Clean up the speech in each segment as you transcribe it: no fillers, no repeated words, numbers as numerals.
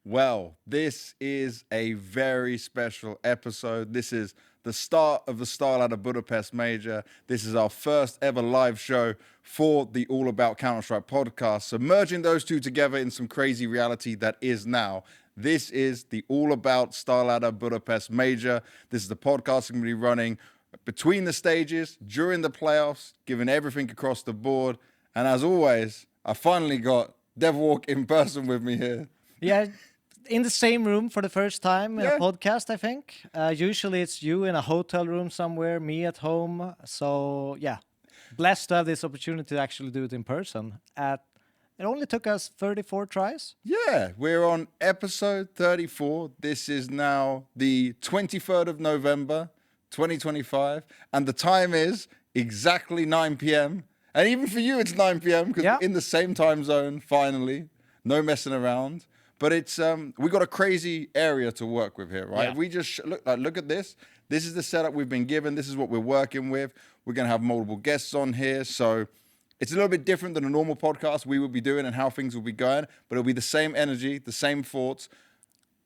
Well, this is a very special episode. This is the start of the StarLadder Budapest Major. This is our first ever live show for the All About Counter-Strike podcast. So merging those two together in some crazy reality that is now. This is the All About StarLadder Budapest Major. This is the podcast I'm going to be running between the stages, during the playoffs, giving everything across the board. And as always, I finally got DevWalk in person with me here. Yeah, in the same room for the first time in a podcast, I think. Usually it's you in a hotel room somewhere, me at home. So, yeah, blessed to have this opportunity to actually do it in person. It only took us 34 tries. Yeah, we're on episode 34. This is now the 23rd of November, 2025. And the time is exactly 9 p.m. And even for you, it's 9 p.m. because we're in the same time zone, finally. No messing around. But it's we got a crazy area to work with here, right? Yeah. If we just look at this. This is the setup we've been given. This is what we're working with. We're going to have multiple guests on here. So it's a little bit different than a normal podcast we will be doing and how things will be going. But it'll be the same energy, the same thoughts,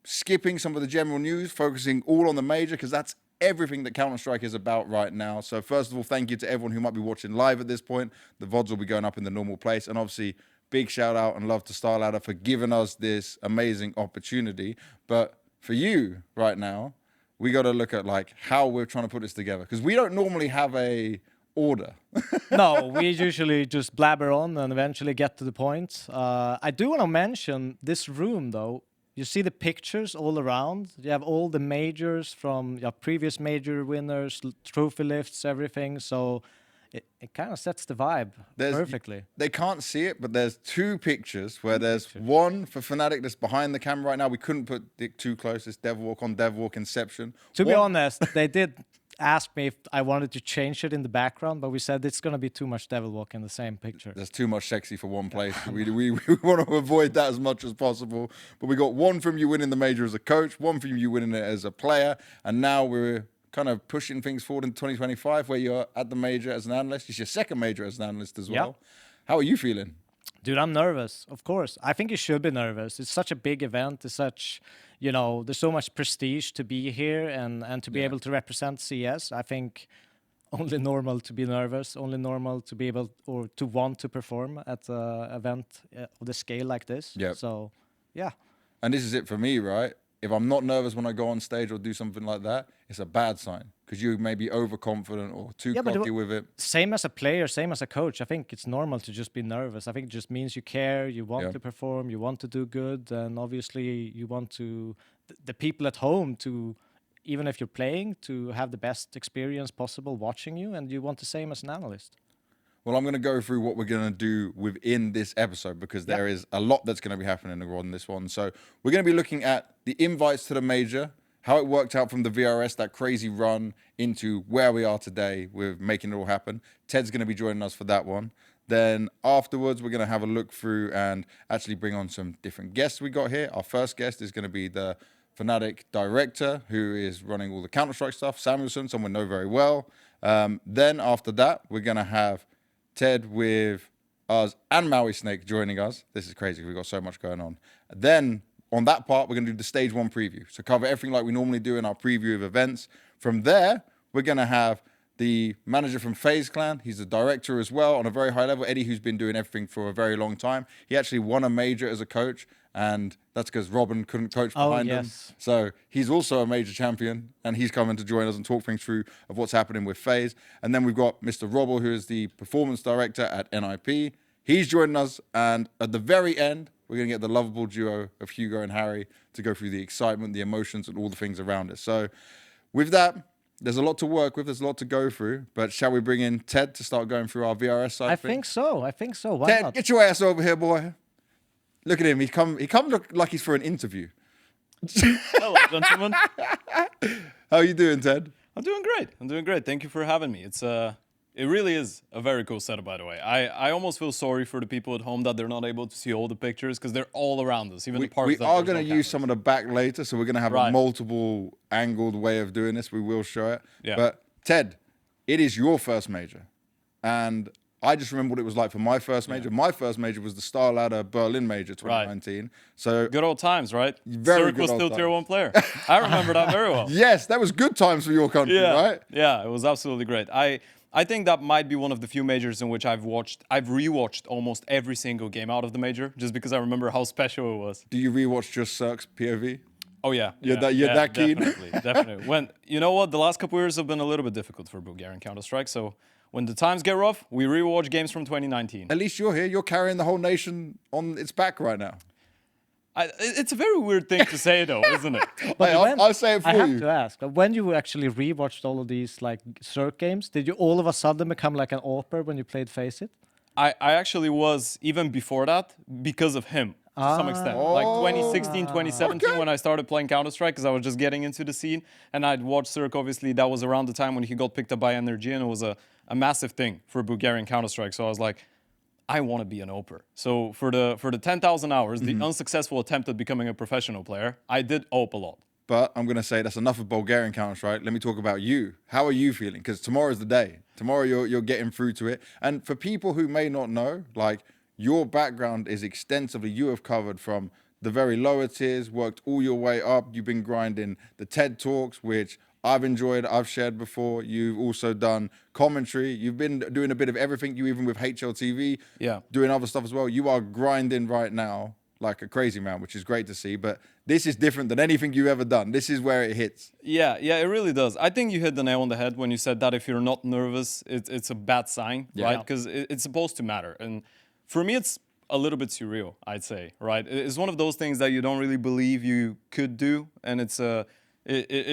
skipping some of the general news, focusing all on the major because that's everything that Counter-Strike is about right now. So first of all, thank you to everyone who might be watching live at this point. The VODs will be going up in the normal place. And obviously, big shout out and love to StarLadder for giving us this amazing opportunity. But for you right now, we got to look at like how we're trying to put this together because we don't normally have a order. No, we usually just blabber on and eventually get to the point. I do want to mention this room, though. You see the pictures all around. You have all the majors from your previous major winners, trophy lifts, everything. So it kind of sets the vibe perfectly. They can't see it, but there's two pictures where there's one for Fnatic that's behind the camera right now. We couldn't put it too close. It's DevWalk on DevWalk Inception. To be honest, they did ask me if I wanted to change it in the background, but we said it's going to be too much DevWalk in the same picture. There's too much sexy for one place. we want to avoid that as much as possible. But we got one from you winning the major as a coach, one from you winning it as a player, and now we're kind of pushing things forward in 2025 where you're at the major as an analyst. It's your second major as an analyst as well. How are you feeling? Dude, I'm nervous, of course. I think you should be nervous. It's such a big event. It's such, there's so much prestige to be here and to be able to represent CS. I think only normal to be nervous, only normal to be able or to want to perform at an event of the scale like this. Yep. So, yeah. And this is it for me, right? If I'm not nervous when I go on stage or do something like that, it's a bad sign because you may be overconfident or too cocky with it. Same as a player, same as a coach. I think it's normal to just be nervous. I think it just means you care, you want to perform, you want to do good, and obviously you want to the people at home to, even if you're playing, to have the best experience possible watching you, and you want the same as an analyst. Well, I'm going to go through what we're going to do within this episode because there is a lot that's going to be happening on this one. So we're going to be looking at the invites to the major, how it worked out from the VRS, that crazy run into where we are today with making it all happen. Ted's going to be joining us for that one. Then afterwards, we're going to have a look through and actually bring on some different guests we got here. Our first guest is going to be the Fnatic director who is running all the Counter-Strike stuff, Samuelson, someone we know very well. Then after that, we're going to have Ted with us and Maui Snake joining us. This is crazy. We've got so much going on. Then on that part, we're going to do the stage one preview. So cover everything like we normally do in our preview of events. From there, we're going to have the manager from FaZe Clan. He's the director as well on a very high level. Eddie, who's been doing everything for a very long time. He actually won a major as a coach, and that's because Robin couldn't coach behind him. So he's also a major champion, and he's coming to join us and talk things through of what's happening with FaZe. And then we've got Mr. Robl, who is the performance director at NIP. He's joining us, and at the very end, we're going to get the lovable duo of Hugo and Harry to go through the excitement, the emotions, and all the things around it. So with that, there's a lot to work with. There's a lot to go through. But shall we bring in Ted to start going through our VRS side? I think so. Why Ted, not? get your ass over here, boy. Look at him. He come look like he's for an interview. Hello, gentlemen. How are you doing, Ted? I'm doing great. Thank you for having me. It really is a very cool setup, by the way. I almost feel sorry for the people at home that they're not able to see all the pictures because they're all around us, even the parts we that are there's going no to use cameras. some of the back later, so we're going to have a multiple angled way of doing this. We will show it. Yeah. But Ted, it is your first major. And I just remember what it was like for my first major. My first major was the StarLadder Berlin Major 2019. So Good old times, right? Very Zerk good was old still times. tier 1 player. I remember that very well. yes, that was good times for your country, right? Yeah, it was absolutely great. I think that might be one of the few majors in which I've rewatched almost every single game out of the major, just because I remember how special it was. Do you rewatch just Cirque's POV? Oh yeah, You're that keen? Definitely. When you know what, the last couple years have been a little bit difficult for Bulgarian Counter-Strike. So when the times get rough, we rewatch games from 2019. At least you're here. You're carrying the whole nation on its back right now. It's a very weird thing to say, though, isn't it? But Hey, when- I'll say it for I have you. to ask, when you actually rewatched all of these like Cirque games, did you all of a sudden become like an AWPer when you played FaZe It? I actually was even before that because of him to some extent. Like 2016, 2017 when I started playing Counter-Strike because I was just getting into the scene and I'd watched Cirque. Obviously, that was around the time when he got picked up by Energy and it was a massive thing for Bulgarian Counter-Strike. So I was like, I want to be an AWPer. So for the 10,000 hours, the unsuccessful attempt at becoming a professional player, I did AWP a lot. But I'm going to say that's enough of Bulgarian Counter-Strike. Let me talk about you. How are you feeling? Because tomorrow's the day. Tomorrow you're getting through to it. And for people who may not know, like your background is extensively, you have covered from the very lower tiers, worked all your way up. You've been grinding the TED Talks, which I've enjoyed, I've shared before. You've also done commentary. You've been doing a bit of everything. You even with HLTV, doing other stuff as well. You are grinding right now like a crazy man, which is great to see. But this is different than anything you've ever done. This is where it hits. Yeah, it really does. I think you hit the nail on the head when you said that if you're not nervous, it's a bad sign, right? Because it's supposed to matter. And for me, it's a little bit surreal, I'd say, right? It's one of those things that you don't really believe you could do. And it's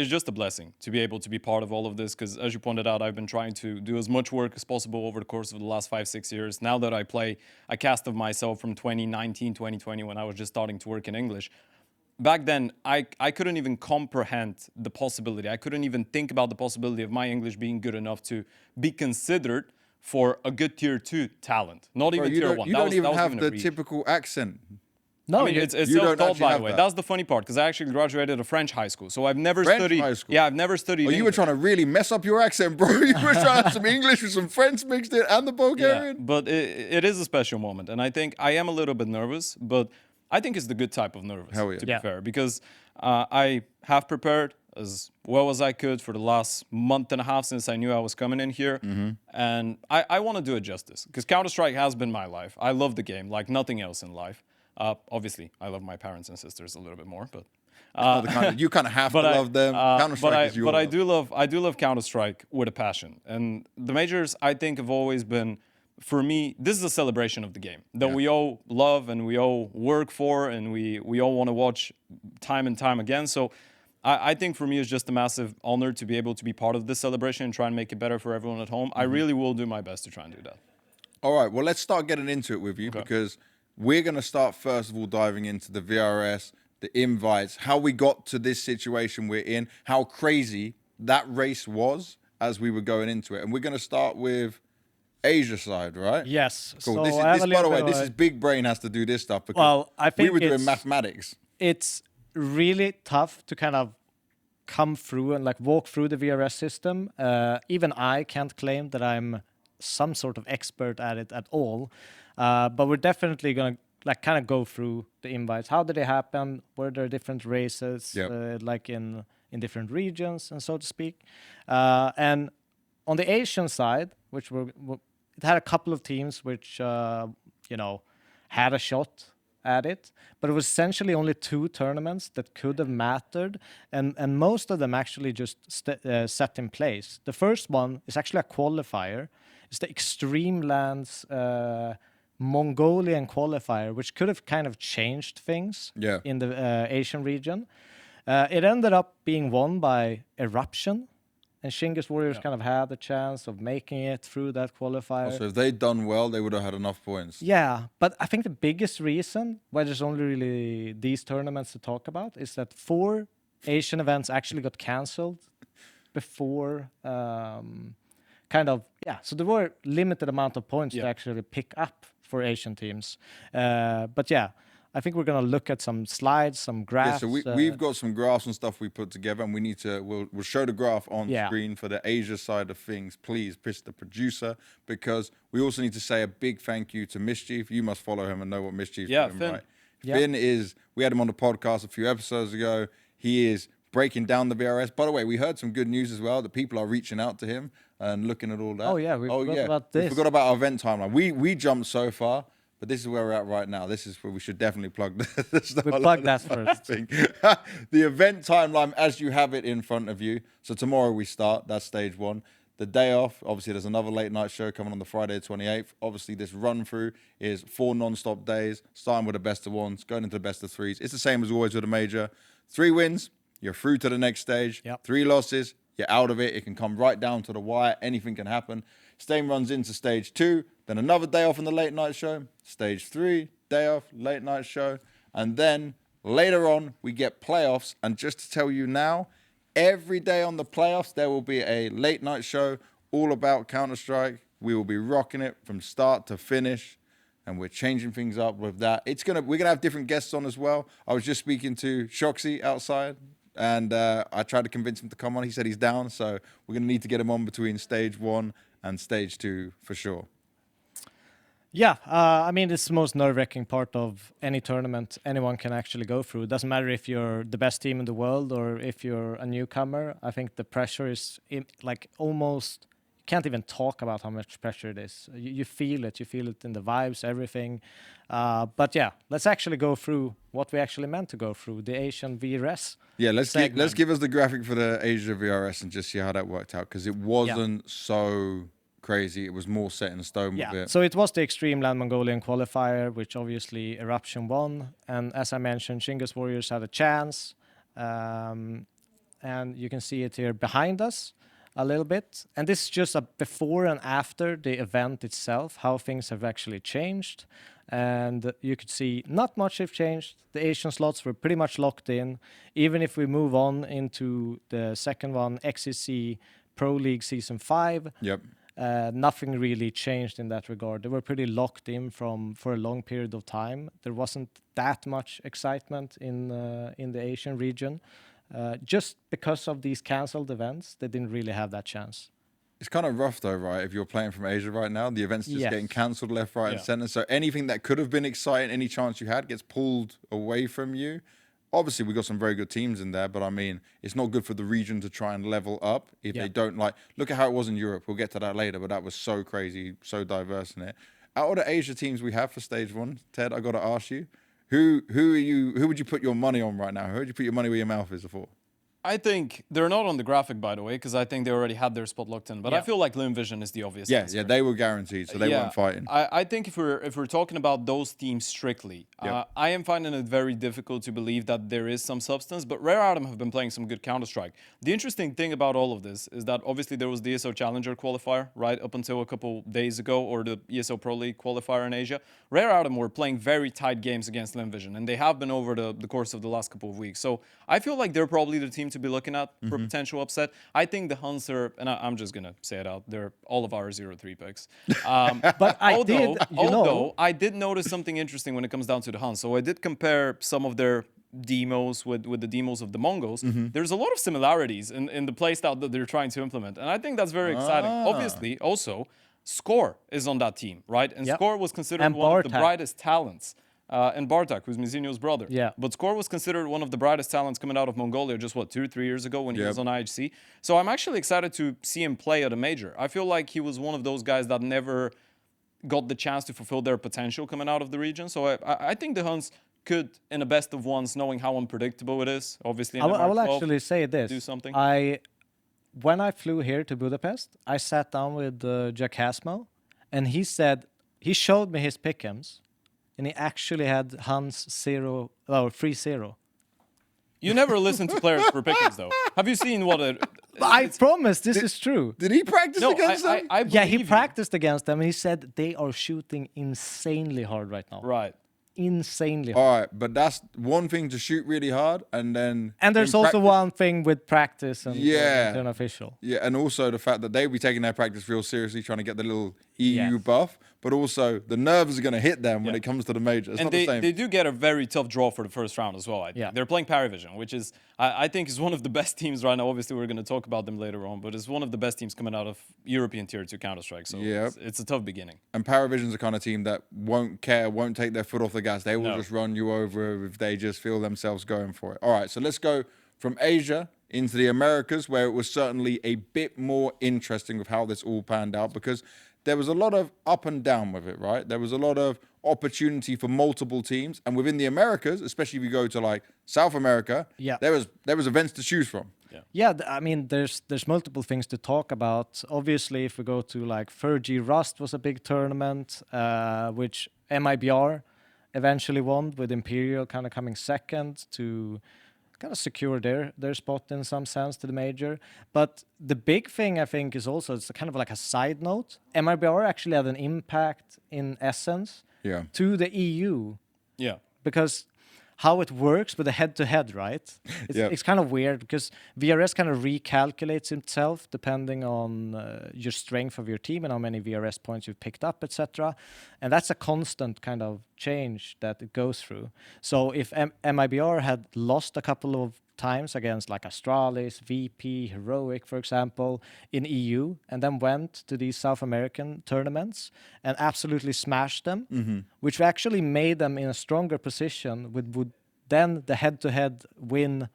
just a blessing to be able to be part of all of this because, as you pointed out, I've been trying to do as much work as possible over the course of the last 5-6 years. Now that I play, I cast of myself from 2019, 2020 when I was just starting to work in English. Back then, I couldn't even comprehend the possibility. I couldn't even think about the possibility of my English being good enough to be considered for a good tier 2 talent. Not even tier 1. You don't even have the reach. typical accent. No, I mean, it's you don't self-taught, actually by the have way. that. That's the funny part, because I actually graduated a French high school, so I've never French studied. high school? Yeah, I've never studied. Oh, you were English. trying to really mess up your accent, bro. You were trying to have some English with some French mixed in and the Bulgarian. Yeah, but it is a special moment, and I think I am a little bit nervous, but I think it's the good type of nervous, Hell yeah. to be fair, because I have prepared as well as I could for the last month and a half since I knew I was coming in here, and I want to do it justice, because Counter-Strike has been my life. I love the game like nothing else in life. Obviously, I love my parents and sisters a little bit more, but You kind of have to love them. Counter-Strike is yours. But I do love Counter-Strike with a passion, and the majors I think have always been, for me, this is a celebration of the game that we all love and we all work for, and we all want to watch time and time again. So I think for me it's just a massive honor to be able to be part of this celebration and try and make it better for everyone at home. I really will do my best to try and do that. All right, well, let's start getting into it with you because we're going to start, first of all, diving into the VRS, the invites, how we got to this situation we're in, how crazy that race was as we were going into it. And we're going to start with Asia side, right? Yes. Cool. So This I have is a by little the way, bit of this a- is big brain has to do this stuff because Well, I we think were doing it's- mathematics. It's really tough to kind of come through and like walk through the VRS system. Even I can't claim that I'm some sort of expert at it at all. But we're definitely gonna like kind of go through the invites. How did they happen? Were there different races, like in different regions and so to speak? And on the Asian side, which it had a couple of teams which had a shot at it, but it was essentially only 2 tournaments that could have mattered, and most of them actually just set in place. The first one is actually a qualifier. It's the Extreme Lands Mongolian qualifier, which could have kind of changed things in the Asian region. It ended up being won by Eruption, and Shingus Warriors kind of had the chance of making it through that qualifier. So if they'd done well, they would have had enough points. Yeah, but I think the biggest reason why there's only really these tournaments to talk about is that 4 Asian events actually got cancelled before so there were limited amount of points to actually pick up for Asian teams. But yeah, I think we're going to look at some slides, some graphs. Yeah, so we've got some graphs and stuff we put together, and we need to. We'll show the graph on screen for the Asia side of things. Please, piss the producer, because we also need to say a big thank you to Mischief. You must follow him and know what Mischief's doing, Finn. right? Finn is. We had him on the podcast a few episodes ago. He is breaking down the VRS. By the way, we heard some good news as well that people are reaching out to him and looking at all that. Oh yeah, we forgot about this. We forgot about our event timeline. We jumped so far. But this is where we're at right now. This is where we should definitely plug the We plug that first. The event timeline as you have it in front of you. So tomorrow we start. That's stage 1. The day off, obviously there's another late night show coming on the Friday the 28th. Obviously this run through is 4 non-stop days, starting with the best of 1s, going into the best of 3s. It's the same as always with a major. 3 wins, you're through to the next stage. 3 losses, you're out of it. It can come right down to the wire. Anything can happen. Same runs into stage 2, then another day off on the late night show. Stage 3, day off, late night show. And then later on, we get playoffs. And just to tell you now, every day on the playoffs, there will be a late night show all about Counter-Strike. We will be rocking it from start to finish. And we're changing things up with that. We're gonna have different guests on as well. I was just speaking to Shoxy outside. And I tried to convince him to come on. He said he's down. So we're going to need to get him on between stage 1 and stage 2 for sure. Yeah, I mean, it's the most nerve-wracking part of any tournament anyone can actually go through. It doesn't matter if you're the best team in the world or if you're a newcomer. I think the pressure is almost, you can't even talk about how much pressure it is. You feel it. You feel it in the vibes, everything. But yeah, let's actually go through what we actually meant to go through, the Asian VRS. Yeah, let's give us the graphic for the Asia VRS and just see how that worked out, because it wasn't so crazy. It was more set in stone with it. So it was the Extreme Land Mongolian qualifier, which obviously Eruption won. And as I mentioned, Shingus Warriors had a chance. And you can see it here behind us a little bit. And this is just a before and after the event itself, how things have actually changed. And you could see not much have changed. The Asian slots were pretty much locked in. Even if we move on into the second one, XCC Pro League Season 5, nothing really changed in that regard. They were pretty locked in for a long period of time. There wasn't that much excitement in the Asian region. Just because of these cancelled events, they didn't really have that chance. It's kind of rough though, right? If you're playing from Asia right now, the event's just getting cancelled left, right, and center. So anything that could have been exciting, any chance you had, gets pulled away from you. Obviously, we've got some very good teams in there, but I mean, it's not good for the region to try and level up if they don't look at how it was in Europe. We'll get to that later, but that was so crazy, so diverse in it. Out of the Asia teams we have for stage 1, Ted, I got to ask you, who would you put your money on right now? Who would you put your money where your mouth is for? I think they're not on the graphic, by the way, because I think they already had their spot locked in. But I feel like Lim Vision is the obvious answer. Yeah, they were guaranteed, so they weren't fighting. I think if we're talking about those teams strictly, I am finding it very difficult to believe that there is some substance. But Rare Atom have been playing some good Counter-Strike. The interesting thing about all of this is that obviously there was the ESO Challenger qualifier, right, up until a couple days ago, or the ESO Pro League qualifier in Asia. Rare Atom were playing very tight games against Lim Vision, and they have been over the course of the last couple of weeks. So I feel like they're probably the team to be looking at for potential upset. I think the Huns are, and I'm just going to say it out, they're all of our 0-3 picks. But although I did notice something interesting when it comes down to the Huns. So I did compare some of their demos with the demos of the Mongols. There's a lot of similarities in the playstyle that they're trying to implement. And I think that's very exciting. Obviously, also, Score is on that team, right? And Score was considered one of the brightest talents. And Bartak, who's Mizinho's brother. But Score was considered one of the brightest talents coming out of Mongolia just, 2 or 3 years ago when he was on IHC. So I'm actually excited to see him play at a major. I feel like he was one of those guys that never got the chance to fulfill their potential coming out of the region. So I think the Huns could, in a best of ones, knowing how unpredictable it is, obviously. I will actually say this. Do something. When I flew here to Budapest, I sat down with Jack Hasmo, and he showed me his Pickems. And he actually had Hans 3-0. You never listen to players for Pickems, though. Have you seen what a... I promise, this is true. Did he practice against them? Yeah, he practiced against them, and he said they are shooting insanely hard right now. Right. Insanely hard. All right, but that's one thing to shoot really hard, and then... And there's also one thing with practice and official. Yeah, and also the fact that they'll be taking their practice real seriously, trying to get the little EU buff. but also the nerves are going to hit them when it comes to the major. It's and not the same. they do get a very tough draw for the first round as well. I think. They're playing Paravision, which is I think is one of the best teams right now. Obviously, we're going to talk about them later on, but it's one of the best teams coming out of European Tier 2 Counter-Strike. So it's a tough beginning. And Paravision's the kind of team that won't care, won't take their foot off the gas. They will just run you over if they just feel themselves going for it. All right, so let's go from Asia into the Americas, where it was certainly a bit more interesting with how this all panned out, because there was a lot of up and down with it, right? There was a lot of opportunity for multiple teams, and within the Americas, especially if you go to like South America, there was events to choose from. I mean, there's multiple things to talk about. Obviously, if we go to like 4G Rust was a big tournament, which MIBR eventually won, with Imperial kind of coming second to kind of secure their spot in some sense to the major. But the big thing, I think, is also, it's kind of like a side note. MIBR actually had an impact in essence to the EU. Yeah. Because how it works with the head-to-head, right? It's kind of weird because VRS kind of recalculates itself depending on your strength of your team and how many VRS points you've picked up, etc. And that's a constant kind of change that it goes through. So if MIBR had lost a couple of times against like Astralis, VP, Heroic, for example, in EU, and then went to these South American tournaments and absolutely smashed them, which actually made them in a stronger position would then the head-to-head win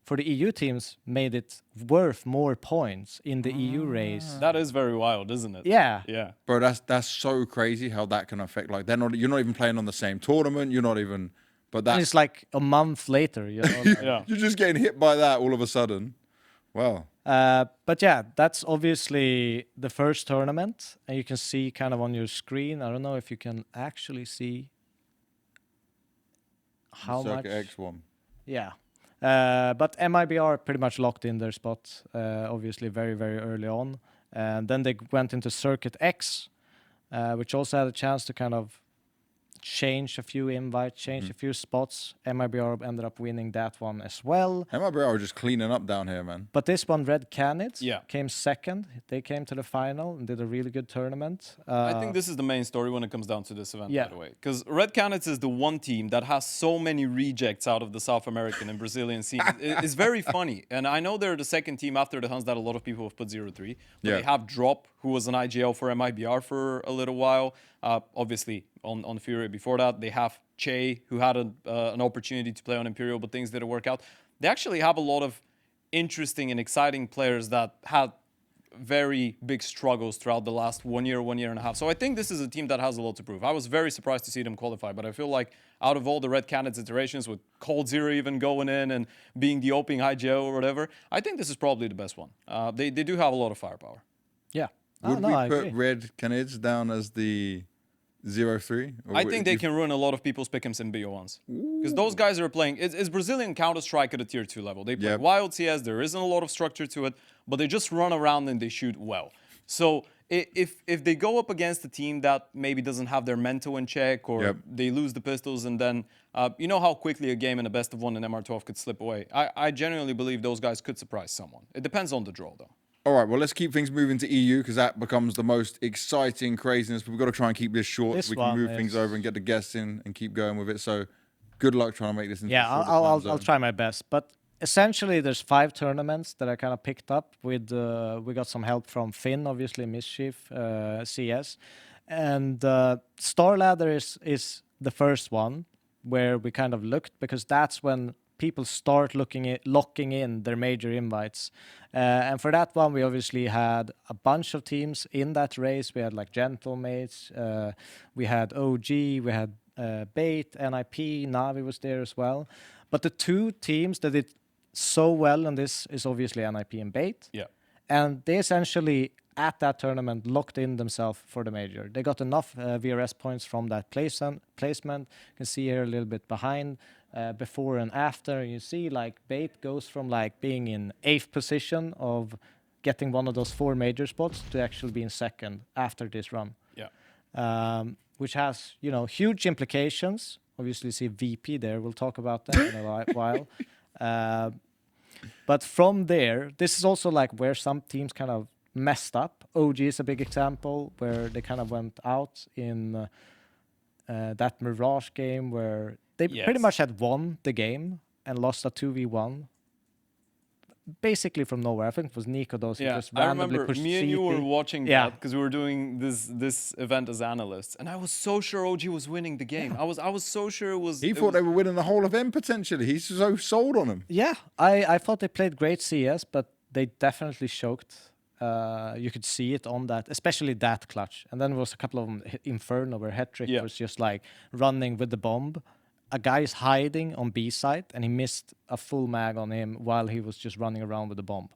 for the EU teams made it worth more points in the EU race. That is very wild, isn't it? Yeah. Bro, that's so crazy how that can affect, like, you're not even playing on the same tournament, you're not even, but that it's like a month later, you know. Like, you're just getting hit by that all of a sudden. Wow. But yeah, that's obviously the first tournament, and you can see kind of on your screen. I don't know if you can actually see how much. Circuit X1. Yeah. But MIBR pretty much locked in their spot, obviously very, very early on. And then they went into Circuit X, which also had a chance to kind of change a few invites, change a few spots. MIBR ended up winning that one as well. MIBR are just cleaning up down here, man. But this one, Red Canids, came second. They came to the final and did a really good tournament. I think this is the main story when it comes down to this event, by the way. Because Red Canids is the one team that has so many rejects out of the South American and Brazilian scene. It's very funny. And I know they're the second team after the Huns that a lot of people have put 0-3. But they have Drop, who was an IGL for MIBR for a little while. Obviously, on Fury before that, they have Che, who had an opportunity to play on Imperial, but things didn't work out. They actually have a lot of interesting and exciting players that had very big struggles throughout the last 1 year and a half. So I think this is a team that has a lot to prove. I was very surprised to see them qualify, but I feel like out of all the Red Canids iterations, with Cold Zero even going in and being the opening IGO or whatever, I think this is probably the best one. They do have a lot of firepower. Yeah. Would we put Red Canids down as the 0-3? I think they can ruin a lot of people's Pickems in BO1s. Because those guys are playing... It's Brazilian Counter-Strike at a Tier 2 level. They play wild CS, there isn't a lot of structure to it, but they just run around and they shoot well. So if they go up against a team that maybe doesn't have their mental in check, or they lose the pistols, and then... you know how quickly a game in a best of one in MR12 could slip away. I genuinely believe those guys could surprise someone. It depends on the draw, though. All right, well, let's keep things moving to EU, because that becomes the most exciting craziness. But we've got to try and keep this short so we can move things over and get the guests in and keep going with it. So good luck trying to make this into I'll try my best. But essentially, there's 5 tournaments that I kind of picked up with. We got some help from Finn, obviously, Mischief, CS. And StarLadder is the first one where we kind of looked, because that's when people start locking in their major invites. And for that one, we obviously had a bunch of teams in that race. We had like Gentlemates, we had OG, we had Bait, NIP, Navi was there as well. But the 2 teams that did so well in this is obviously NIP and Bait. Yeah. And they essentially, at that tournament, locked in themselves for the major. They got enough VRS points from that placement. You can see here a little bit behind. Before and after, you see like Bait goes from like being in 8th position of getting one of those 4 major spots to actually being second after this run. Yeah. Which has, you know, huge implications. Obviously, see VP there. We'll talk about that in a while. But from there, this is also like where some teams kind of messed up. OG is a big example where they kind of went out in that Mirage game where they pretty much had won the game and lost a 2v1. Basically from nowhere. I think it was Nico who just randomly pushed me and you CT. were watching that because we were doing this event as analysts, and I was so sure OG was winning the game. I was so sure it was. He thought they were winning the whole event potentially. He's so sold on them. Yeah, I thought they played great CS, but they definitely choked. You could see it on that, especially that clutch. And then there was a couple of them, Inferno, where Hetrick was just like running with the bomb. A guy is hiding on B side, and he missed a full mag on him while he was just running around with the bomb.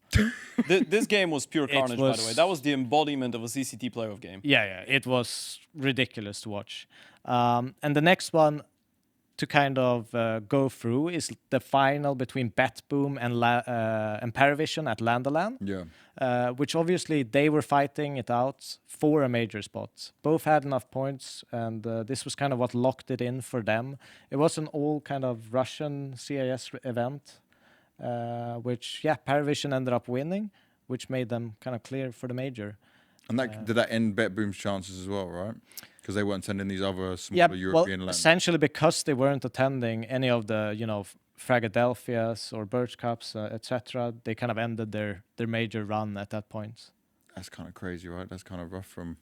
This game was pure carnage, by the way. That was the embodiment of a CCT playoff game. Yeah, it was ridiculous to watch. And the next one to kind of go through is the final between BetBoom and Paravision at Landaland. Yeah. Which obviously they were fighting it out for a major spot. Both had enough points, and this was kind of what locked it in for them. It was an all kind of Russian CIS event, which, Paravision ended up winning, which made them kind of clear for the major. And that did that end BetBoom's chances as well, right? Because they weren't attending these other smaller European lands. Essentially because they weren't attending any of the, Fragadelphias or Birch Cups, etc. They kind of ended their major run at that point. That's kind of crazy, right? That's kind of rough from...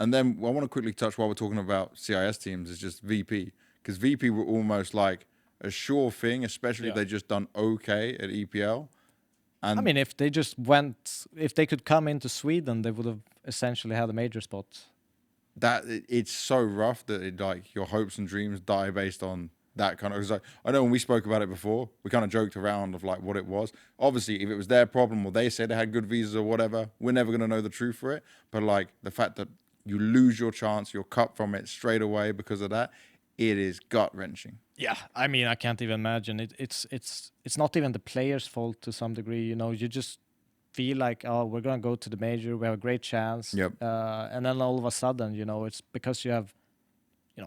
And then I want to quickly touch while we're talking about CIS teams is just VP. Because VP were almost like a sure thing, especially if they just done okay at EPL. And I mean, if they could come into Sweden, they would have essentially had a major spot. It's so rough that your hopes and dreams die based on that kind of. Cause I know when we spoke about it before, we kind of joked around of like what it was. Obviously, if it was their problem or they said they had good visas or whatever, we're never going to know the truth for it. But like the fact that you lose your chance, your cut from it straight away because of that, it is gut wrenching. Yeah, I mean, I can't even imagine. It's not even the players' fault to some degree. You just feel like, oh, we're gonna go to the major, we have a great chance. Yep. And then all of a sudden, it's because you have,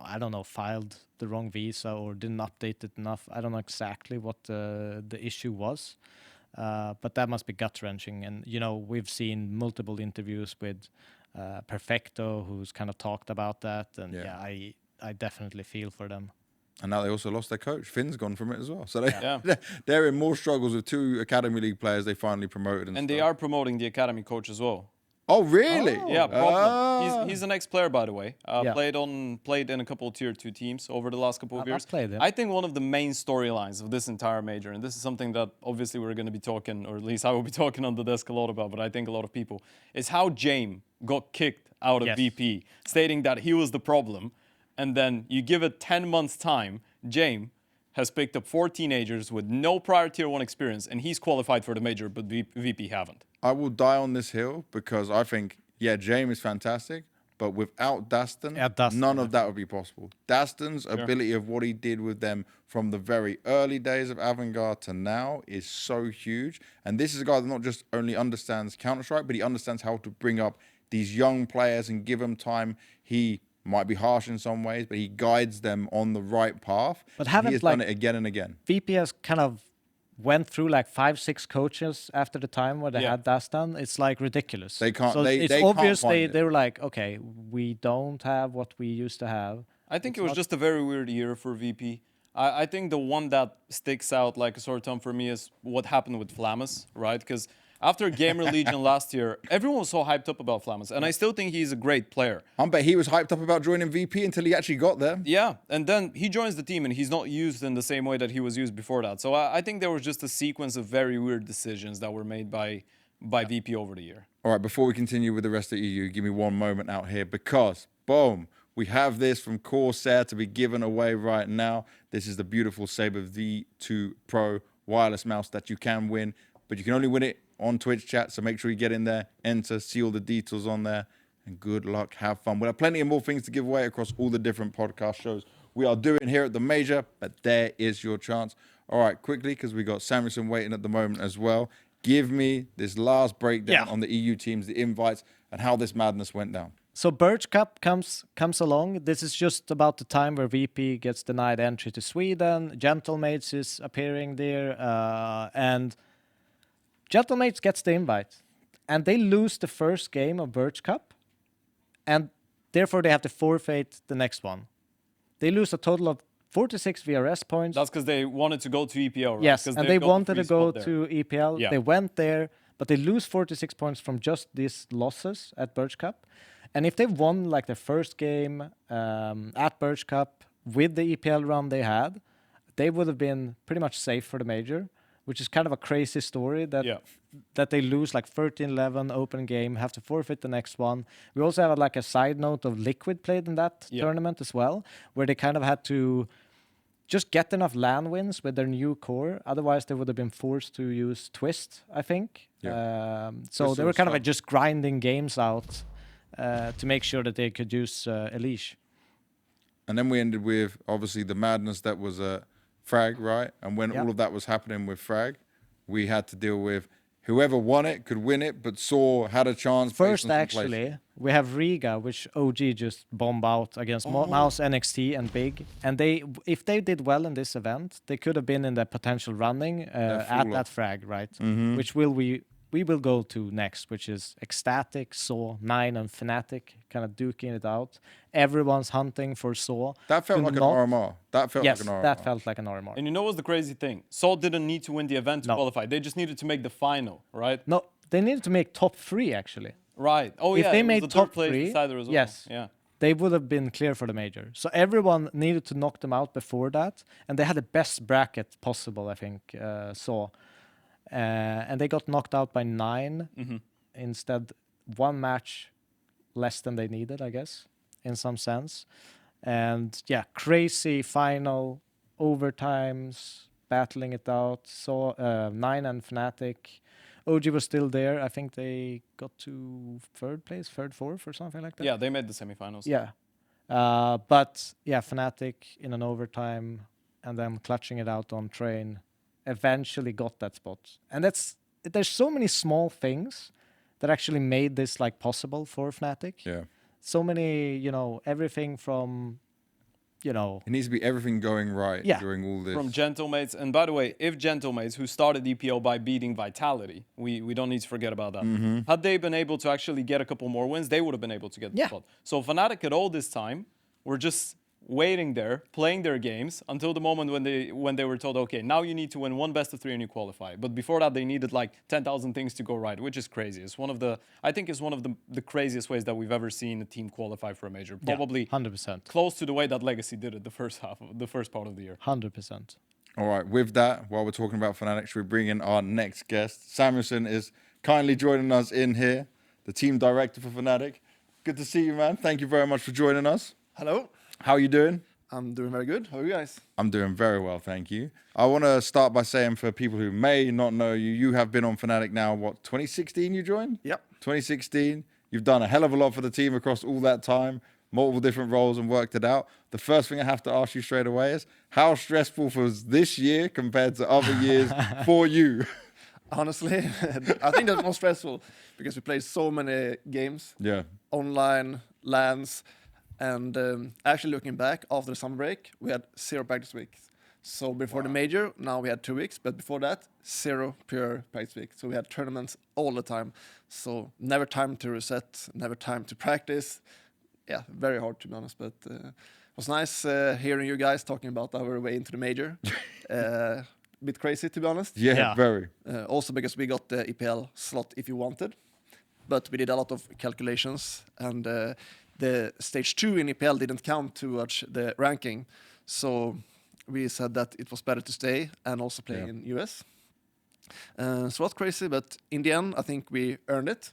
I don't know, filed the wrong visa or didn't update it enough. I don't know exactly what the issue was, but that must be gut wrenching. And we've seen multiple interviews with Perfecto, who's kind of talked about that, and I definitely feel for them. And now they also lost their coach. Finn's gone from it as well. So they're in more struggles with 2 Academy League players they finally promoted. And they are promoting the Academy coach as well. Oh, really? Oh. Yeah, problem. He's an ex-player, by the way. Played in a couple of tier 2 teams over the last couple of years. I think one of the main storylines of this entire major, and this is something that obviously we're going to be talking, or at least I will be talking on the desk a lot about, but I think a lot of people, is how James got kicked out of VP, stating that he was the problem. And then you give it 10 months' time, James has picked up 4 teenagers with no prior tier 1 experience, and he's qualified for the major, but VP haven't. I will die on this hill because I think, James is fantastic, but without Daston, none of that would be possible. Daston's ability of what he did with them from the very early days of Avangard to now is so huge. And this is a guy that not just only understands Counter-Strike, but he understands how to bring up these young players and give them time. He might be harsh in some ways, but he guides them on the right path. But he has done it again and again. VP has kind of went through like 5-6 coaches after the time where they had Dastan. It's like ridiculous. They can't. So it's obvious can't they were like, okay, we don't have what we used to have. I think it was just a very weird year for VP. I think the one that sticks out like a sore thumb for me is what happened with Flamus, right? Because after Gamer Legion last year, everyone was so hyped up about Flamus, and I still think he's a great player. But he was hyped up about joining VP until he actually got there. Yeah, and then he joins the team, and he's not used in the same way that he was used before that. So I think there was just a sequence of very weird decisions that were made by VP over the year. All right, before we continue with the rest of EU, give me one moment out here because, boom, we have this from Corsair to be given away right now. This is the beautiful Sabre V2 Pro wireless mouse that you can win, but you can only win it on Twitch chat, so make sure you get in there, enter, see all the details on there, and good luck, have fun. We'll have plenty of more things to give away across all the different podcast shows we are doing here at the Major, but there is your chance. All right, quickly, because we got Samuelson waiting at the moment as well. Give me this last breakdown on the EU teams, the invites, and how this madness went down. So Birch Cup comes along. This is just about the time where VP gets denied entry to Sweden. Gentlemates is appearing there, and Gentlemates gets the invite. and they lose the first game of Birch Cup, and therefore they have to forfeit the next one. They lose a total of 46 VRS points. That's because they wanted to go to EPL, right? Yes, and they wanted to go there. to EPL. Yeah. They went there, but they lose 46 points from just these losses at Birch Cup. And if they won like the first game at Birch Cup with the EPL run they had, they would have been pretty much safe for the major, which is kind of a crazy story that they lose like 13-11 open game, have to forfeit the next one. We also have like a side note of Liquid played in that tournament as well, where they kind of had to just get enough LAN wins with their new core. Otherwise, they would have been forced to use Twist, I think. So they were kind of like just grinding games out to make sure that they could use Elish. And then we ended with, obviously, the madness that was Frag, right? And when all of that was happening with Frag, we had to deal with whoever won it could win it, but Saw had a chance. First, actually, we have Riga, which OG just bombed out against Mouse, NXT, and Big. And if they did well in this event, they could have been in the potential running at that Frag, right? Which we will go to next, which is Ecstatic, Saw, 9, and Fnatic, kind of duking it out. Everyone's hunting for Saw. That felt like an RMR. That felt like an RMR. That felt like an RMR. And you know what's the crazy thing? Saw didn't need to win the event to qualify. They just needed to make the final, right? No, they needed to make top 3, actually. Right. Oh, if yeah. they It was made the top third place 3, decider as well. yes, Yeah. they would have been clear for the major. So everyone needed to knock them out before that. And they had the best bracket possible, I think, Saw. And they got knocked out by 9. Instead, 1 match less than they needed, I guess, in some sense. And yeah, crazy final, overtimes, battling it out. So 9 and Fnatic. OG was still there. I think they got to 3rd place, 3rd, 4th, or something like that. Yeah, they made the semifinals. Yeah. But yeah, Fnatic in an overtime and then clutching it out on train eventually got that spot. And there's so many small things that actually made this like possible for Fnatic. Yeah. So many, everything from, It needs to be everything going right during all this. From Gentlemates. And by the way, if Gentlemates, who started EPO by beating Vitality, we don't need to forget about that. Had they been able to actually get a couple more wins, they would have been able to get the spot. So Fnatic at all this time were just waiting there, playing their games until the moment when they were told, okay, now you need to win 1 best of 3 and you qualify. But before that, they needed like 10,000 things to go right, which is crazy. It's I think it's one of the craziest ways that we've ever seen a team qualify for a major. Probably 100%. close to the way that Legacy did it the first part of the year. 100%. All right, with that, while we're talking about Fnatic, should we bring in our next guest? Samuelson is kindly joining us in here, the team director for Fnatic. Good to see you, man. Thank you very much for joining us. Hello. How are you doing? I'm doing very good. How are you guys? I'm doing very well, thank you. I want to start by saying, for people who may not know you, you have been on Fnatic now, 2016 you joined? Yep. 2016. You've done a hell of a lot for the team across all that time, multiple different roles, and worked it out. The first thing I have to ask you straight away is, how stressful was this year compared to other years for you? Honestly, I think that's more stressful because we played so many games. Yeah. Online, LANs, and actually looking back, after the summer break, we had 0 practice weeks. So before the major, now we had 2 weeks, but before that, 0 pure practice week. So we had tournaments all the time. So never time to reset, never time to practice. Yeah, very hard to be honest, but it was nice hearing you guys talking about our way into the major. Bit crazy to be honest. Yeah. Very. Also because we got the EPL slot if you wanted, but we did a lot of calculations, and the stage 2 in EPL didn't count towards the ranking, so we said that it was better to stay and also play in US. So it was crazy, but in the end, I think we earned it.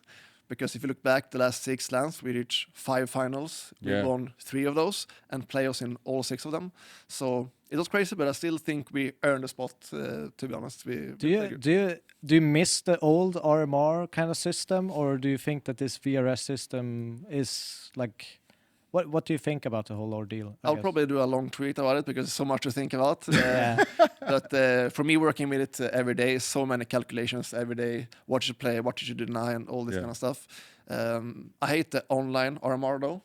Because if you look back the last 6 LANs, we reached 5 finals. We won 3 of those and playoffs in all 6 of them. So it was crazy, but I still think we earned a spot. To be honest, Do you miss the old RMR kind of system, or do you think that this VRS system is like? What do you think about the whole ordeal? I'll probably do a long tweet about it because there's so much to think about. But for me, working with it every day, so many calculations every day. What you should play, what you should deny, and all this kind of stuff. I hate the online RMR though,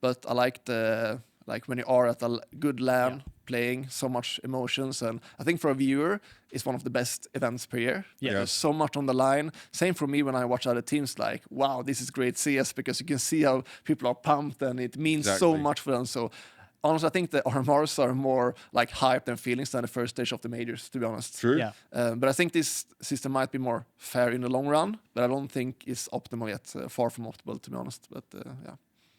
but I like the Like when you are at a good LAN playing, so much emotions, and I think for a viewer, it's one of the best events per year. Yeah. There's so much on the line. Same for me when I watch other teams. Like, wow, this is great CS, because you can see how people are pumped, and it means so Exactly. much for them. So honestly, I think the RMRs are more like hype and feelings than the first stage of the majors, to be honest. True. Yeah. But I think this system might be more fair in the long run, but I don't think it's optimal yet. Far from optimal, to be honest. But yeah.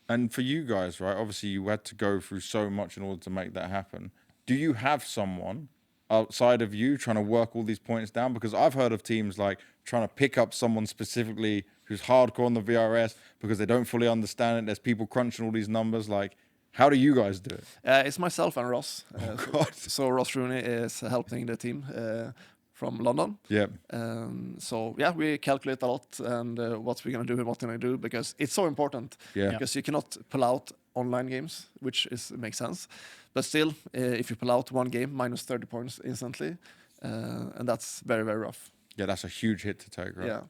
And for you guys, right? Obviously, you had to go through so much in order to make that happen. Do you have someone outside of you trying to work all these points down? Because I've heard of teams like trying to pick up someone specifically who's hardcore on the VRS because they don't fully understand it. There's people crunching all these numbers. Like, how do you guys do it? It's myself and Ross. So Ross Rooney is helping the team from London. Yeah. So yeah, we calculate a lot and what we're gonna do and what we're gonna do, because it's so important. Yeah. Because you cannot pull out online games, which makes sense. But still, if you pull out one game, minus 30 points instantly, and that's very, very rough. Yeah, that's a huge hit to take, right? Yeah.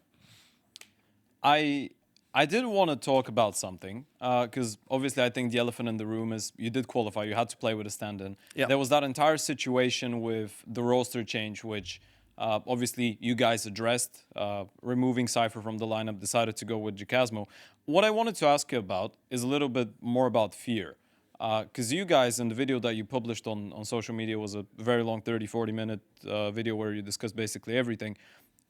I did want to talk about something, because obviously I think the elephant in the room is you did qualify, you had to play with a stand-in. Yeah. There was that entire situation with the roster change, which obviously you guys addressed, removing Cypher from the lineup, decided to go with Jacasmo. What I wanted to ask you about is a little bit more about fear. Because you guys, in the video that you published on social media, was a very long 30-40 minute video where you discussed basically everything.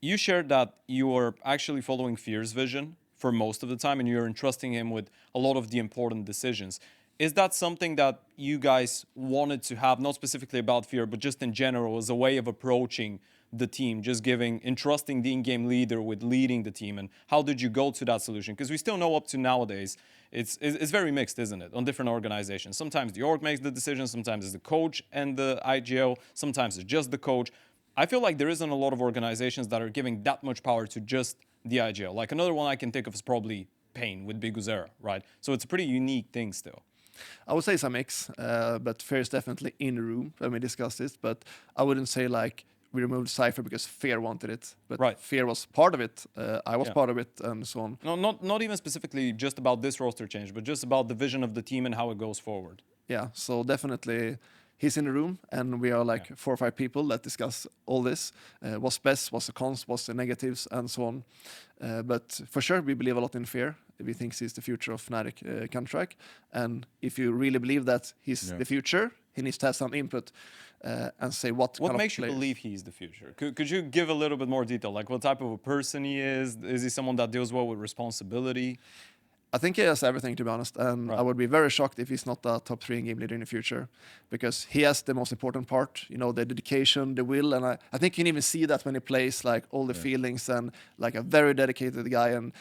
You shared that you are actually following Fear's vision for most of the time, and you're entrusting him with a lot of the important decisions. Is that something that you guys wanted to have, not specifically about Fear, but just in general, as a way of approaching the team, just entrusting the in-game leader with leading the team? And how did you go to that solution? Because we still know up to nowadays, it's very mixed, isn't it, on different organizations. Sometimes the org makes the decision, sometimes it's the coach and the IGL, sometimes it's just the coach. I feel like there isn't a lot of organizations that are giving that much power to just the IGL. Like another one I can think of is probably Pain with Big Uzera, right? So it's a pretty unique thing still. I would say it's a mix, but Fear is definitely in the room when we discussed this. But I wouldn't say like we removed Cypher because Fear wanted it, but Right. Fear was part of it. I was Yeah. part of it, and so on. No, not even specifically just about this roster change, but just about the vision of the team and how it goes forward. Yeah, so definitely he's in the room, and we are like 4 or 5 people that discuss all this. What's best, what's the cons, what's the negatives, and so on. But for sure, we believe a lot in Fear. We think he's the future of Fnatic Counter-Strike. And if you really believe that he's the future, he needs to have some input and say what kind makes of you players. believe he's the future? Could you give a little bit more detail? Like what type of a person he is? Is he someone that deals well with responsibility? I think he has everything, to be honest, and Right. I would be very shocked if he's not a top 3 in game leader in the future, because he has the most important part, you know, the dedication, the will, and I think you can even see that when he plays, like all the feelings, and like a very dedicated guy, and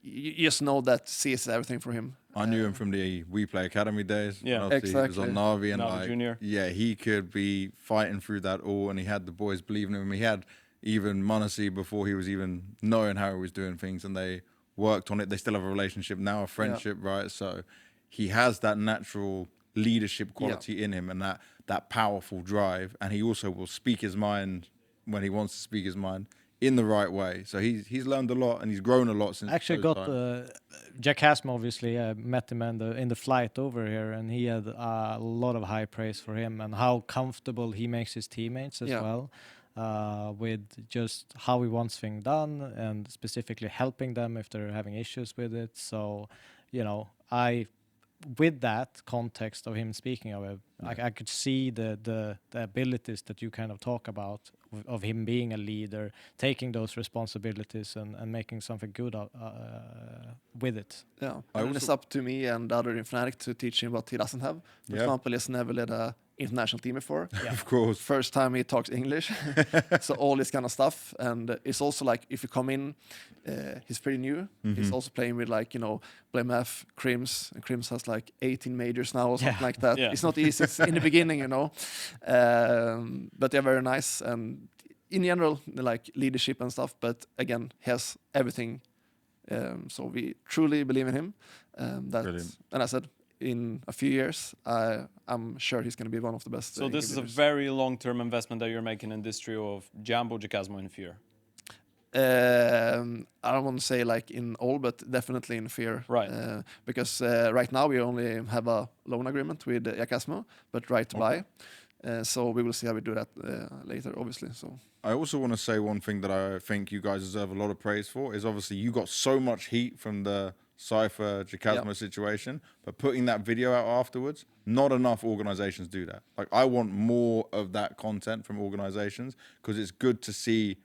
you just know that CS is everything for him. I knew him from the We Play Academy days. Yeah. when obviously he was on Exactly. Navi, and Navi like, Junior. yeah, he could be fighting through that all, and he had the boys believing in him. He had even Monassi before he was even knowing how he was doing things, and they worked on it. They still have a relationship now, a friendship, right? So he has that natural leadership quality in him, and that powerful drive, and he also will speak his mind when he wants to speak his mind in the right way. So he's learned a lot, and he's grown a lot since. Actually those got times. Jacasmo, obviously. I met him in the flight over here, and he had a lot of high praise for him and how comfortable he makes his teammates as well, with just how he wants things done, and specifically helping them if they're having issues with it. So, you know, with that context of him speaking of it, I could see the abilities that you kind of talk about of him being a leader, taking those responsibilities and making something good with it. Yeah, and it's up to me and the other in Fnatic to teach him what he doesn't have. For example, he's never led a international team before. Of course. First time he talks English, so all this kind of stuff. And it's also like if you come in, he's pretty new. He's also playing with like, you know, BlameF, Crims, and Crims has like 18 majors now or something like that. Yeah. It's not easy. It's in the beginning, you know, but they're very nice and in general like leadership and stuff. But again, he has everything. So we truly believe in him. Brilliant. And I said, in a few years, I'm sure he's going to be one of the best. So this is a very long-term investment that you're making in this trio of Jambo, Jacasmo, and Fear. I don't want to say like in all, but definitely in fear. Right. Because right now we only have a loan agreement with Yakasmo, but right to buy. So we will see how we do that later, obviously. So I also want to say one thing that I think you guys deserve a lot of praise for is obviously you got so much heat from the Cypher Jakasmo situation, but putting that video out afterwards, not enough organizations do that. Like, I want more of that content from organizations because it's good to see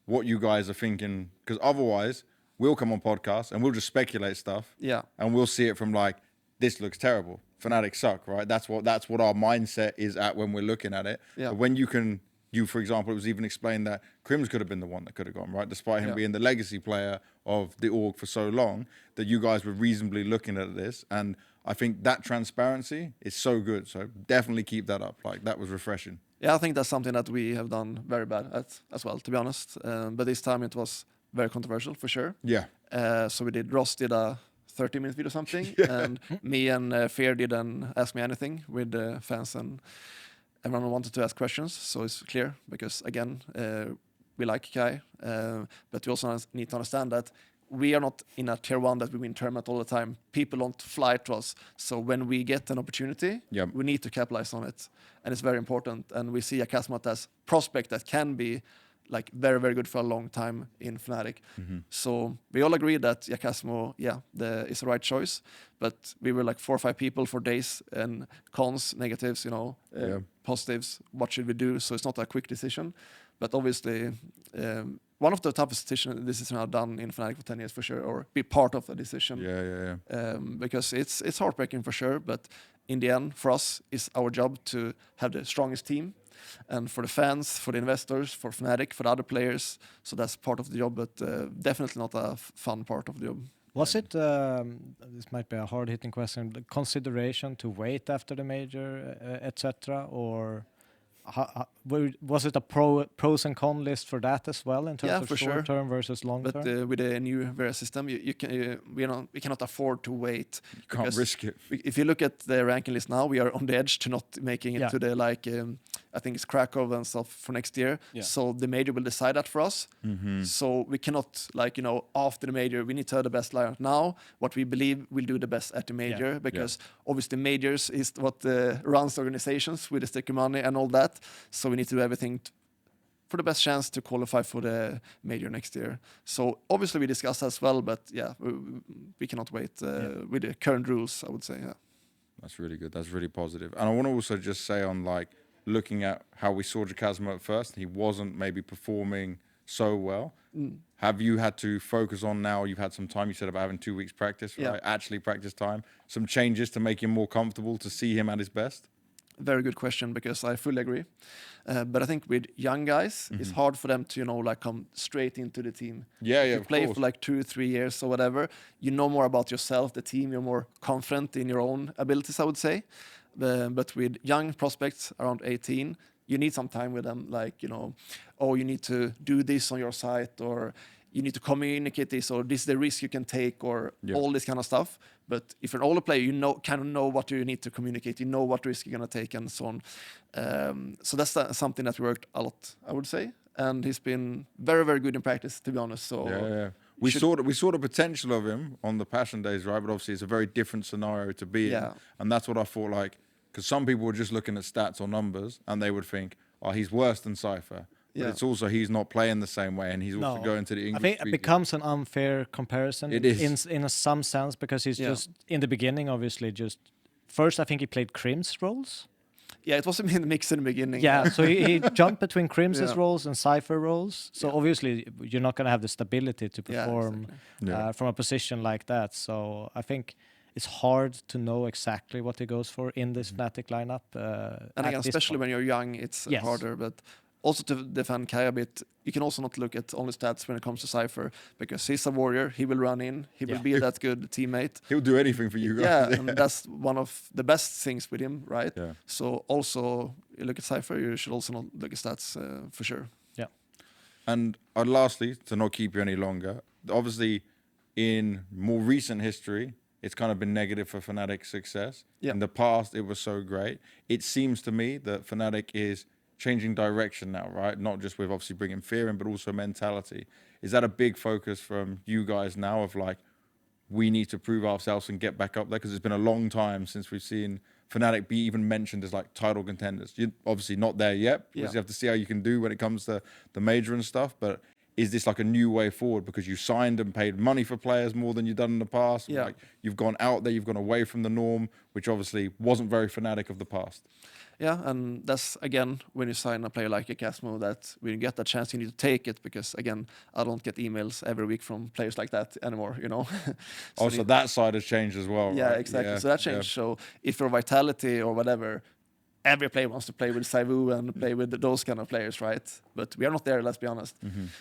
what you guys are thinking, because otherwise we'll come on podcasts and we'll just speculate stuff. Yeah. And we'll see it from like, this looks terrible. Fnatic suck, right? That's what our mindset is at when we're looking at it. Yeah. But when for example, it was even explained that Crims could have been the one that could have gone, right? Despite him being the legacy player of the org for so long, that you guys were reasonably looking at this. And I think that transparency is so good. So definitely keep that up. Like, that was refreshing. Yeah, I think that's something that we have done very bad at as well, to be honest. But this time it was very controversial for sure. Yeah. So Ross did a 30-minute video or something, and me and Fear didn't ask me anything with the fans, and everyone wanted to ask questions. So it's clear because again, we like Kai, but we also need to understand that we are not in a tier 1 that we win tournament all the time. People don't fly to us. So when we get an opportunity, we need to capitalize on it. And it's very important. And we see Yakasmo as prospect that can be like very, very good for a long time in Fnatic. So we all agree that Yakasmo, is the right choice. But we were like 4 or 5 people for days, and cons, negatives, positives. What should we do? So it's not a quick decision. But obviously, one of the toughest decisions I've done in Fnatic for 10 years for sure, or be part of a decision. Because it's heartbreaking for sure, but in the end, for us, it's our job to have the strongest team. And for the fans, for the investors, for Fnatic, for the other players. So that's part of the job, but definitely not a fun part of the job. Was it, this might be a hard-hitting question, the consideration to wait after the major, etc., or was it a pros and cons list for that as well in terms of short term versus long term? But with the new VRS system, we cannot afford to wait. You can't risk it. If you look at the ranking list now, we are on the edge to not making it to the I think it's Krakow and stuff for next year. Yeah. So the major will decide that for us. So we cannot after the major we need to have the best lineup now. What we believe will do the best at the major because obviously majors is what runs organizations with the sticker money and all that. So we need to do everything for the best chance to qualify for the major next year. So obviously we discussed as well, but we cannot wait with the current rules, I would say. Yeah. That's really good. That's really positive. And I want to also just say on looking at how we saw Jakasmo at first, he wasn't maybe performing so well. Have you had to focus on now? You've had some time. You said about having 2 weeks practice, right? Actually practice time. Some changes to make him more comfortable to see him at his best? Very good question, because I fully agree. But I think with young guys, it's hard for them to, come straight into the team. If you play for 2 or 3 years or whatever, you know more about yourself, the team, you're more confident in your own abilities, I would say. But with young prospects around 18, you need some time with them, you need to do this on your site, or you need to communicate this, or this is the risk you can take, or all this kind of stuff. But if you're an older player, you kind of know what you need to communicate, you know what risk you're going to take and so on. So that's something that worked a lot, I would say. And he's been very, very good in practice, to be honest. So we saw the potential of him on the Passion Days, right? But obviously it's a very different scenario to be in. And that's what I thought, because some people were just looking at stats or numbers and they would think, oh, he's worse than Cypher. But it's also he's not playing the same way, and he's also going to the English. I think it becomes an unfair comparison. It is in some sense, because he's just in the beginning, obviously. First, I think he played Crim's roles. Yeah, it was a mix in the beginning. Yeah, so he jumped between Crim's roles and Cypher roles. So obviously, you're not going to have the stability to perform from a position like that. So I think it's hard to know exactly what he goes for in this Fnatic lineup. And again, especially when you're young, it's harder. But also to defend Kai a bit, you can also not look at only stats when it comes to Cypher, because he's a warrior. He will run in. He will be that good teammate. He'll do anything for you guys. Yeah, and that's one of the best things with him, right? Yeah. So also, you look at Cypher, you should also not look at stats for sure. Yeah. And lastly, to not keep you any longer, obviously in more recent history, it's kind of been negative for Fnatic's success. In the past, it was so great. It seems to me that Fnatic is changing direction now, right? Not just with obviously bringing fear in, but also mentality. Is that a big focus from you guys now of like, we need to prove ourselves and get back up there? Because it's been a long time since we've seen Fnatic be even mentioned as like title contenders. You're obviously not there yet, because you have to see how you can do when it comes to the major and stuff. But is this like a new way forward because you signed and paid money for players more than you've done in the past? Yeah. Like you've gone out there, you've gone away from the norm, which obviously wasn't very Fnatic of the past. Yeah, and that's, again, when you sign a player like a Casmo, that when you get that chance, you need to take it, because, again, I don't get emails every week from players like that anymore, you know. So that side has changed as well, yeah, right? exactly. Yeah, So that changed. So if you're Vitality or whatever, every player wants to play with Saivu and play with those kind of players, right? But we are not there, let's be honest.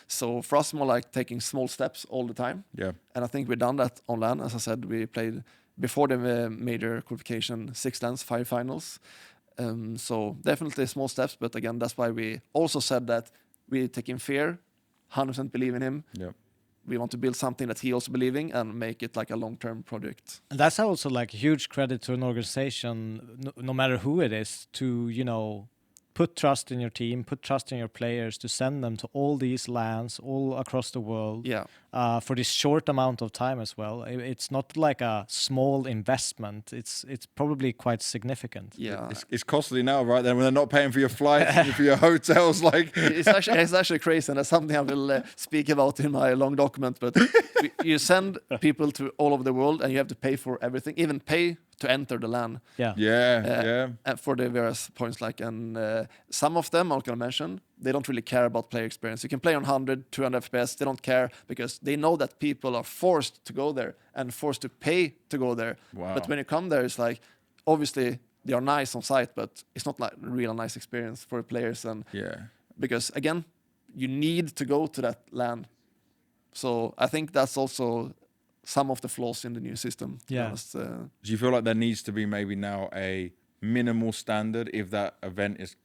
So for us, more like taking small steps all the time. Yeah. And I think we've done that on LAN. As I said, we played before the major qualification 6 LANs, 5 finals. So definitely small steps, but again, that's why we also said that we take in fear, 100% believe in him. Yeah. We want to build something that he also believes in and make it like a long-term project. And that's also like a huge credit to an organization, no matter who it is, to, you know, put trust in your team, put trust in your players, to send them to all these lands all across the world. Yeah. For this short amount of time as well. It's not like a small investment. It's probably quite significant. Yeah. It's costly now, right? Then when they're not paying for your flights, for your hotels, like it's actually crazy, and that's something I will speak about in my long document. But you send people to all over the world, and you have to pay for everything, even pay to enter the LAN. Yeah. And for the various points, like, and some of them I'm not gonna mention, they don't really care about player experience. You can play on 100, 200 FPS. They don't care because they know that people are forced to go there and forced to pay to go there. Wow. But when you come there, it's like, obviously they are nice on site, but it's not like a real nice experience for players. And because again, you need to go to that LAN. So I think that's also some of the flaws in the new system. Yeah. Do you feel like there needs to be maybe now a minimal standard if that event is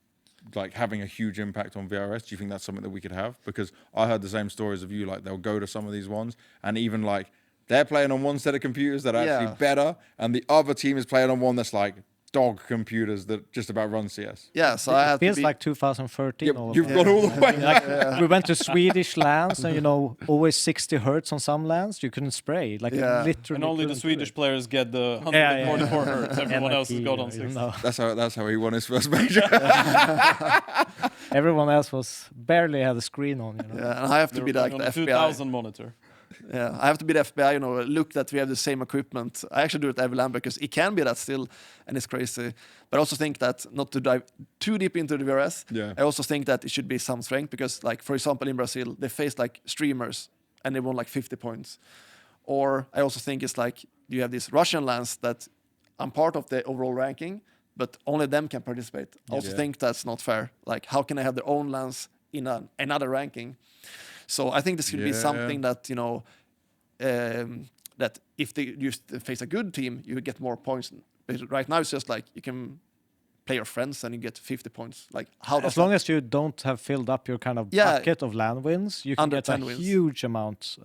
like having a huge impact on VRS? Do you think that's something that we could have? Because I heard the same stories of you, like they'll go to some of these ones and even like they're playing on one set of computers that are actually better, and the other team is playing on one that's like dog computers that just about run CS. Yeah, so I had feels to be, like 2013. You've gone all the way. Like, we went to Swedish lands, and you know, always 60 hertz on some lands. You couldn't spray, like literally. And only the couldn't Swedish do it. players get the 144 hertz. Everyone else has got on 60. No. That's how he won his first major. Everyone else was barely had a screen on. You know? yeah, and I have to be like on the a FBI. 2000 monitor. Yeah, I have to be the FBI, you know, look that we have the same equipment. I actually do it every LAN because it can be that still, and it's crazy. But I also think that, not to dive too deep into the VRS, I also think that it should be some strength because, like, for example, in Brazil, they faced like streamers and they won like 50 points. Or I also think it's like you have these Russian LANs that I'm part of the overall ranking, but only them can participate. I also think that's not fair. Like, how can they have their own LANs in another ranking? So I think this could be something that, you know, that if they just face a good team, you get more points. But right now it's just like you can play your friends and you get 50 points. Like as long as you don't have filled up your kind of bucket of LAN wins, you can Under get a 10 wins. huge amount.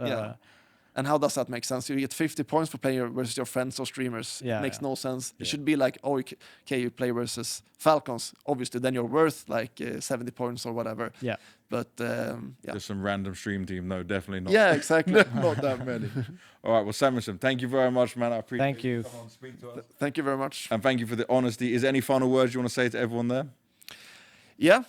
And how does that make sense? You get 50 points for playing versus your friends or streamers. Makes no sense. It should be like, oh, okay, you play versus Falcons. Obviously, then you're worth like 70 points or whatever. Yeah. But Just some random stream team. No, definitely not. Yeah, exactly. Not that many. All right, well, Samuelson, thank you very much, man. I appreciate Thank you. Come on, speak to us. Thank you very much. And thank you for the honesty. Is there any final words you want to say to everyone there? Yeah.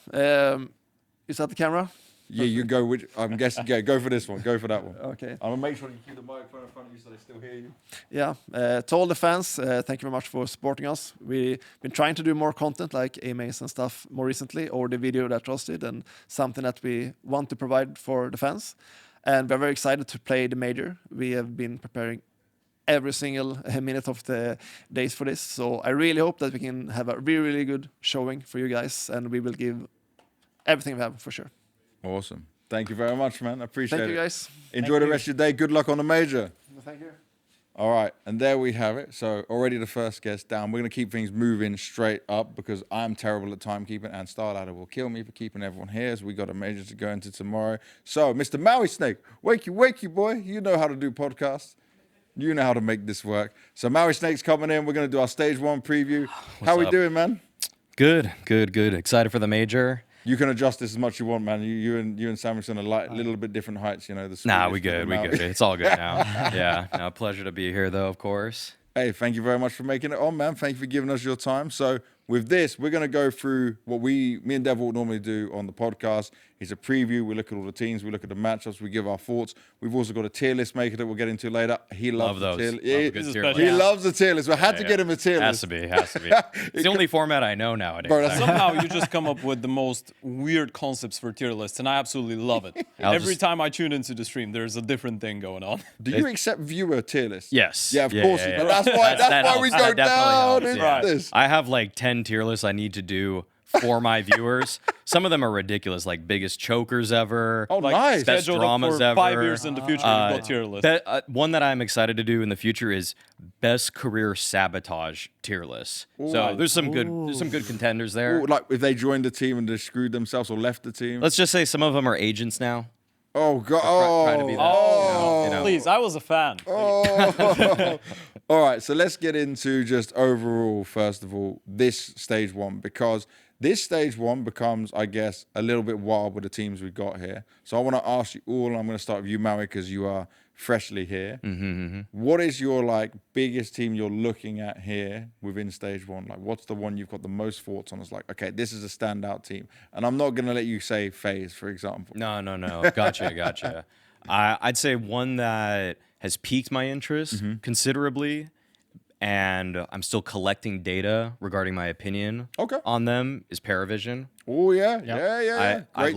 Is that the camera? Yeah, you go. I'm guessing. Yeah, go for this one. Go for that one. Okay. I'm gonna make sure you keep the microphone in front of you so they still hear you. Yeah. To all the fans, thank you very much for supporting us. We've been trying to do more content like AMAs and stuff more recently, or the video that Ross did, and something that we want to provide for the fans. And we're very excited to play the major. We have been preparing every single minute of the days for this. So I really hope that we can have a really, really good showing for you guys, and we will give everything we have for sure. Awesome. Thank you very much, man. I appreciate it. Thank you, guys. Enjoy the rest of your day. Good luck on the major. Thank you. All right, and there we have it. So already the first guest down. We're going to keep things moving straight up because I'm terrible at timekeeping, and StarLadder will kill me for keeping everyone here as we got a major to go into tomorrow. So, Mr. Maui Snake, wake you, boy. You know how to do podcasts. You know how to make this work. So Maui Snake's coming in. We're going to do our stage 1 preview. How we doing, man? Good. Excited for the major. You can adjust this as much as you want, man. You and Samuelson are little bit different heights, you know. The Nah, Swedish we good. and We Maui. good. It's all good now. Yeah. No, pleasure to be here, though, of course. Hey, thank you very much for making it on, man. Thank you for giving us your time. So with this, we're going to go through what me and DevWalk normally do on the podcast. It's a preview. We look at all the teams. We look at the matchups. We give our thoughts. We've also got a tier list maker that we'll get into later. He loves Love the those. tier Love a good tier list. He loves the tier list. We had to get him a tier Has list. to be. It's the only format I know nowadays. Bro, that's- Somehow you just come up with the most weird concepts for tier lists, and I absolutely love it. I'll Every just- time I tune into the stream, there's a different thing going on. Do you accept viewer tier lists? Yes. Yeah, of course. Yeah. But that's why, That that's why we helps. go That definitely down helps, into yeah. this. I have like 10 tier lists I need to do for my viewers. Some of them are ridiculous, like biggest chokers ever. Oh, nice. Best Scheduled up dramas for ever. 5 years in the future, you've got tier list. One that I'm excited to do in the future is best career sabotage tier list. So there's some good contenders there. Ooh, like if they joined the team and they screwed themselves or left the team. Let's just say some of them are agents now. Oh, God. Trying to be that. Oh, you know. please, I was a fan. Oh. All right, so let's get into just overall, first of all, this stage one, because this stage one becomes, I guess, a little bit wild with the teams we've got here. So I want to ask you all, and I'm going to start with you, Maui, because you are freshly here. What is your biggest team you're looking at here within stage one? Like, what's the one you've got the most thoughts on? It's like, okay, this is a standout team. And I'm not going to let you say FaZe, for example. No. Gotcha. I'd say one that has piqued my interest considerably, and I'm still collecting data regarding my opinion on them is Paravision. Oh, yeah. I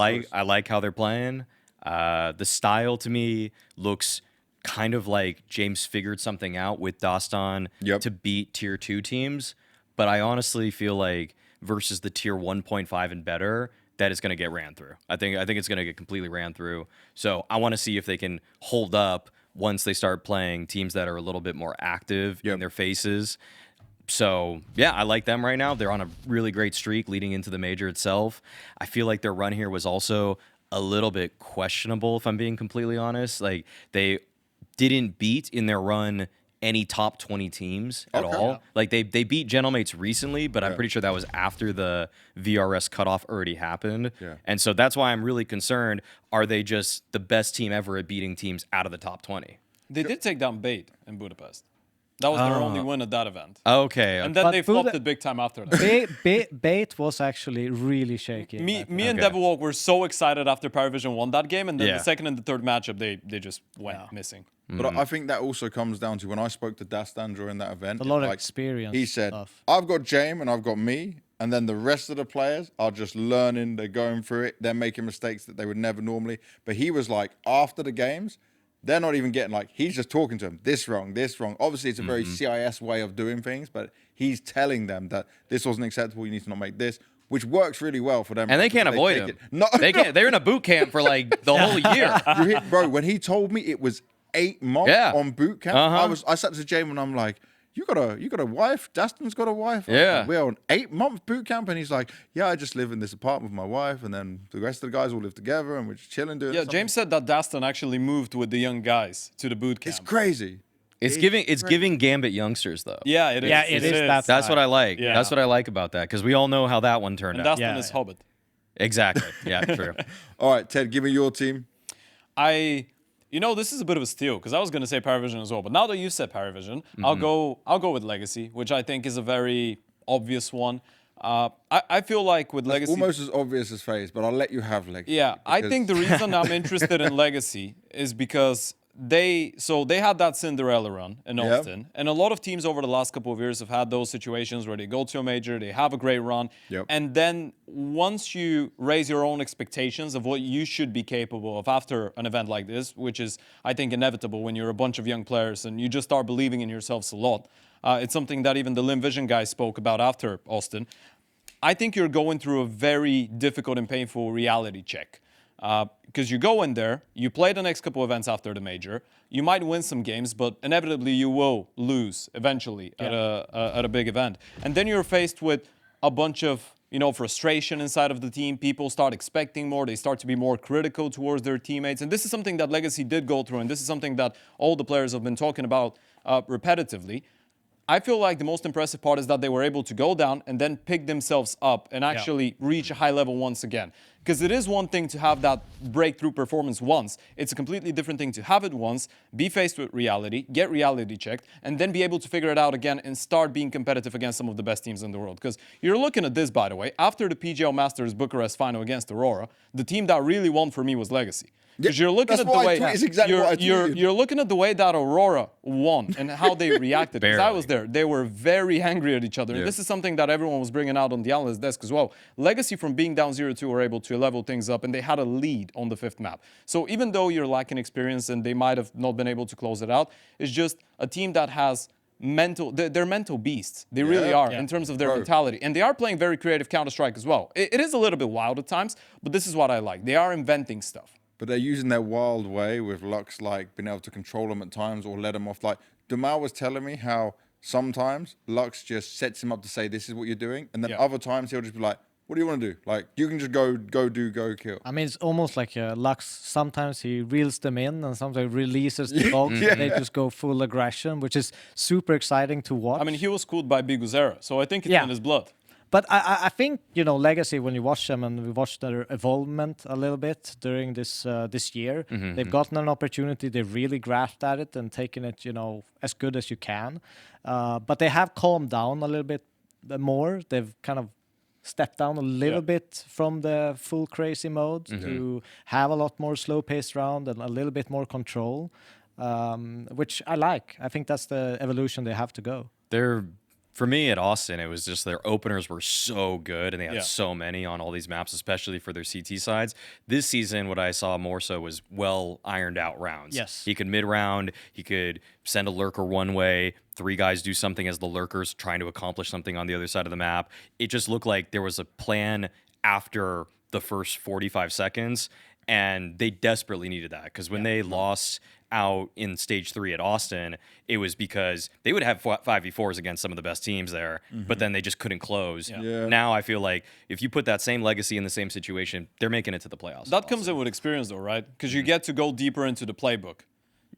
like how they're playing. The style to me looks kind of like James figured something out with Dastan to beat tier 2 teams, but I honestly feel like versus the tier 1.5 and better, that is going to get ran through. I think it's going to get completely ran through. So I want to see if they can hold up once they start playing teams that are a little bit more active in their faces. So, yeah, I like them right now. They're on a really great streak leading into the major itself. I feel like their run here was also a little bit questionable, if I'm being completely honest. Like, they didn't beat in their run any top 20 teams at all. Like, they beat Gentlemates recently, but I'm pretty sure that was after the VRS cutoff already happened. And so that's why I'm really concerned. Are they just the best team ever at beating teams out of the top 20? They did take down Bait in Budapest. That was their only win at that event. Okay. And then But they flopped it big time after that. Bait was actually really shaky. Me and DevWalk were so excited after Paravision won that game, and then the second and the third matchup, they just went missing. But I think that also comes down to when I spoke to Dastan during that event. A lot of experience He said, stuff. I've got James and I've got me, and then the rest of the players are just learning, they're going through it, they're making mistakes that they would never normally. But he was like, after the games, they're not even getting he's just talking to them, this wrong. Obviously, it's a very CIS way of doing things, but he's telling them that this wasn't acceptable, you need to not make this, which works really well for them. And they can't avoid him. No, they can't. They're in a boot camp for the whole year. Bro, when he told me it was 8 months on boot camp, I sat to James and I'm like, you got a wife? Daston's got a wife? Yeah. We're on 8-month boot camp, and he's like, yeah, I just live in this apartment with my wife, and then the rest of the guys all live together, and we're just chilling doing something. James said that Dastan actually moved with the young guys to the boot camp. It's crazy. It's giving Gambit youngsters though. Yeah, it is. Yeah, it is. That's what I like. Yeah. That's what I like about that, because we all know how that one turned And out. Dastan is Hobbit. Exactly. Yeah, true. All right, Ted, give me your team. This is a bit of a steal because I was going to say Paravision as well, but now that you said Paravision, I'll go with Legacy, which I think is a very obvious one. I feel like with Legacy, Almost as obvious as FaZe, but I'll let you have Legacy. yeah, I think the reason I'm interested in Legacy is because they had that Cinderella run in Austin, and a lot of teams over the last couple of years have had those situations where they go to a major, they have a great run, and then once you raise your own expectations of what you should be capable of after an event like this, which is, I think, inevitable when you're a bunch of young players and you just start believing in yourselves a lot. It's something that even the Lim Vision guys spoke about after Austin. I think you're going through a very difficult and painful reality check. Because you go in there, you play the next couple events after the major, you might win some games, but inevitably you will lose eventually at a big event. And then you're faced with a bunch of frustration inside of the team. People start expecting more. They start to be more critical towards their teammates. And this is something that Legacy did go through, and this is something that all the players have been talking about repetitively. I feel like the most impressive part is that they were able to go down and then pick themselves up and actually reach a high level once again. Because it is one thing to have that breakthrough performance once. It's a completely different thing to have it once, be faced with reality, get reality checked, and then be able to figure it out again and start being competitive against some of the best teams in the world. Because you're looking at this, by the way, after the PGL Masters Bucharest final against Aurora, the team that really won for me was Legacy. Because you're looking at the way you're looking at the way that Aurora won and how they reacted. Because I was there, they were very angry at each other. And this is something that everyone was bringing out on the analyst desk as well. Legacy, from being down 0-2, were able to level things up, and they had a lead on the 5th map. So even though you're lacking experience and they might have not been able to close it out, it's just a team that has they're mental beasts. They really are in terms of their mentality. And they are playing very creative Counter-Strike as well. It is a little bit wild at times, but this is what I like. They are inventing stuff. But they're using their wild way with Lux, like, being able to control them at times or let them off. Like, Dumal was telling me how sometimes Lux just sets him up to say, this is what you're doing. And then other times he'll just be like, what do you want to do? Like, you can just go kill. I mean, it's almost like Lux. Sometimes he reels them in and sometimes releases the dogs and they just go full aggression, which is super exciting to watch. I mean, he was schooled by Biguzera, so I think it's in his blood. But I think, you know, Legacy, when you watch them and we watched their evolvement a little bit during this year, they've gotten an opportunity. They've really grasped at it and taken it, you know, as good as you can. But they have calmed down a little bit more. They've kind of stepped down a little bit from the full crazy mode to have a lot more slow-paced round and a little bit more control, which I like. I think that's the evolution they have to go. For me at Austin, it was just their openers were so good and they had so many on all these maps, especially for their CT sides. This season, what I saw more so was well ironed out rounds. Yes. He could mid-round, he could send a lurker one way, 3 guys do something as the lurkers trying to accomplish something on the other side of the map. It just looked like there was a plan after the first 45 seconds, and they desperately needed that because when they lost out in stage 3 at Austin, it was because they would have 5v4s against some of the best teams there, but then they just couldn't close. Now I feel like if you put that same Legacy in the same situation, they're making it to the playoffs. That comes in with experience though, right? Because you get to go deeper into the playbook.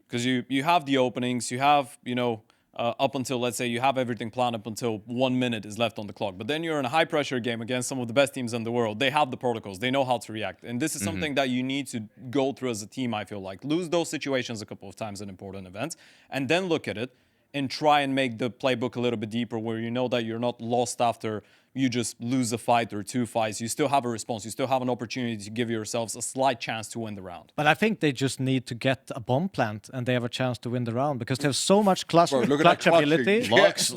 Because you have the openings, you have, you know, up until, let's say, you have everything planned up until 1 minute is left on the clock. But then you're in a high-pressure game against some of the best teams in the world. They have the protocols. They know how to react. And this is something that you need to go through as a team, I feel like. Lose those situations a couple of times in important events, and then look at it and try and make the playbook a little bit deeper where you know that you're not lost after you just lose a fight or 2 fights. You still have a response. You still have an opportunity to give yourselves a slight chance to win the round. But I think they just need to get a bomb plant and they have a chance to win the round because they have so much clutch ability. Lux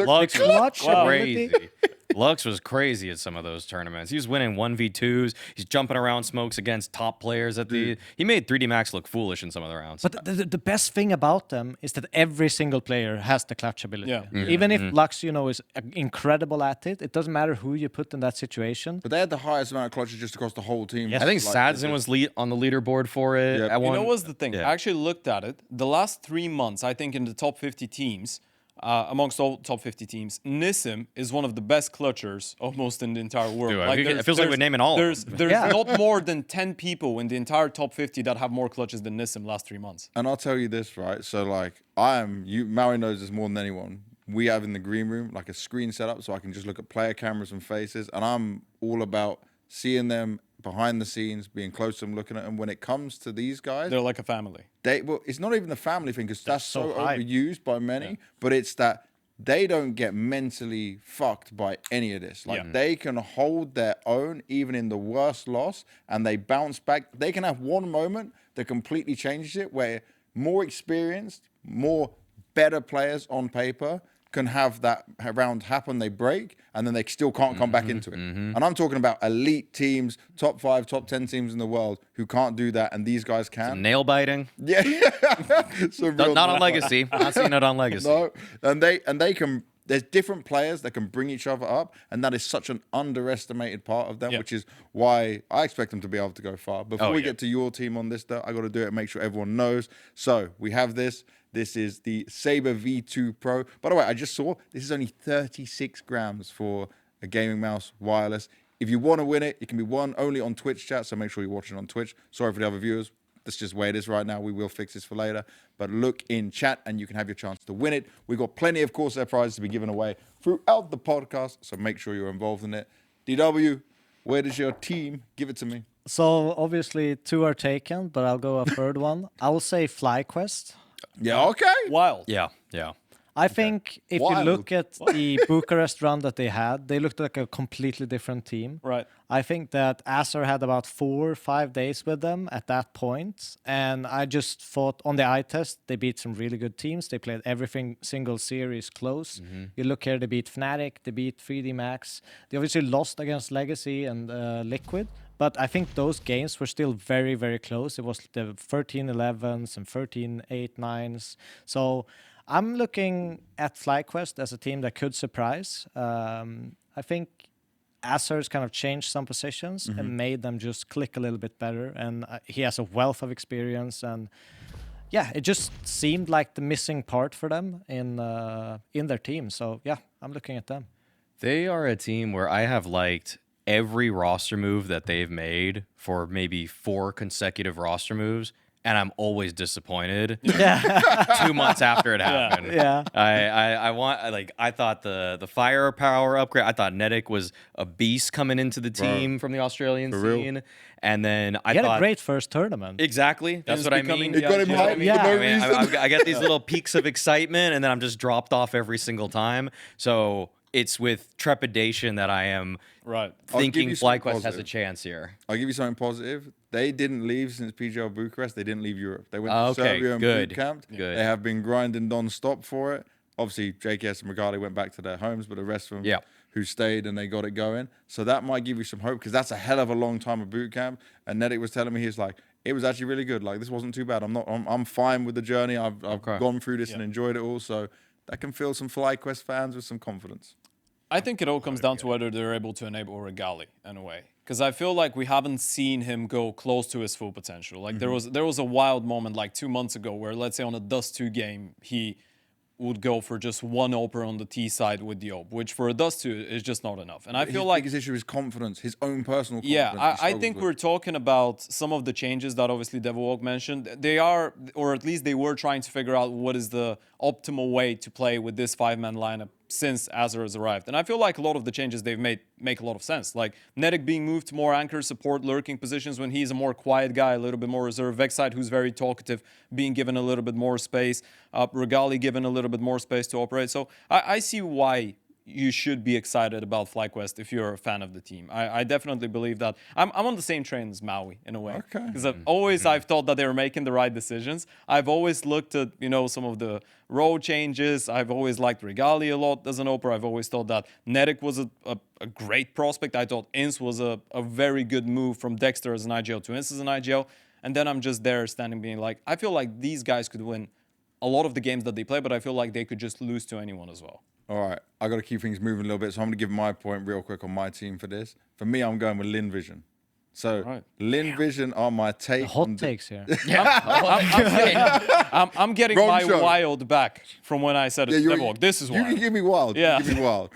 crazy. Lux was crazy at some of those tournaments. He was winning 1v2s. He's jumping around smokes against top players at the... He made 3D Max look foolish in some of the rounds. But the best thing about them is that every single player has the clutch ability. Even if Lux, you know, is incredible at it, it doesn't matter who you put in that situation. But they had the highest amount of clutches just across the whole team. I think Sadzen was on the leaderboard for it. Yep. You know what's the thing? I actually looked at it. The last 3 months, I think in the top 50 teams, amongst all top 50 teams, Nissim is one of the best clutchers almost in the entire world. Dude, like it feels like we're naming all There's of them. not more than 10 people in the entire top 50 that have more clutches than Nissim last 3 months. And I'll tell you this, right? So, like, Maui knows this more than anyone. We have in the green room, like, a screen set up so I can just look at player cameras and faces. And I'm all about seeing them behind the scenes, being close to them, looking at them. When it comes to these guys, they're like a family. Well, it's not even the family thing because that's so overused by many, but it's that they don't get mentally fucked by any of this. Like, they can hold their own even in the worst loss and they bounce back. They can have one moment that completely changes it where more experienced, better players on paper can have that round happen, they break, and then they still can't come back into it. And I'm talking about elite teams, top 5, top 10 teams in the world who can't do that, and these guys can. Some nail biting. Yeah. Not on Legacy. I'm not seeing it on Legacy. No, and they can. There's different players that can bring each other up, and that is such an underestimated part of them, which is why I expect them to be able to go far. Before we get to your team on this, though, I got to do it and make sure everyone knows. So we have this. This is the Saber V2 Pro. By the way, I just saw this is only 36 grams for a gaming mouse wireless. If you want to win it, it can be won only on Twitch chat, so make sure you're watching on Twitch. Sorry for the other viewers. That's just where it is right now. We will fix this for later. But look in chat and you can have your chance to win it. We've got plenty of Corsair prizes to be given away throughout the podcast, so make sure you're involved in it. DW, where does your team? Give it to me. So obviously 2 are taken, but I'll go a third one. I will say FlyQuest. Yeah, okay. Wild. Yeah. I think if you Wild. look at the Bucharest run that they had, they looked like a completely different team. Right. I think that Acer had about 4 or 5 days with them at that point. And I just thought on the eye test, they beat some really good teams. They played everything single series close. You look here, they beat Fnatic, they beat 3D Max. They obviously lost against Legacy and Liquid. But I think those games were still very, very close. It was the 13-11s and 13-8-9s. So I'm looking at FlyQuest as a team that could surprise. I think Acer's kind of changed some positions and made them just click a little bit better. And he has a wealth of experience. And yeah, it just seemed like the missing part for them in their team. So yeah, I'm looking at them. They are a team where I have liked every roster move that they've made for maybe 4 consecutive roster moves, and I'm always disappointed. 2 months after it happened. Yeah. I thought the firepower upgrade. I thought Fnatic was a beast coming into the team from the Australian scene, and then I He had thought a great first tournament. exactly. That's He's what I becoming mean. the It got him idea. hyped Yeah. for no I mean, reason. I get these little peaks of excitement, and then I'm just dropped off every single time. So it's with trepidation that I am Right. I'll give thinking you something FlyQuest has a positive. chance here. I'll give you something positive. They didn't leave since PGL Bucharest. They didn't leave Europe. They went to Okay, Serbia and good, boot camped. good. They have been grinding non-stop for it. Obviously, JKS and Magali went back to their homes, but the rest of them Yeah. who stayed and they got it going. So that might give you some hope because that's a hell of a long time of boot camp. And Nedic was telling me, he's like, it was actually really good. Like, this wasn't too bad. I'm fine with the journey. I've gone through this and enjoyed it all. So that can fill some FlyQuest fans with some confidence. I think it all comes down to whether they're able to enable Regali in a way. Because I feel like we haven't seen him go close to his full potential. Like there was a wild moment like 2 months ago where, let's say on a Dust 2 game, he would go for just 1 Oper on the T side with the Op, which for a Dust 2 is just not enough. And I feel like his issue is confidence, his own personal confidence. yeah, he I struggles think with. we're talking about some of the changes that obviously DevWalk mentioned. They are, or at least they were trying to figure out what is the optimal way to play with this 5-man lineup since Azure has arrived. And I feel like a lot of the changes they've made make a lot of sense. Like Nedic being moved to more anchor support lurking positions when he's a more quiet guy, a little bit more reserved. Vexite, who's very talkative, being given a little bit more space. Regali given a little bit more space to operate. So I see why you should be excited about FlyQuest if you're a fan of the team. I definitely believe that. I'm on the same train as Maui in a way. Okay. Because I've thought that they were making the right decisions. I've always looked at, some of the role changes. I've always liked Regali a lot as an Oper. I've always thought that Nedic was a great prospect. I thought Ince was a very good move from Dexter as an IGL to Ince as an IGL. And then I'm just there standing being like, I feel like these guys could win a lot of the games that they play, but I feel like they could just lose to anyone as well. All right, I got to keep things moving a little bit, so I'm going to give my point real quick on my team for this. For me, I'm going with Lin Vision. So Right. Lin Vision are my take. Hot on takes here. I'm getting Wrong my show. wild back from when I said it's you're- DevWalk. This is You wild. can give me wild. Yeah. You can give me wild.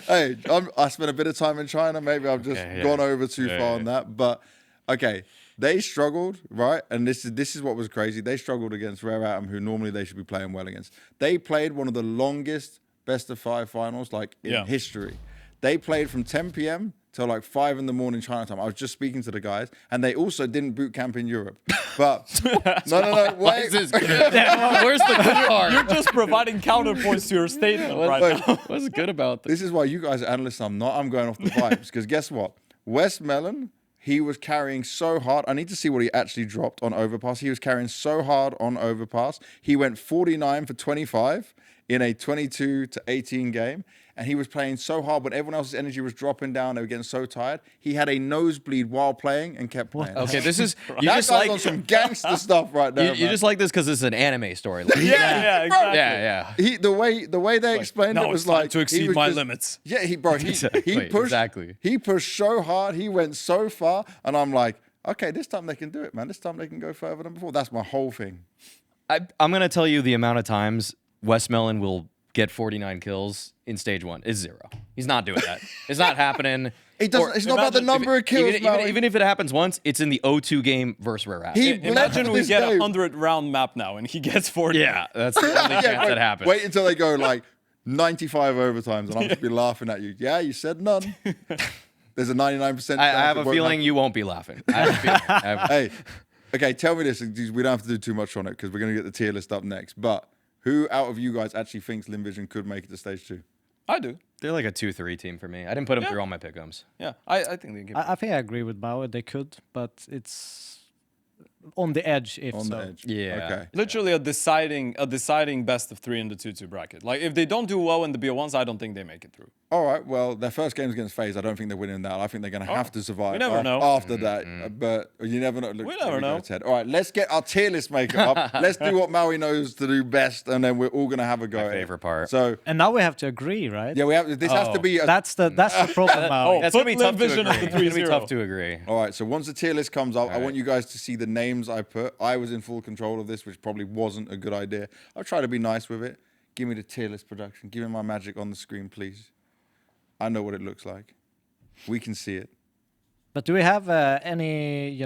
Hey, I spent a bit of time in China. Maybe I've just gone over too far on that. But okay, they struggled, right? And this is what was crazy. They struggled against Rare Atom, who normally they should be playing well against. They played one of the longest best of 5 finals like in history. They played from 10 p.m. till like 5 in the morning China time. I was just speaking to the guys, and they also didn't boot camp in Europe. But no, wait. Where's the good part? You're just providing counterpoints to your statement right Wait. now. What's good about this? This is why you guys are analysts. I'm not. I'm going off the vibes. Because guess what? West Melon, he was carrying so hard. I need to see what he actually dropped on Overpass. He was carrying so hard on Overpass. He went 49 for 25 in a 22 to 18 game. And he was playing so hard when everyone else's energy was dropping down. They were getting so tired. He had a nosebleed while playing and kept playing. Okay, this is you That just guy's like on some gangster stuff right now. you just like this because it's an anime story. Like, Yeah, exactly. yeah. The way they explained now it was it's time like to exceed he was my just- limits. Yeah, he Exactly, pushed exactly. He pushed so hard. He went so far, and I'm like, okay, this time they can do it, man. This time they can go further than before. That's my whole thing. I'm gonna tell you the amount of times Westmelon will get 49 kills in stage 1 is 0. He's not doing that. It's not happening. It doesn't. It's not about the number of kills, even if it happens once, it's in the O2 game versus Rare Atom. Imagine we get a 100-round map now and he gets 40. Yeah, that's the only chance that happens. Wait until they go like 95 overtimes, and I'll just be laughing at you. Yeah, you said none. There's a 99%. I have a feeling you won't be laughing. I have a feeling. Hey, okay, tell me this. We don't have to do too much on it because we're going to get the tier list up next. But who out of you guys actually thinks Limvision could make it to stage 2? I do. They're like a 2-3 team for me. I didn't put them through all my Pickems. Yeah, I think they can. I think I agree with Maui. They could, but it's on the edge. If On so. the edge. Yeah. Okay. Literally a deciding best of 3 in the 2-2 bracket. Like if they don't do well in the BO1s, I don't think they make it through. All right. Well, their first game's against FaZe. I don't think they're winning that. I think they're going to have to survive. We never know. After that, but you never know. Look, We never know. All right. Let's get our tier list maker up. Let's do what Maui knows to do best, and then we're all going to have a go. My at it. favorite part. So And now we have to agree, right? yeah, we have. This has to be. That's the problem, Maui. That's Put going to be tough to Limvision agree. at the It's gonna be 3-0. tough to agree. All right, so once the tier list comes up, I right. want you guys to see the names I put. I was in full control of this, which probably wasn't a good idea. I'll try to be nice with it. Give me the tier list production. Give me my magic on the screen, please. I know what it looks like. We can see it. But do we have any,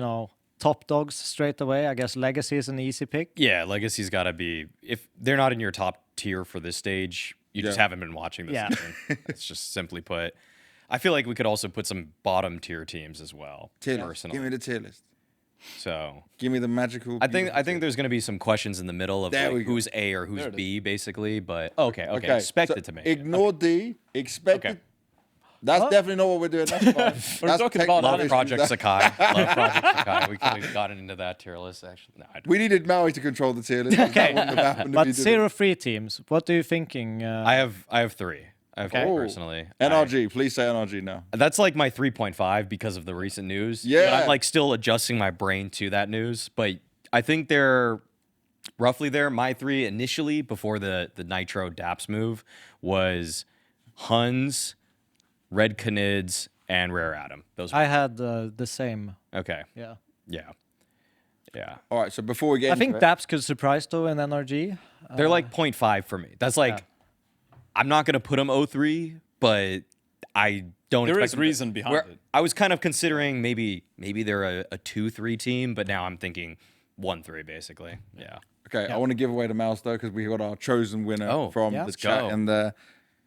top dogs straight away? I guess Legacy is an easy pick. Yeah, Legacy's got to be. If they're not in your top tier for this stage, you just Yeah. haven't been watching this Yeah. season. That's just simply put. I feel like we could also put some bottom tier teams as well. Tier list. personally. Give me the tier list. So Give me the magical. I think beautiful tier there's going to be some questions in the middle of There we like, go. who's A or who's There it B, basically. But okay, Okay, expected so to make it. Ignore D. Expected. Okay. That's definitely not what we're doing. That's fine. That's talking about technical Love issues. Project Sakai. Love Project Sakai. We could have gotten into that tier list actually. No, We needed Maui to control the tier list. Okay. That wouldn't have happened if But he did 0 free teams. What are you thinking? I have 3. I have Okay. 3 Oh. personally. NRG. Please say NRG now. That's like my 3.5 because of the recent news. Yeah. But I'm like still adjusting my brain to that news. But I think they're roughly there. My 3 initially before the Nitro Daps move was Huns, Red Canids, and Rare Atom. Those I had the same. okay. Yeah. Yeah. All right. So before we get I think into it, Daps could surprise though in NRG. They're like 0.5 for me. That's like I'm not gonna put them 0.3, but I don't. There expect is them to- reason behind where it. I was kind of considering maybe they're a 2-3 team, but now I'm thinking 1-3 basically. Yeah. okay, I want to give away the mouse though because we got our chosen winner Oh, from yeah. the Let's chat, go. and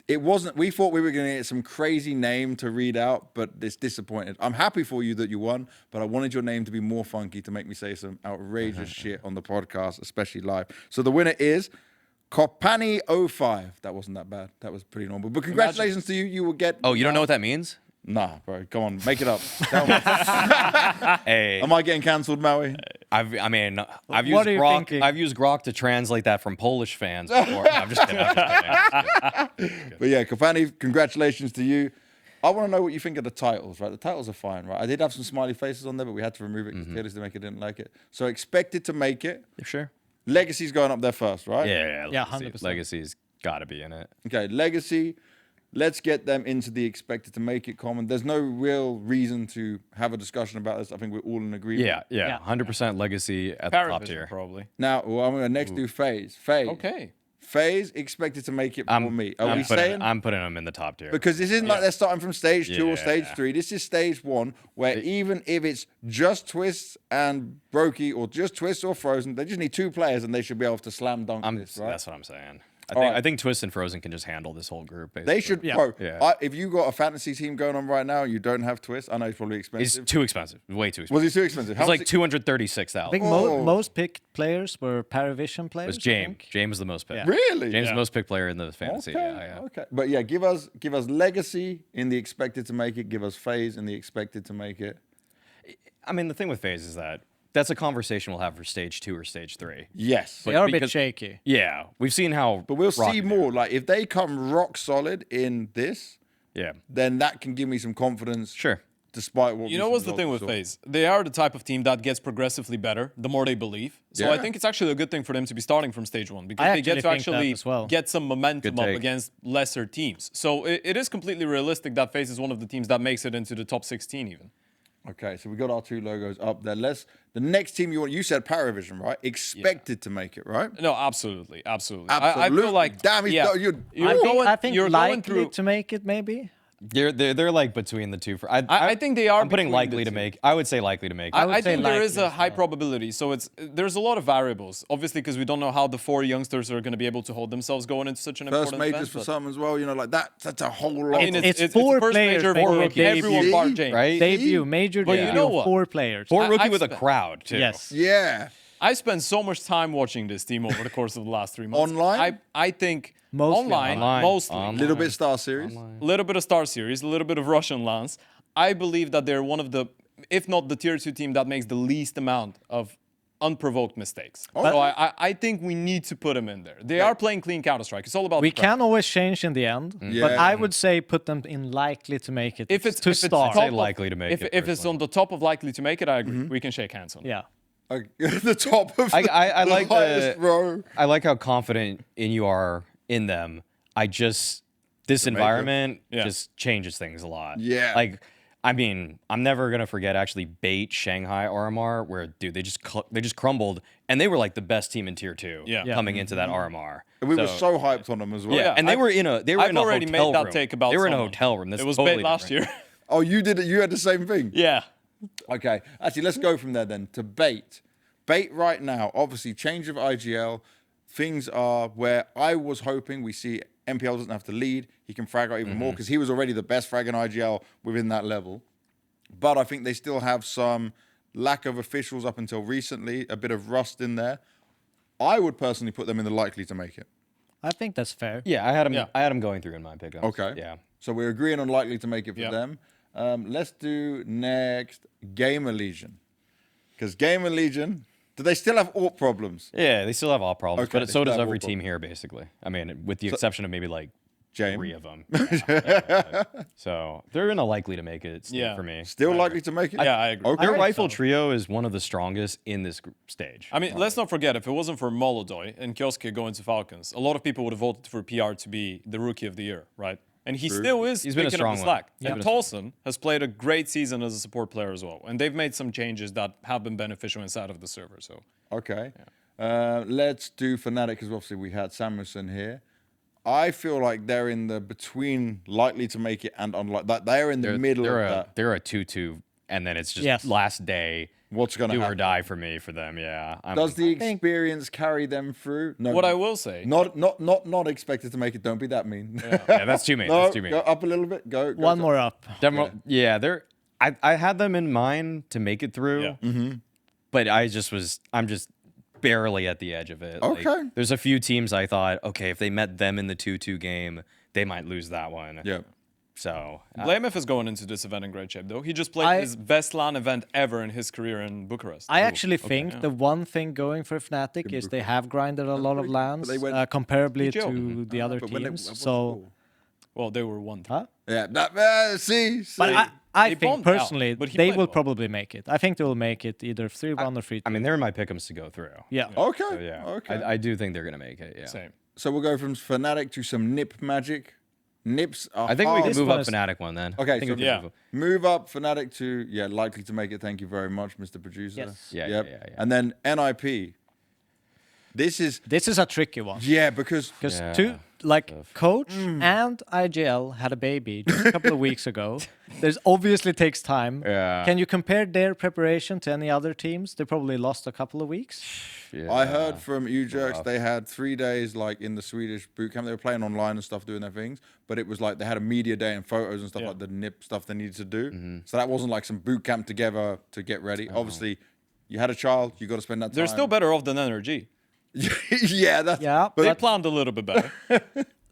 it wasn't. We thought we were going to get some crazy name to read out, but it's disappointed. I'm happy for you that you won, but I wanted your name to be more funky to make me say some outrageous shit on the podcast, especially live. So the winner is Kopani05. That wasn't that bad. That was pretty normal. But congratulations to you. You will get. Oh, you don't know what that means? Nah, bro. Come on, make it up. Tell me. Hey, Am I getting cancelled, Maui? I've used What are you Grok. thinking? I've used Grok to translate that from Polish fans before. No, I'm just kidding. I'm just kidding. But yeah, Kopani, congratulations to you. I want to know what you think of the titles, right? The titles are fine, right? I did have some smiley faces on there, but we had to remove it because Taylor's the maker didn't like it. So expected to make it. Sure. Legacy's going up there first, right? Yeah. Yeah, Legacy. 100%. Legacy's got to be in it. Okay, Legacy. Let's get them into the expected to make it common. There's no real reason to have a discussion about this. I think we're all in agreement. Yeah. 100% Legacy at the top Paravision, tier. probably. Now, I'm going to next do FaZe. FaZe. Okay. FaZe expected to make it for me. Are we I'm putting, saying? I'm putting them in the top tier. Because this isn't like they're starting from stage 2 or stage Yeah. 3. This is stage 1, where even if it's just Twists and Brokey or just Twists or Frozen, they just need 2 players and they should be able to slam dunk this, right? That's what I'm saying. right. I think Twist and Frozen can just handle this whole group. Basically. They should, Yeah. bro. Yeah. If you got a fantasy team going on right now and you don't have Twist, I know it's probably It's expensive. too expensive. Way too expensive. Was he too expensive? How It's much like it- 236,000. I think Whoa. most picked players were Paravision It players. was I James. think. James was the most picked. Really? James is the most picked player in the fantasy. Okay. Yeah. Okay. But yeah, give us Legacy in the expected to make it. Give us FaZe in the expected to make it. I mean, the thing with FaZe is that that's a conversation we'll have for stage 2 or stage 3. Yes. They are a bit because- shaky. Yeah, we've seen how. But we'll rocky see they more. are. Like if they come rock solid in this, Yeah, then that can give me some confidence. sure. Despite what You know what's the thing with FaZe? They are the type of team that gets progressively better the more they believe. So I Yeah. think it's actually a good thing for them to be starting from stage 1 because I they get to actually think that actually as well. get some momentum Good up take. against lesser teams. So it is completely realistic that FaZe is one of the teams that makes it into the top 16 even. Okay, so we got our 2 logos up there. The next team you said Paravision, right? Expected to make it, right? No, absolutely. I Absolutely. feel like Damn, yeah, you're you're I going think you're likely going through to make it maybe. They're like between the two. I think they are. I'm putting between likely the to two. make. I would say likely to make. would I say think there is likely a as high well. probability. So there's a lot of variables. Obviously, because we don't know how the 4 youngsters are going to be able to hold themselves going into such an First important majors event. for but- some as well. You know, like that's a whole lot. I mean, It's it's four the first players major making for a everyone debut. bar James. right? Debut, major But you debut know of what? 4 players. For a rookie I've with a spent- crowd too. Yes. yeah. I spent so much time watching this team over the course of the last 3 months. Online? I think Mostly online, online. mostly. Online. Little bit Star Series. A little bit of Star Series, a little bit of Russian Lance. I believe that they're one of the, if not the tier 2 team that makes the least amount of unprovoked mistakes. So I think we need to put them in there. They are playing clean Counter-Strike. It's all about We the pressure. can always change in the end, but Yeah. I would say put them in likely to make it If it's to if it's start. top Say of- likely to make if, it, If it's personally. on the top of likely to make it, I agree. We can shake hands on it. Yeah. The top of I the like highest row. I like how confident you are in them. This environment Yeah. just changes things a lot. Yeah. Like, I mean, I'm never gonna forget actually Bait Shanghai RMR, where dude they just crumbled, and they were like the best team in tier 2 Yeah. Yeah. coming into that RMR. We were so hyped on them as well. yeah, and they were in a I've already hotel made that room. take about they were in a someone. hotel room. That's It was totally bait last different. year. Oh, you did it. You had the same thing. Yeah. Okay. Actually, let's go from there then to Bait. Bait right now, obviously, change of IGL. Things are where I was hoping we see MPL doesn't have to lead. He can frag out even more because he was already the best frag in IGL within that level. But I think they still have some lack of officials up until recently, a bit of rust in there. I would personally put them in the likely to make it. I think that's fair. Yeah, I had him. Yeah. I had him going through in my pickup. Okay. Yeah. So we're agreeing on likely to make it for Yeah. them. Let's do next Gamer Legion. Because Gamer Legion, do they still have AWP problems? Yeah, they still have all problems, Okay, but they so still does have every all team here, basically. I mean, with the exception of maybe like James. 3 of them. Yeah. So they're gonna likely to make it Yeah. for me. Still likely to make it? Yeah, I agree. Okay. Their think rifle so. trio is one of the strongest in this stage. I mean, let's not forget, if it wasn't for Molodoy and Kioske going to Falcons, a lot of people would have voted for PR to be the rookie of the year, right? And he still is He's been a picking strong up the one. slack. Yeah. And Tolson has played a great season as a support player as well. And they've made some changes that have been beneficial inside of the server. So Okay. Let's do Fnatic because obviously we had Samuelson here. I feel like they're in the between likely to make it and unlikely. That they're in the middle of that. They're a 2-2, and then it's just Yes. last day. What's going to Do or happen? die for me for them. Yeah. Does the think- experience carry them through? No. what I will say, Not expected to make it. Don't be that mean. Yeah, that's too mean. No, That's too mean. go up a little bit. Go One more up. Yeah, they're. I had them in mind to make it through. Yeah. But I'm just barely at the edge of it. Like, Okay. there's a few teams I thought, okay, if they met them in the 2-2 game, they might lose that one. Yeah. So Blamef is going into this event in great shape, though. He just played his best LAN event ever in his career in Bucharest. I actually think the one thing going for Fnatic is they have grinded a lot of lands they went- comparably Joe. to the other But when they- teams. what's the So, score? Well, they were 1-3. huh? Yeah. That, see. But I They think bombed out, personally but he they played will well. probably make it. I think they will make it either 3-1 or 3-2. I mean, they're in my pick'ems to go through. yeah. Okay. So, yeah. Okay. I do think they're gonna make it. Yeah. Same. So we'll go from Fnatic to some Nip magic. Nips are I think we hard. can This move one up is- Fnatic one then. Okay, I think so we can yeah. move up. Move up Fnatic to, likely to make it. Thank you very much, Mr. Producer. Yes. Yeah, Yep. yeah. And then NIP. This is, This is a tricky one. because Because Yeah. Coach and IGL had a baby just a couple of weeks ago. There's obviously takes time. Yeah. Can you compare their preparation to any other teams? They probably lost a couple of weeks. Yeah. I heard from Ujerks they had 3 days like in the Swedish boot camp. They were playing online and stuff, doing their things. But it was like they had a media day and photos and stuff Yeah. like the Nip stuff they needed to do. So that wasn't like some boot camp together to get ready. Obviously, you had a child, you got to spend that time. They're still better off than NRG. yeah, that's Yeah, They but planned a little bit better.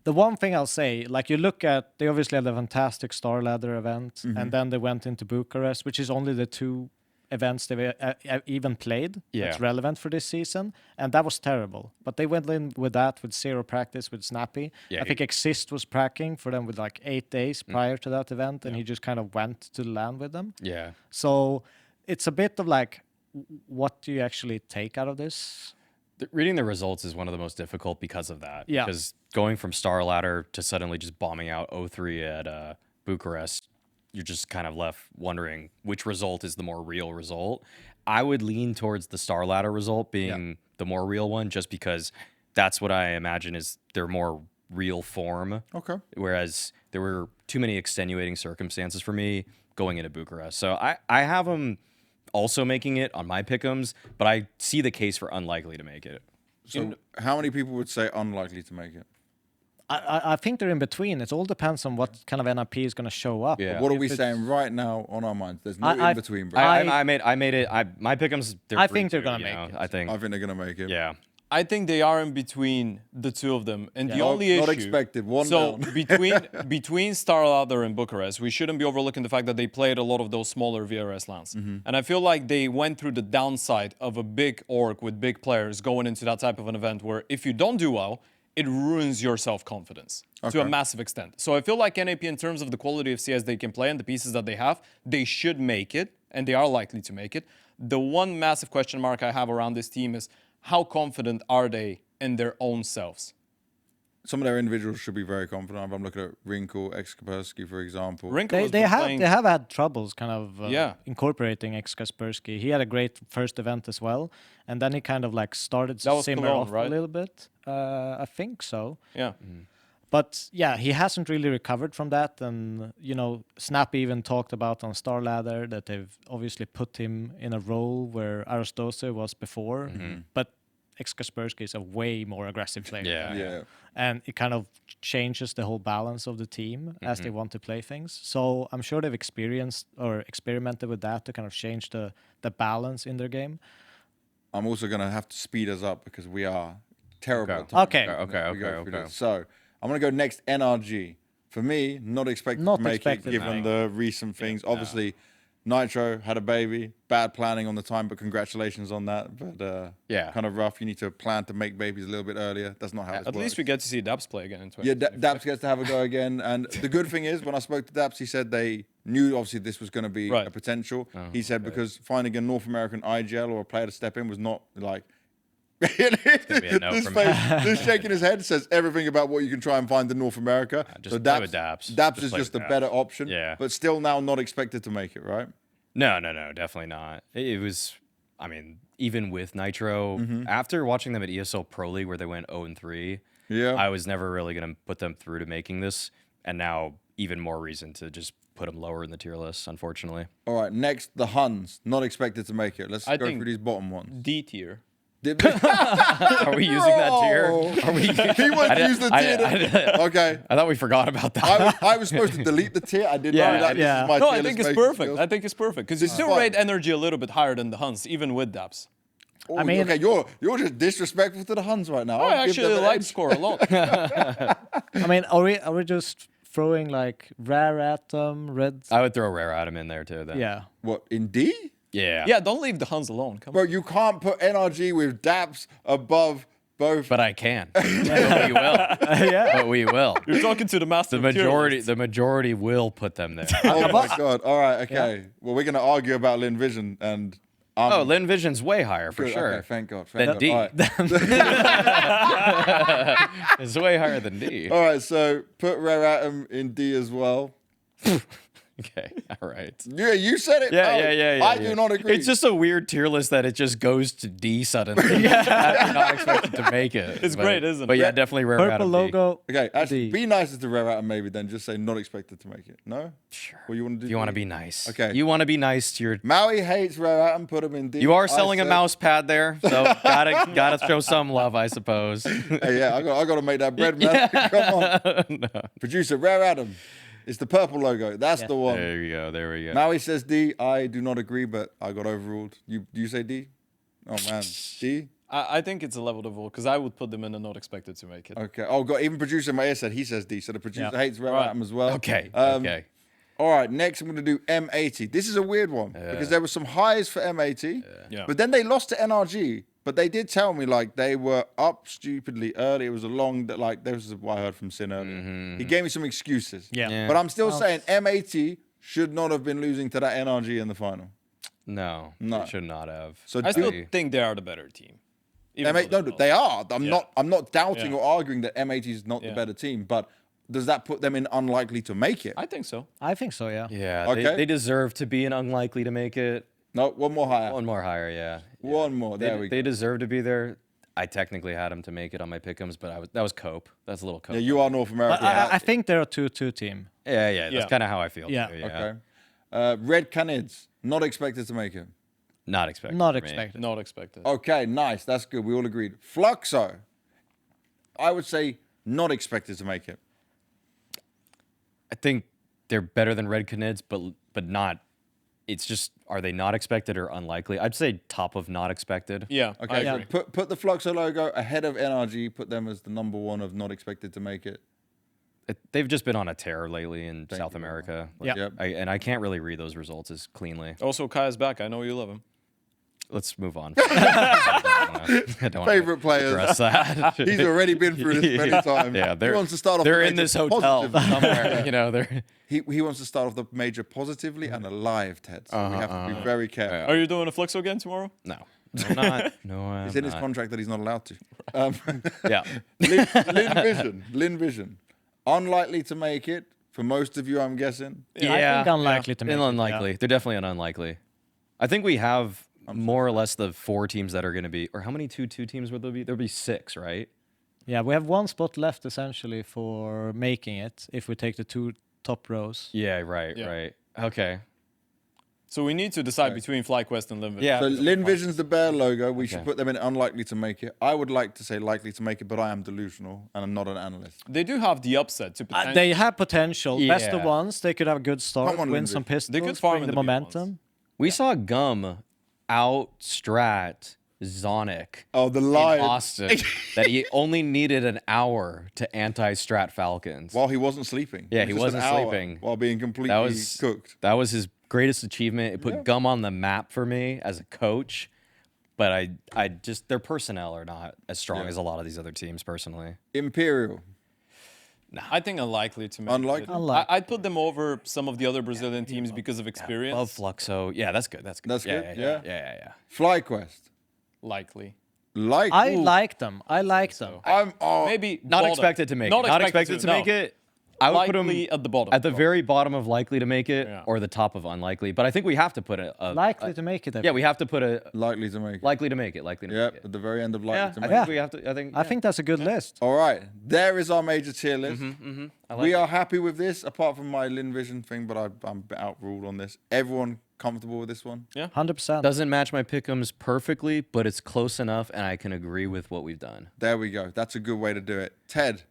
the one thing I'll say, like you look at, they obviously had a fantastic StarLadder event, and then they went into Bucharest, which is only the 2 events they've even played that's Yeah. relevant for this season, and that was terrible. But they went in with that, with 0 practice, with Snappy. Yeah, I think Exist was pracking for them with like 8 days prior to that event, and he just kind of went to land with them. Yeah. So it's a bit of like, what do you actually take out of this? Reading the results is one of the most difficult because of that. Yeah. Because going from StarLadder to suddenly just bombing out 0-3 at Bucharest, you're just kind of left wondering which result is the more real result. I would lean towards the StarLadder result being the more real one, just because that's what I imagine is their more real form. Okay. Whereas there were too many extenuating circumstances for me going into Bucharest. So I have them also making it on my Pickems, but I see the case for unlikely to make it. So how many people would say unlikely to make it? I think they're in between. It all depends on what kind of NRP is going to show up. Yeah. What are If we it's- saying right now on our minds? There's no I- in between, bro. I made it. My Pickems. I think they're gonna make it. I think. I think they're gonna make it. Yeah. I think they are in between the two of them, and the Not- only not issue. expected, one so down. between StarLadder and Bucharest, we shouldn't be overlooking the fact that they played a lot of those smaller VRS lands, and I feel like they went through the downside of a big org with big players going into that type of an event, where if you don't do well, it ruins your self-confidence to a massive extent. So I feel like NAP, in terms of the quality of CS they can play and the pieces that they have, they should make it, and they are likely to make it. The one massive question mark I have around this team is how confident are they in their own selves? Some of their individuals should be very confident. I'm looking at Wrinkle, Ex-Kaspersky, for example. Wrinkle has They been have playing- they have had troubles kind of incorporating Ex-Kaspersky. He had a great first event as well, and then he kind of like started That to was simmer Cologne, off right? a little bit. I think so. Yeah. But yeah, he hasn't really recovered from that. And, you know, Snap even talked about on StarLadder that they've obviously put him in a role where Arostose was before. But Ex-Kaspersky is a way more aggressive player. Yeah. Yeah. And it kind of changes the whole balance of the team as they want to play things. So I'm sure they've experienced or experimented with that to kind of change the balance in their game. I'm also going to have to speed us up because we are terrible at time. Okay. We go through this. So I'm going to go next NRG. For me, not expected to make it given the recent things. Obviously, Nitro had a baby. Bad planning on the time, but congratulations on that. But Yeah. kind of rough. You need to plan to make babies a little bit earlier. That's not how it At works. least we get to see Daps play again in Yeah, 20. Daps gets to have a go again. And the good thing is, when I spoke to Daps, he said they knew obviously this was going to be Right. a potential. He said because finding a North American IGL or a player to step in was not like. be a no this from face, this shaking his head says everything about what you can try and find in North America. just play with Daps. Daps Just is play just a with Daps. better option. Yeah. But still now not expected to make it, right? No, definitely not. It was, I mean, even with Nitro, after watching them at ESL Pro League where they went 0-3, Yeah. I was never really going to put them through to making this. And now even more reason to just put them lower in the tier list, unfortunately. All right, next, the Huns. Not expected to make it. Let's I go think- through these bottom ones. D tier. Are we using that tier? Are we? He went to use the tier. Okay. I thought we forgot about that. I was supposed to delete the tier. I did not do that. yeah. This is my No, tier I think list it's making perfect. skills. I think it's perfect because you still fine. rate energy a little bit higher than the Huns, even with Daps. Oh, I mean- okay, you're just disrespectful to the Huns right now. I I'll give them actually an like edge. score a lot. I mean, are we just throwing like rare atom, red? I would throw Rare Atom in there too. Then. Yeah. What, in D? Yeah. Yeah, don't leave the Huns alone. Come Bro, on. you can't put NRG with Daps above both. But I can. But we will. Yeah. But we will. You're talking to the master. The of tier majority. lists. The majority will put them there. Oh my god. All right, okay. Well, we're going to argue about Lin Vision and... Oh, Lin Vision's way higher for Good, sure. Okay, thank God. Than Thank D. God. All right. It's way higher than D. All right, so put Rare Atom in D as well. Okay, all right. Yeah, you said it. Yeah, bro. yeah. I do not agree. It's just a weird tier list that it just goes to D suddenly. You're not expected to make it. It's but- great, isn't it? But yeah, definitely Rare Purple Atom D. logo. Okay, actually, D. be nicer to Rare Atom maybe then. Just say not expected to make it. No? Sure. Or you want to do If you want to D? be nice. Okay. You want to be nice to your. Maui hates Rare Atom, put him in D. You are I selling a said- mouse pad there, so gotta show some love, I suppose. Hey, yeah, I got to make that bread, man. Come on. Producer, Rare Atom. It's the purple logo. That's the one. There you go. There we go. Maui says D. I do not agree, but I got overruled. You say D? Oh, man. D? I think it's a level to vote because I would put them in a not expected to make it. Okay. Oh, God. Even producer in my ear said he says D. So the producer Yeah. hates Rare Right. Atom as well. Okay. Um, Okay. All right. Next, I'm going to do M80. This is a weird one because there were some highs for M80, Yeah. but then they lost to NRG. But they did tell me like they were up stupidly early. It was a long like this is what I heard from Sin earlier. He gave me some excuses. Yeah. Yeah. But I'm still saying M80 should not have been losing to that NRG in the final. No. No. It should not have. So I still do- think they are the better team. Even M8, though no, lost. they are. Yeah. I'm not doubting Yeah. or arguing that M80 is not the Yeah. better team, but does that put them in unlikely to make it? I think so. I think so. Yeah. Yeah. Okay. They deserve to be an unlikely to make it. No, one more higher. One more higher, yeah. One more. There we go. They deserve to be there. I technically had him to make it on my Pickems, but that was Cope. That's a little Cope. Yeah, you are North America. But I think they're a 2-2 team. Yeah, Yeah. that's kind of how I feel. Yeah. Too, Okay. Red Canids, not expected to make it. Not expected. Not for me. expected. Not expected. Okay, nice. That's good. We all agreed. Fluxo, I would say not expected to make it. I think they're better than Red Canids, but not. It's just, are they not expected or unlikely? I'd say top of not expected. Yeah. Okay, I so agree. put the Fluxo logo ahead of NRG. Put them as the number one of not expected to make it. They've just been on a tear lately in South America. Yeah. Yep. And I can't really read those results as cleanly. Also, Kaya's back. I know you love him. Let's move on. I don't wanna Favorite players. address that. He's already been through this many times. Yeah, he wants to start off. They're the in major this hotel positively. somewhere. You know, they're. He wants to start off the major positively and alive, Ted. So we have to be very careful. Are you doing a Fluxo again tomorrow? No, I'm not. No, I'm It's in his not. contract that he's not allowed to. Yeah. Lin Vision, unlikely to make it for most of you, I'm guessing. I think unlikely to make it, unlikely. yeah. They're definitely an unlikely. I think we have more or less the 4 teams that are going to be, or how many 2-2 teams would there be? There'll be 6, right? Yeah, we have one spot left essentially for making it if we take the 2 top rows. Yeah, right, Yeah. right. Okay. So we need to decide between FlyQuest and Limvision. Yeah. So Lin Vision's the bear logo. We should Okay. put them in unlikely to make it. I would like to say likely to make it, but I am delusional and I'm not an analyst. They do have the upset to potentially. They have potential. Best of Yeah. ones. They could have a good start, Come on, win Lindsay. some pistols, could farm bring in the the big momentum. ones. We saw Gum out strat Zonic Oh, the in lie. Austin that he only needed an hour to anti-strat Falcons. While he wasn't sleeping. Yeah, It was he just wasn't an hour sleeping. While being completely that was cooked. That was his greatest achievement. It put Gum on the map for me as a coach. But I just their personnel are not as strong as a lot of these other teams personally. Imperial. I think unlikely to make Unlikely? it. Unlikely. I'd put them over some of the other Brazilian teams because of experience. Above Fluxo. Yeah, that's good. That's good. That's good, yeah. Yeah. FlyQuest. Likely. Like. I like them. I like them. Maybe Not bottom. expected to make Not it. Not expected to no. make it. I would put him Likely at the bottom. at the very bottom of likely to make it Yeah. or the top of unlikely. But I think we have to put a Likely to make it. yeah, we have to put a Likely to make it. likely to make it. Likely to Yep, make at it. the very end of likely Yeah, to I make think it. we have to. I think. I think that's a good list. All right, there is our major tier list. I like We it. are happy with this, apart from my Lin Vision thing, but I'm a bit outruled on this. Everyone comfortable with this one? 100%. Doesn't match my Pickems perfectly, but it's close enough, and I can agree with what we've done. There we go. That's a good way to do it. Ted,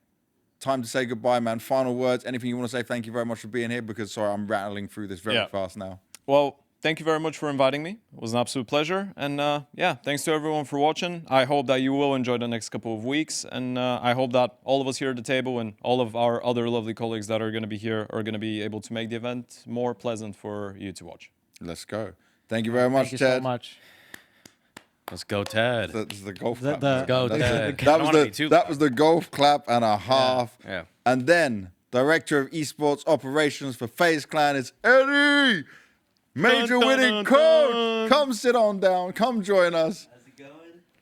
time to say goodbye, man. Final words. Anything you want to say? Thank you very much for being here because, sorry, I'm rattling through this very Yeah. fast now. Well, thank you very much for inviting me. It was an absolute pleasure. And yeah, thanks to everyone for watching. I hope that you will enjoy the next couple of weeks. And I hope that all of us here at the table and all of our other lovely colleagues that are going to be here are going to be able to make the event more pleasant for you to watch. Let's go. Thank you very much, Thank you Ted. so much. Let's go, Ted. That's the golf The- clap. the- man. Go, That's Ted. it. I That don't was wanna the be too that loud. was the golf clap and a half. Yeah. And then director of esports operations for FaZe Clan is Eddie, major Dun, dun, winning dun, coach. dun. Come sit on down. Come join us.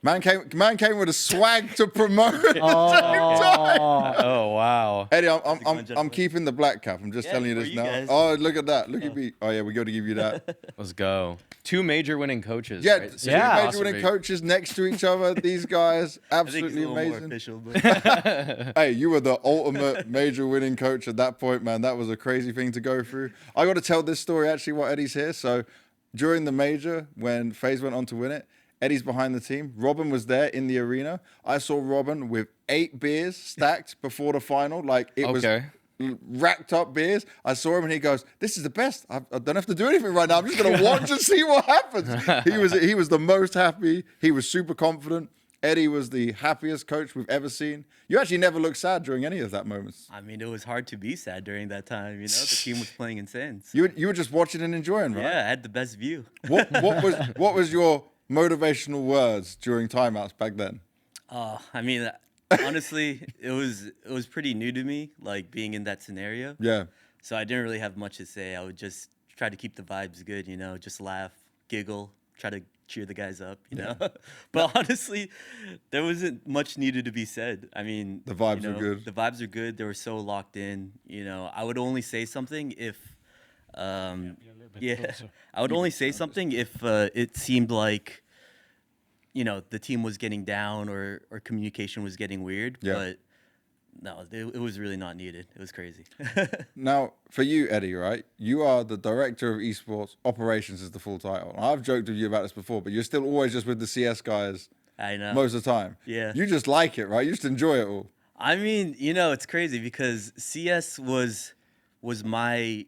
Man came with a swag to promote at the same time. Oh wow. Eddie, I'm keeping the black cap. I'm just telling you for this you now. guys. Oh, look at that. Look at me. Oh yeah, we got to give you that. Let's go. 2 major winning coaches. Yeah, right? two Yeah. major Awesome. winning coaches next to each other. These guys, I think it's a absolutely little more amazing. official, but Hey, you were the ultimate major winning coach at that point, man. That was a crazy thing to go through. I got to tell this story actually while Eddie's here. So during the major, when FaZe went on to win it, Eddie's behind the team. Robin was there in the arena. I saw Robin with 8 beers stacked before the final. Like it was Okay. racked up beers. I saw him and he goes, "This is the best. I don't have to do anything right now. I'm just gonna watch and see what happens." He was the most happy. He was super confident. Eddie was the happiest coach we've ever seen. You actually never looked sad during any of that moments. I mean, it was hard to be sad during that time. You know, the team was playing insane. You were just watching and enjoying, right? Yeah, I had the best view. What was your motivational words during timeouts back then? I mean, honestly, it was pretty new to me, like being in that scenario. Yeah. So I didn't really have much to say. I would just try to keep the vibes good, you know, just laugh, giggle, try to cheer the guys up, you know. But honestly, there wasn't much needed to be said. I mean, The vibes you are know, good. The vibes are good. They were so locked in. You know, I would only say something if, I would only say something if it seemed like you know, the team was getting down or communication was getting weird. Yeah. But no, it was really not needed. It was crazy. Now, for you, Eddie, right? You are the director of esports operations is the full title. I've joked with you about this before, but you're still always just with the CS guys I know. most of the time. Yeah. You just like it, right? You just enjoy it all. I mean, you know, it's crazy because CS was my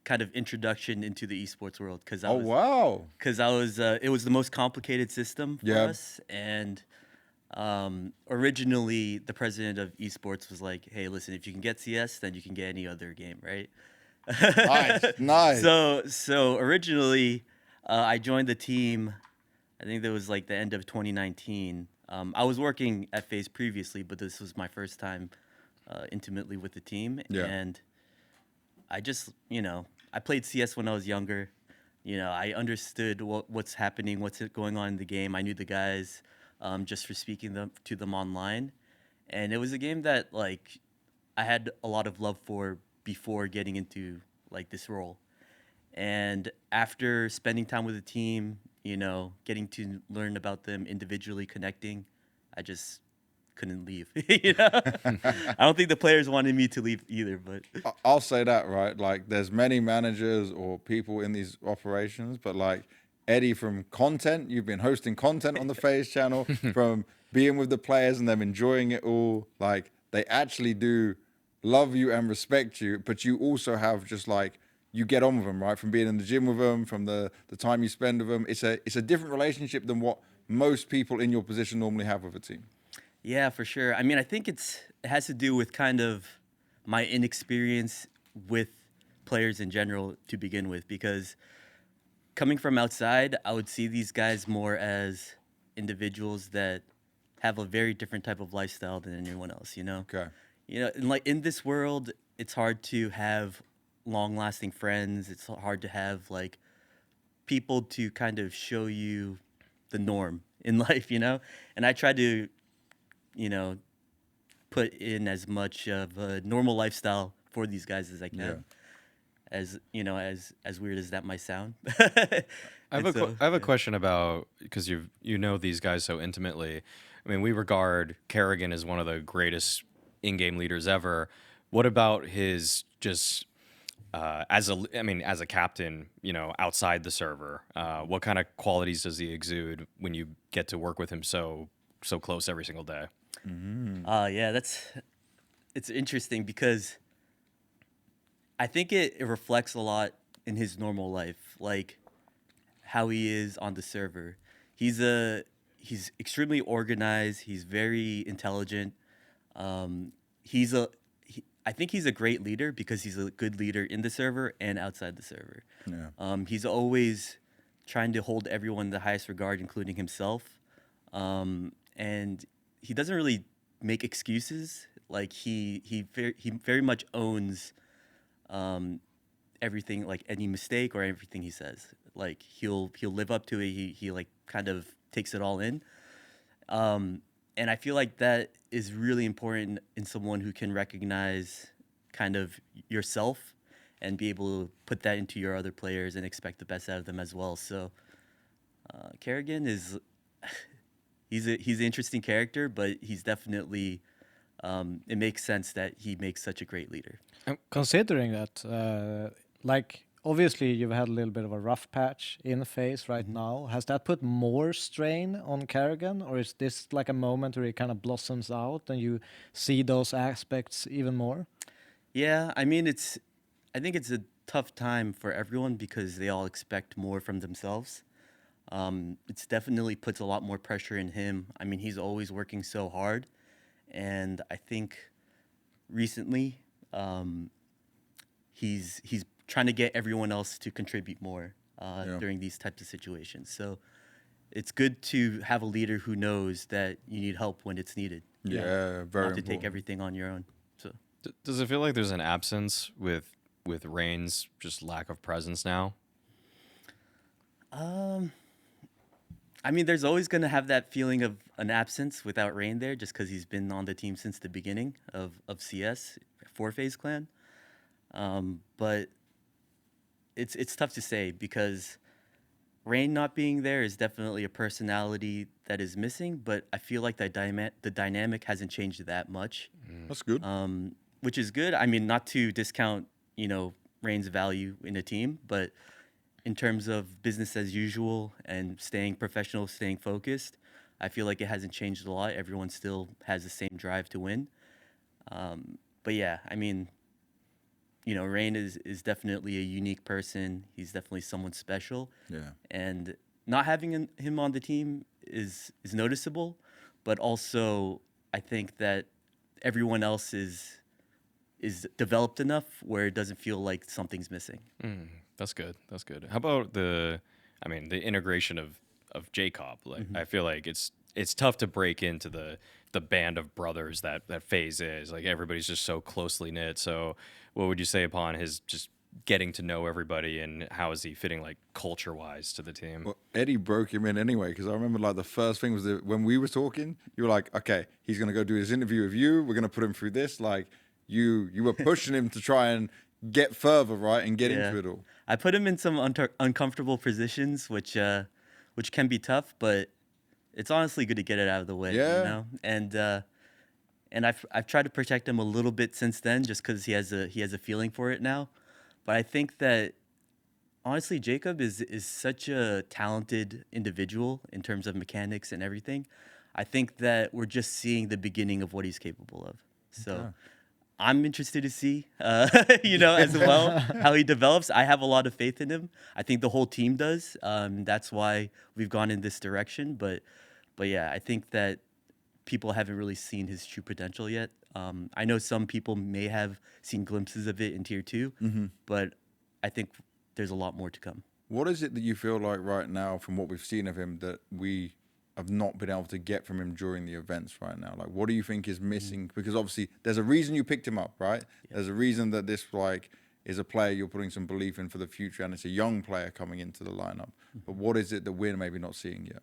kind of introduction into the esports world because I Oh, was wow. because I was it was the most complicated system for Yeah. us, and originally the president of esports was like, hey, listen, if you can get CS, then you can get any other game, right? Nice, nice. So originally I joined the team, I think that was like the end of 2019. I was working at FaZe previously, but this was my first time intimately with the team. Yeah. And I just, you know, I played CS when I was younger. You know, I understood what's happening, what's going on in the game. I knew the guys just for speaking to them online. And it was a game that, like, I had a lot of love for before getting into, like, this role. And after spending time with the team, you know, getting to learn about them individually, connecting, I just couldn't leave. You know, I don't think the players wanted me to leave either. But I'll say that, right? Like, there's many managers or people in these operations, but like Eddie, from content, you've been hosting content on the FaZe channel, from being with the players and them enjoying it all. Like, they actually do love you and respect you, but you also have just like, you get on with them, right? From being in the gym with them, from the time you spend with them. It's a different relationship than what most people in your position normally have with a team. yeah, for sure. I mean, I think it has to do with kind of my inexperience with players in general to begin with, because coming from outside, I would see these guys more as individuals that have a very different type of lifestyle than anyone else, you know? Okay. You know, and like in this world, it's hard to have long-lasting friends. It's hard to have like people to kind of show you the norm in life, you know? And I try to, you know, put in as much of a normal lifestyle for these guys as I can. Yeah. As, you know, as weird as that might sound. I have a question about, because you know these guys so intimately. I mean, we regard Kerrigan as one of the greatest in-game leaders ever. What about his just as a captain, you know, outside the server? What kind of qualities does he exude when you get to work with him so close every single day? Yeah, it's interesting because I think it reflects a lot in his normal life, like how he is on the server. He's extremely organized. He's very intelligent. I think he's a great leader because he's a good leader in the server and outside the server. Yeah. He's always trying to hold everyone in the highest regard, including himself. And he doesn't really make excuses. Like he very much owns everything, like any mistake or everything he says. Like he'll live up to it. He like kind of takes it all in. And I feel like that is really important in someone who can recognize kind of yourself and be able to put that into your other players and expect the best out of them as well. So Kerrigan is he's an interesting character, but he's definitely it makes sense that he makes such a great leader. Considering that, like, obviously you've had a little bit of a rough patch in FaZe right now. Has that put more strain on Kerrigan, or is this like a moment where he kind of blossoms out and you see those aspects even more? Yeah, I mean, I think it's a tough time for everyone because they all expect more from themselves. It's definitely puts a lot more pressure in him. I mean, he's always working so hard, and I think recently he's trying to get everyone else to contribute more during these types of situations. So it's good to have a leader who knows that you need help when it's needed. Yeah, very Not to important. take everything on your own. So Does it feel like there's an absence with Rain's just lack of presence now? I mean, there's always going to have that feeling of an absence without Rain there, just because he's been on the team since the beginning of CS for FaZe Clan. But it's tough to say because Rain not being there is definitely a personality that is missing, but I feel like the dynamic hasn't changed that much. That's good. Which is good. I mean, not to discount, Rain's value in a team, but in terms of business as usual and staying professional, staying focused, I feel like it hasn't changed a lot. Everyone still has the same drive to win. But yeah, I mean, Rain is definitely a unique person. He's definitely someone special. Yeah. And not having him on the team is noticeable, but also I think that everyone else is developed enough where it doesn't feel like something's missing. That's good. That's good. How about the integration of Jacob? Like, I feel like it's tough to break into the band of brothers that FaZe is. Like, everybody's just so closely knit. So what would you say upon his just getting to know everybody, and how is he fitting, like, culture-wise to the team? Well, Eddie broke him in anyway, because I remember, like, the first thing was that when we were talking, you were like, okay, he's going to go do his interview with you. We're going to put him through this. Like, you were pushing him to try and get further, right, and get into it all. I put him in some uncomfortable positions, which can be tough, but it's honestly good to get it out of the way. Yeah. And I've tried to protect him a little bit since then, just because he has a feeling for it now. But I think that honestly, Jacob is such a talented individual in terms of mechanics and everything. I think that we're just seeing the beginning of what he's capable of. So I'm interested to see, as well, how he develops. I have a lot of faith in him. I think the whole team does. That's why we've gone in this direction. But yeah, I think that people haven't really seen his true potential yet. I know some people may have seen glimpses of it in Tier 2, but I think there's a lot more to come. What is it that you feel like right now, from what we've seen of him, that we have not been able to get from him during the events right now? Like, what do you think is missing? Because obviously there's a reason you picked him up, right? Yeah. There's a reason that this, like, is a player you're putting some belief in for the future, and it's a young player coming into the lineup. But what is it that we're maybe not seeing yet?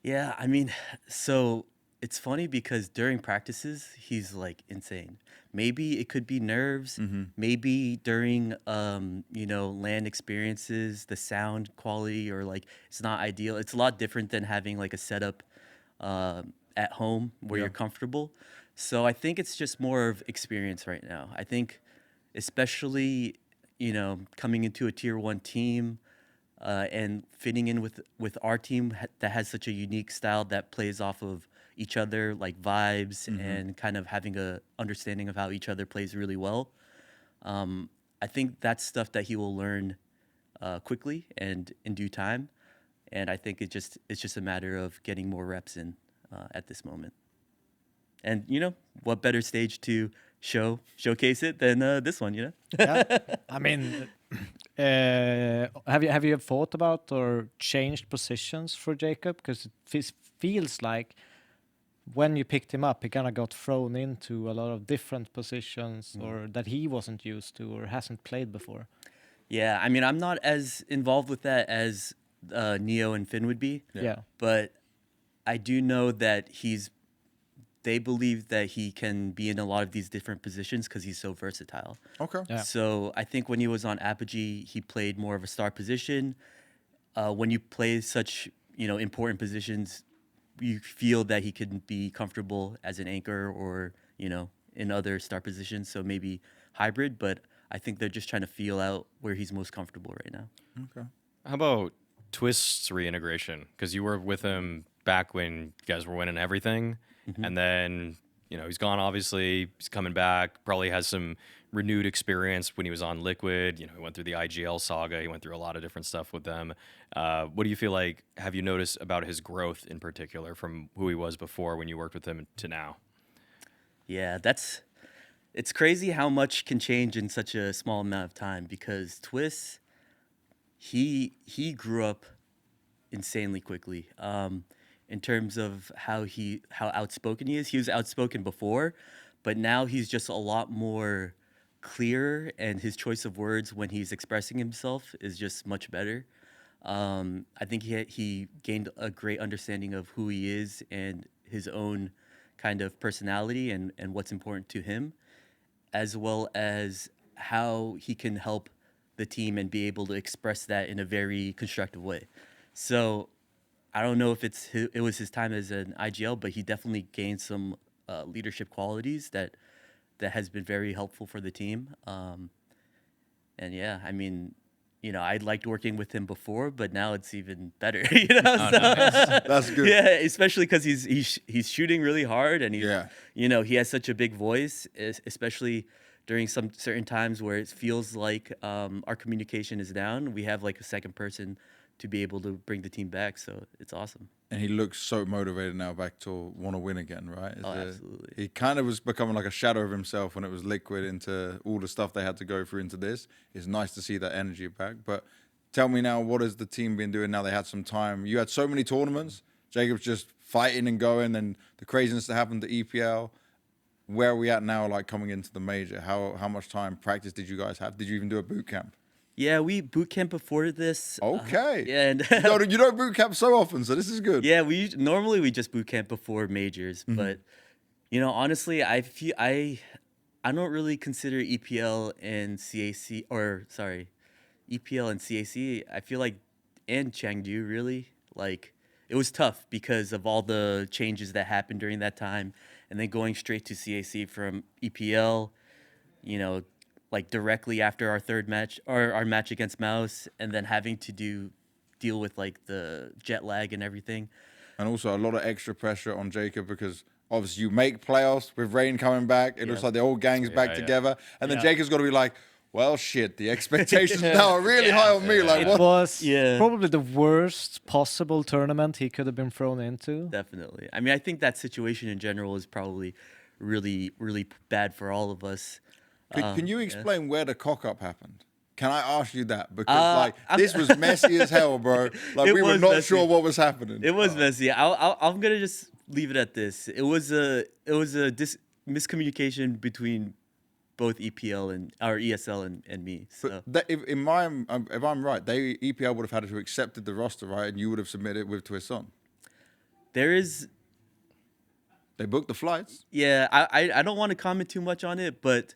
Yeah, I mean, so it's funny because during practices, he's like insane. Maybe it could be nerves. Maybe during, LAN experiences, the sound quality, or like, it's not ideal. It's a lot different than having like a setup at home where you're comfortable. So I think it's just more of experience right now. I think especially, coming into a Tier 1 team, and fitting in with our team that has such a unique style that plays off of each other, like vibes, and kind of having a understanding of how each other plays really well. I think that's stuff that he will learn quickly and in due time. And I think it's just a matter of getting more reps in at this moment. And what better stage to showcase it than this one, Yeah. I mean, have you thought about or changed positions for Jacob? Because it feels like when you picked him up, he kind of got thrown into a lot of different positions, or that he wasn't used to or hasn't played before. Yeah, I mean, I'm not as involved with that as Neo and Finn would be. Yeah. But I do know that they believe that he can be in a lot of these different positions because he's so versatile. Okay. Yeah. So I think when he was on Apogee, he played more of a star position. When you play such, important positions, you feel that he can be comfortable as an anchor or, in other star positions. So maybe hybrid, but I think they're just trying to feel out where he's most comfortable right now. Okay. How about Twist's reintegration? Because you were with him back when you guys were winning everything. And then, he's gone, obviously. He's coming back. Probably has some renewed experience when he was on Liquid. He went through the IGL saga. He went through a lot of different stuff with them. What do you feel like, have you noticed about his growth in particular from who he was before when you worked with him to now? Yeah, it's crazy how much can change in such a small amount of time, because Twist, he grew up insanely quickly. In terms of how outspoken he is. He was outspoken before, but now he's just a lot more clear, and his choice of words when he's expressing himself is just much better. I think he gained a great understanding of who he is and his own kind of personality and what's important to him, as well as how he can help the team and be able to express that in a very constructive way. So I don't know if it was his time as an IGL, but he definitely gained some leadership qualities that has been very helpful for the team. And yeah, I mean, you know, I liked working with him before, but now it's even better. You know, That's good. Yeah, especially because he's shooting really hard, and you know, he has such a big voice, especially during some certain times where it feels like our communication is down. We have like a second person to be able to bring the team back, so it's awesome. And he looks so motivated now back to want to win again, right? Absolutely. He kind of was becoming like a shadow of himself when it was Liquid into all the stuff they had to go through into this. It's nice to see that energy back. But tell me now, what has the team been doing now they had some time? You had so many tournaments. Jacob's just fighting and going, and the craziness that happened to EPL. Where are we at now, like coming into the major? How much time practice did you guys have? Did you even do a boot camp? Yeah, we boot camp before this. Okay. Yeah, and you don't boot camp so often, so this is good. Yeah, normally we just boot camp before majors, but you know, honestly, I don't really consider EPL and CAC EPL and CAC. I feel like and Chengdu really like it was tough because of all the changes that happened during that time, and then going straight to CAC from EPL, you know, like directly after our third match or our match against Mouse, and then having to deal with like the jet lag and everything. And also a lot of extra pressure on Jacob because obviously you make playoffs with Rain coming back. It looks like the old gang's back together. And then Jacob's got to be like, well, shit, the expectations now are really high on me. Like, it was probably the worst possible tournament he could have been thrown into. Definitely. I mean, I think that situation in general is probably really, really bad for all of us. Can you explain where the cock-up happened? Can I ask you that? Because this was messy as hell, bro. Like we were not sure what was happening. It was messy. I'm gonna just leave it at this. It was a miscommunication between both EPL and our ESL and me. So If I'm right, EPL would have had to accepted the roster, right? And you would have submitted it with Twist on. They booked the flights. Yeah, I don't want to comment too much on it, but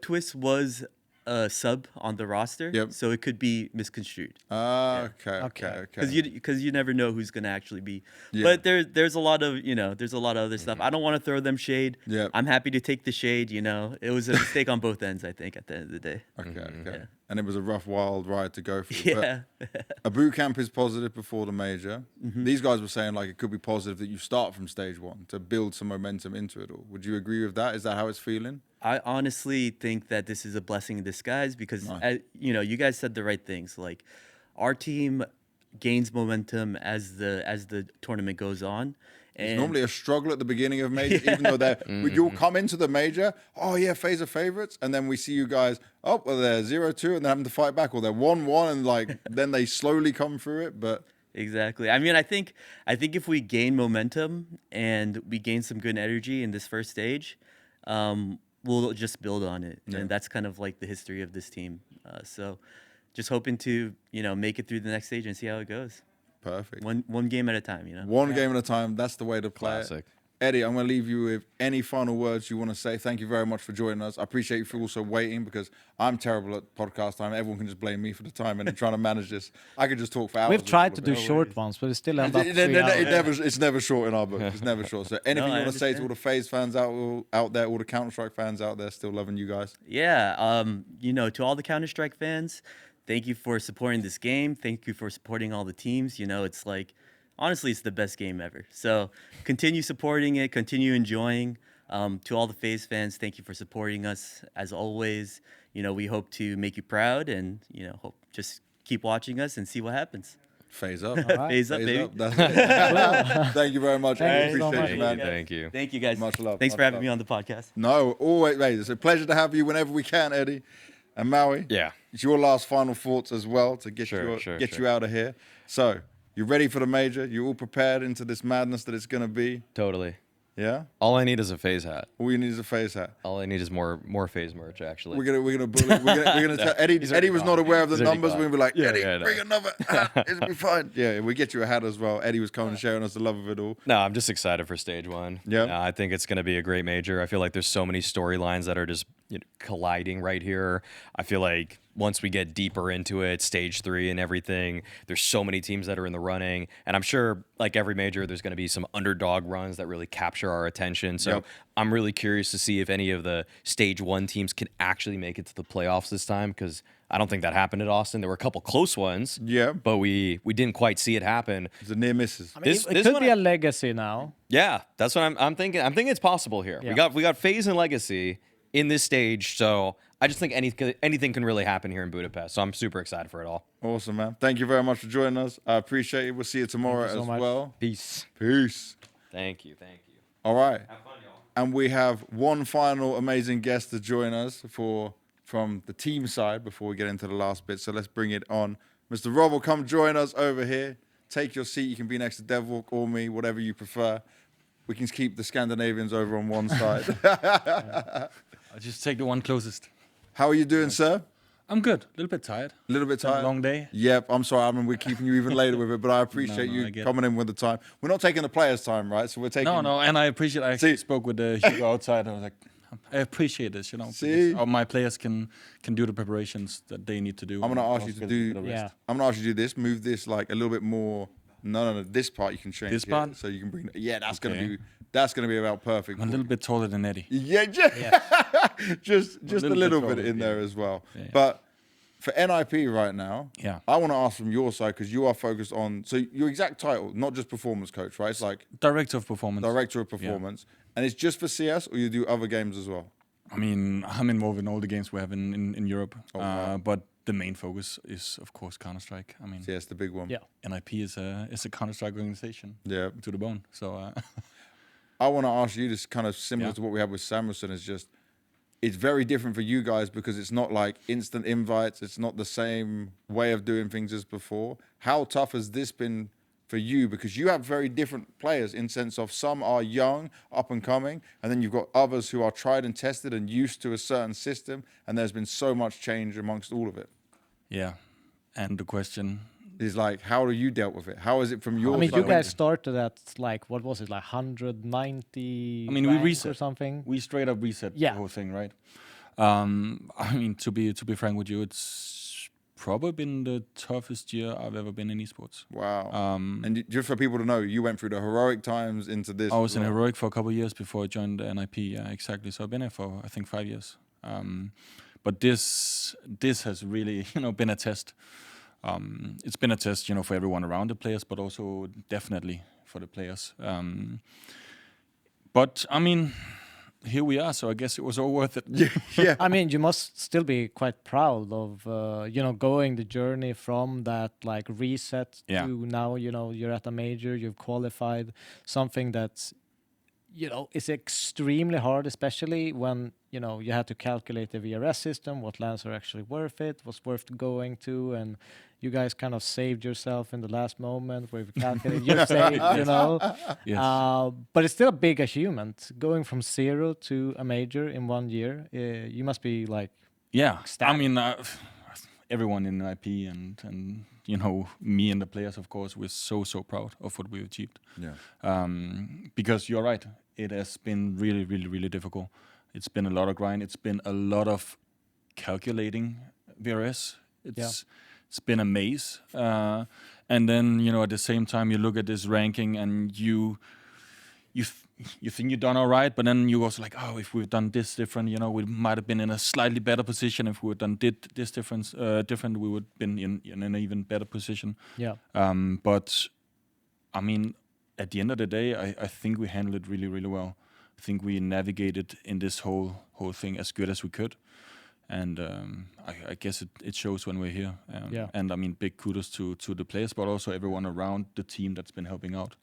Twist was a sub on the roster, so it could be misconstrued. Okay. Because you never know who's gonna actually be. But there's a lot of other stuff. I don't want to throw them shade. I'm happy to take the shade. You know, it was a mistake on both ends. I think at the end of the day. Okay. And it was a rough, wild ride to go through. Yeah. But a boot camp is positive before the major. These guys were saying like it could be positive that you start from stage one to build some momentum into it all. Would you agree with that? Is that how it's feeling? I honestly think that this is a blessing in disguise because, you know, you guys said the right things. Like, our team gains momentum as the tournament goes on. And it's normally a struggle at the beginning of majors, even though you'll come into the major, FaZe are favorites, and then we see you guys, they're 0-2, and they're having to fight back, or they're 1-1, and like then they slowly come through it. But exactly. I mean, I think if we gain momentum and we gain some good energy in this first stage, we'll just build on it, and that's kind of like the history of this team. So, just hoping to make it through the next stage and see how it goes. Perfect. One game at a time, One game at a time. That's the way to play Classic. it. Eddie, I'm going to leave you with any final words you want to say. Thank you very much for joining us. I appreciate you for also waiting because I'm terrible at podcast time. Everyone can just blame me for the time and trying to manage this. I could just talk for hours. We've tried to do short ones, but it still ends up 3 hours. It's never short in our book. It's never short. So anything you want to say to all the FaZe fans out there, all the Counter-Strike fans out there still loving you guys? Yeah. To all the Counter-Strike fans, thank you for supporting this game. Thank you for supporting all the teams. It's like, honestly, it's the best game ever. So continue supporting it, continue enjoying. To all the FaZe fans, thank you for supporting us as always. We hope to make you proud and, hope just keep watching us and see what happens. FaZe up. Right. FaZe up, baby. Thank you very much. Thank you so appreciate much. you, man. Thank you. Thank you, guys. Much love. Thanks Much for having love. me on the podcast. No, always, mate. It's a pleasure to have you whenever we can, Eddie. And Maui, it's your last final thoughts as well to get you out of here. So, you ready for the major? You all prepared into this madness that it's going to be? Totally. Yeah? All I need is a FaZe hat. All you need is a FaZe hat. All I need is more FaZe merch, actually. We're gonna bully. We're gonna tell Eddie was not aware of the numbers. We're gonna be like, Eddie, bring another hat. It'll be fine. Yeah, we get you a hat as well. Eddie was coming and sharing us the love of it all. No, I'm just excited for stage one. Yeah. I think it's going to be a great major. I feel like there's so many storylines that are just colliding right here. I feel like once we get deeper into it, stage 3 and everything, there's so many teams that are in the running. And I'm sure, like every major, there's going to be some underdog runs that really capture our attention. So I'm really curious to see if any of the stage 1 teams can actually make it to the playoffs this time, because I don't think that happened at Austin. There were a couple close ones, but we didn't quite see it happen. The near misses. I mean, it could be a legacy now. Yeah, that's what I'm thinking. I'm thinking it's possible here. Yeah. We got FaZe and Legacy in this stage, so I just think anything can really happen here in Budapest. So I'm super excited for it all. Awesome, man. Thank you very much for joining us. I appreciate it. We'll see you tomorrow so as much. well. Peace. Peace. Thank you. All right. Have fun, y'all. And we have one final amazing guest to join us from the team side before we get into the last bit. So let's bring it on. Mr. Robl, come join us over here. Take your seat. You can be next to DevWalk or me, whatever you prefer. We can keep the Scandinavians over on one side. I'll just take the one closest. How are you doing, sir? I'm good. A little bit tired. A little bit It's been tired? a long day. Yep, I'm sorry. I mean, we're keeping you even later with it, but I appreciate I you get it. coming in with the time. We're not taking the players' time, right? So we're taking... No, and I appreciate. I actually See- spoke with Hugo outside. I was like, I appreciate this, you know. See? because my players can do the preparations that they need to do. I'm gonna and ask you also to get a do- bit of rest. Yeah. I'm gonna ask you to do this. Move this like a little bit more... No. This part you can change. This here, part? so you can bring... Yeah, that's Okay. gonna be about perfect. I'm a little bit taller than Eddie. Yeah, just a little little bit bit taller, in there yeah. as well. Yeah. But for NIP right now, Yeah. I want to ask from your side, because you are focused on... So your exact title, not just performance coach, right? It's like Director of performance. director of performance. And it's just for CS, or you do other games as well? I mean, I'm involved in all the games we have in Europe. Oh, wow. But the main focus is, of course, Counter-Strike. I mean, CS, the big one. Yeah. NIP is a Counter-Strike organization Yeah. to the bone. So I want to ask you this, kind of similar Yeah. to what we had with Samuelson, is just... It's very different for you guys because it's not like instant invites. It's not the same way of doing things as before. How tough has this been for you? Because you have very different players in sense of some are young, up and coming, and then you've got others who are tried and tested and used to a certain system, and there's been so much change amongst all of it. yeah. And the question, Is like, how do you dealt with it? How is it from your I mean, side? you guys started at like, what was it, like 190 I mean, we rank reset or something? we straight up reset Yeah. the whole thing, right? I mean, to be frank with you, it's probably been the toughest year I've ever been in esports. Wow. And just for people to know, you went through the heroic times into this. I was as in well. heroic for a couple of years before I joined the NIP. Yeah, exactly. So I've been there for I think 5 years. But this has really been a test. It's been a test, for everyone around the players, but also definitely for the players. But I mean, here we are. So I guess it was all worth it. Yeah. I mean, you must still be quite proud of, going the journey from that like reset Yeah. to now, you're at a major, you've qualified, something that's, is extremely hard, especially when, you had to calculate the VRS system, what lands are actually worth it, what's worth going to, and you guys kind of saved yourself in the last moment where you calculated your save, Yes. But it's still a big achievement. Going from 0 to a major in 1 year, you must be like, Yeah, Stack. I mean, everyone in IP and me and the players, of course, we're so proud of what we've achieved. Yeah. Because you're right, it has been really, really, really difficult. It's been a lot of grind. It's been a lot of calculating VRS. It's been a maze. And then at the same time, you look at this ranking and you think you've done all right, but then you also like, oh, if we've done this different, we might have been in a slightly better position. If we had done this different, we would have been in an even better position. yeah. But I mean, at the end of the day, I think we handled it really, really well. I think we navigated in this whole thing as good as we could. And I guess it shows when we're here. Yeah. And I mean, big kudos to the players, but also everyone around the team that's been helping out.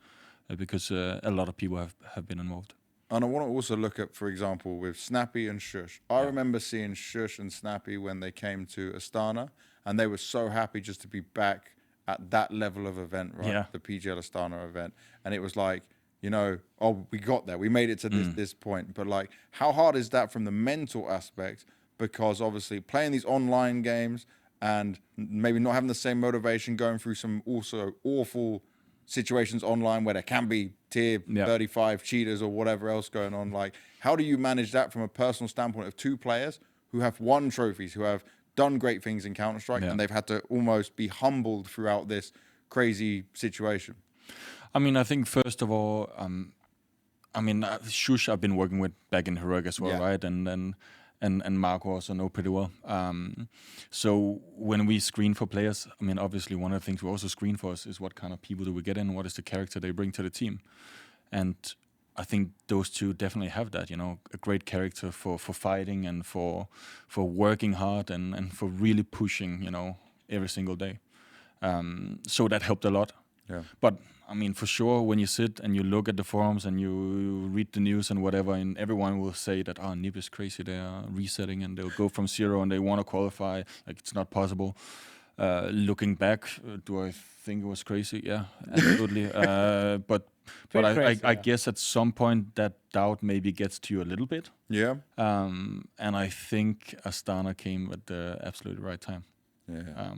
Because a lot of people have been involved. And I want to also look at, for example, with Snappy and Shush. I remember seeing Shush and Snappy when they came to Astana, and they were so happy just to be back at that level of event, right? Yeah. The PGL Astana event. And it was like, oh, we got there. We made it to this point. But like, how hard is that from the mental aspect? Because obviously playing these online games and maybe not having the same motivation, going through some also awful situations online where there can be tier 35 cheaters or whatever else going on. Like, how do you manage that from a personal standpoint of two players who have won trophies, who have done great things in Counter-Strike, and they've had to almost be humbled throughout this crazy situation? I mean, I think first of all, Shush I've been working with back in Heroic as well, right? And Marco also know pretty well. So when we screen for players, I mean, obviously one of the things we also screen for is what kind of people do we get in, what is the character they bring to the team. And I think those two definitely have that, you know, a great character for fighting and for working hard and for really pushing, you know, every single day. So that helped a lot. Yeah. But I mean, for sure, when you sit and you look at the forums and you read the news and whatever, and everyone will say that, NiP is crazy, they are resetting and they'll go from 0 and they want to qualify, like it's not possible. Looking back, do I think it was crazy? Yeah, absolutely. But I guess at some point that doubt maybe gets to you a little bit. Yeah. And I think Astana came at the absolutely right time. Yeah.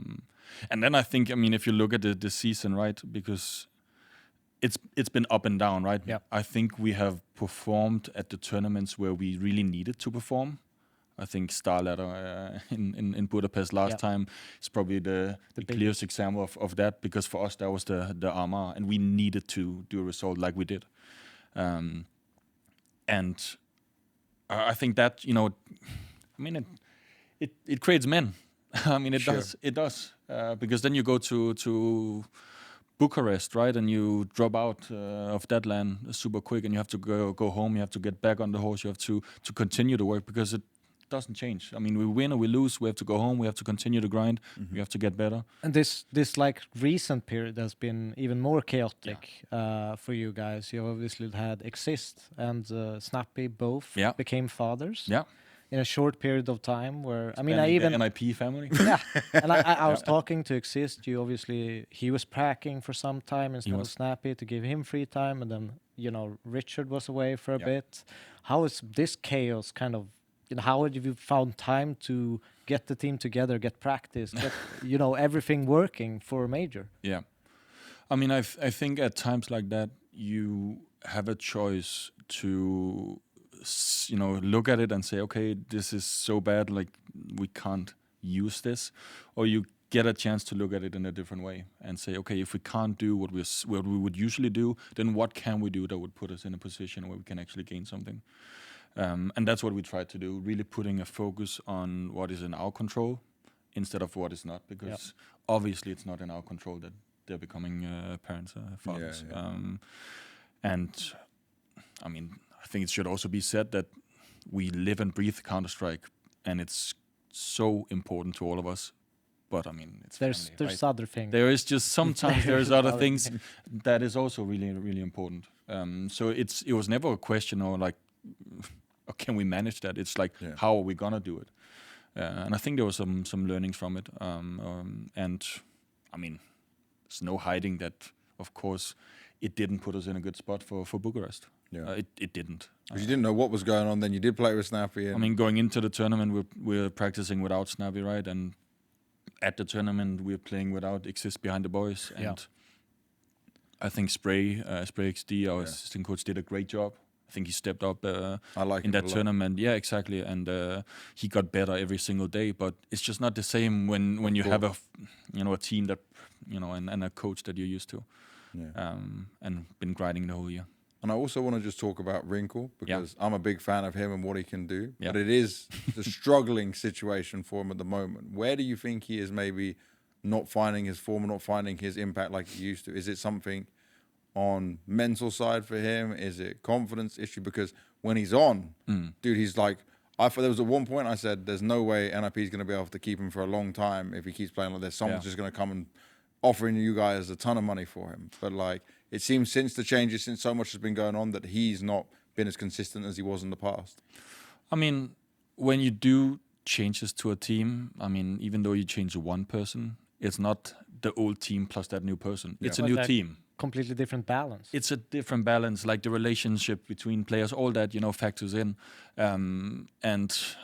And then I think, I mean, if you look at the season, right, because it's been up and down, right? Yeah. I think we have performed at the tournaments where we really needed to perform. I think StarLadder in Budapest last time is probably the clearest example of that, because for us that was the armor, and we needed to do a result like we did. And I think that, you know, I mean, it creates men. I mean, it does. Because then you go to Bucharest, right, and you drop out of that land super quick, and you have to go home. You have to get back on the horse. You have to continue to work, because it doesn't change. I mean, we win or we lose, we have to go home. We have to continue to grind. We have to get better. And this like recent period has been even more chaotic for you guys. You obviously had Exist and Snappy both became fathers. Yeah. In a short period of time, where I mean, I even NIP family. Yeah, and I was talking to Exist. You obviously, he was packing for some time instead of Snappy to give him free time, and then, you know, Richard was away for a bit. How is this chaos kind of? You know, how have you found time to get the team together, get practice, get you know, everything working for a major? Yeah, I mean, I think at times like that you have a choice to, you know, look at it and say, okay, this is so bad, like we can't use this, or you get a chance to look at it in a different way and say, okay, if we can't do what we would usually do, then what can we do that would put us in a position where we can actually gain something? And that's what we try to do, really putting a focus on what is in our control instead of what is not, because obviously it's not in our control that they're becoming parents, fathers. And I mean, I think it should also be said that we live and breathe Counter-Strike, and it's so important to all of us. But I mean, it's there's family, right? other things. There is just sometimes there's other things that is also really, really important. So it was never a question or like, can we manage that? It's like, how are we gonna do it? And I think there was some learnings from it. And I mean, there's no hiding that, of course, it didn't put us in a good spot for Bucharest. Yeah, it didn't. Because you didn't know what was going on. Then you did play with Snappy. I mean, going into the tournament, we're practicing without Snappy, right? And at the tournament, we're playing without Exist behind the boys. And I think Spray XD, our assistant coach, did a great job. I think he stepped up in that tournament. Yeah, exactly. And he got better every single day. But it's just not the same when you have a team that, you know, and a coach that you're used to. Yeah. And been grinding the whole year. And I also want to just talk about Wrinkle, because I'm a big fan of him and what he can do. But it is the struggling situation for him at the moment. Where do you think he is maybe not finding his form, not finding his impact like he used to? Is it something on mental side for him? Is it confidence issue? Because when he's on, dude, he's like, I thought there was at one point I said, there's no way NIP is going to be able to keep him for a long time if he keeps playing like this. Someone's just going to come and offering you guys a ton of money for him. But like, it seems since the changes, since so much has been going on, that he's not been as consistent as he was in the past. I mean, when you do changes to a team, I mean, even though you change one person, it's not the old team plus that new person. It's a new team. Completely different balance. It's a different balance, like the relationship between players, all that, you know, factors in. And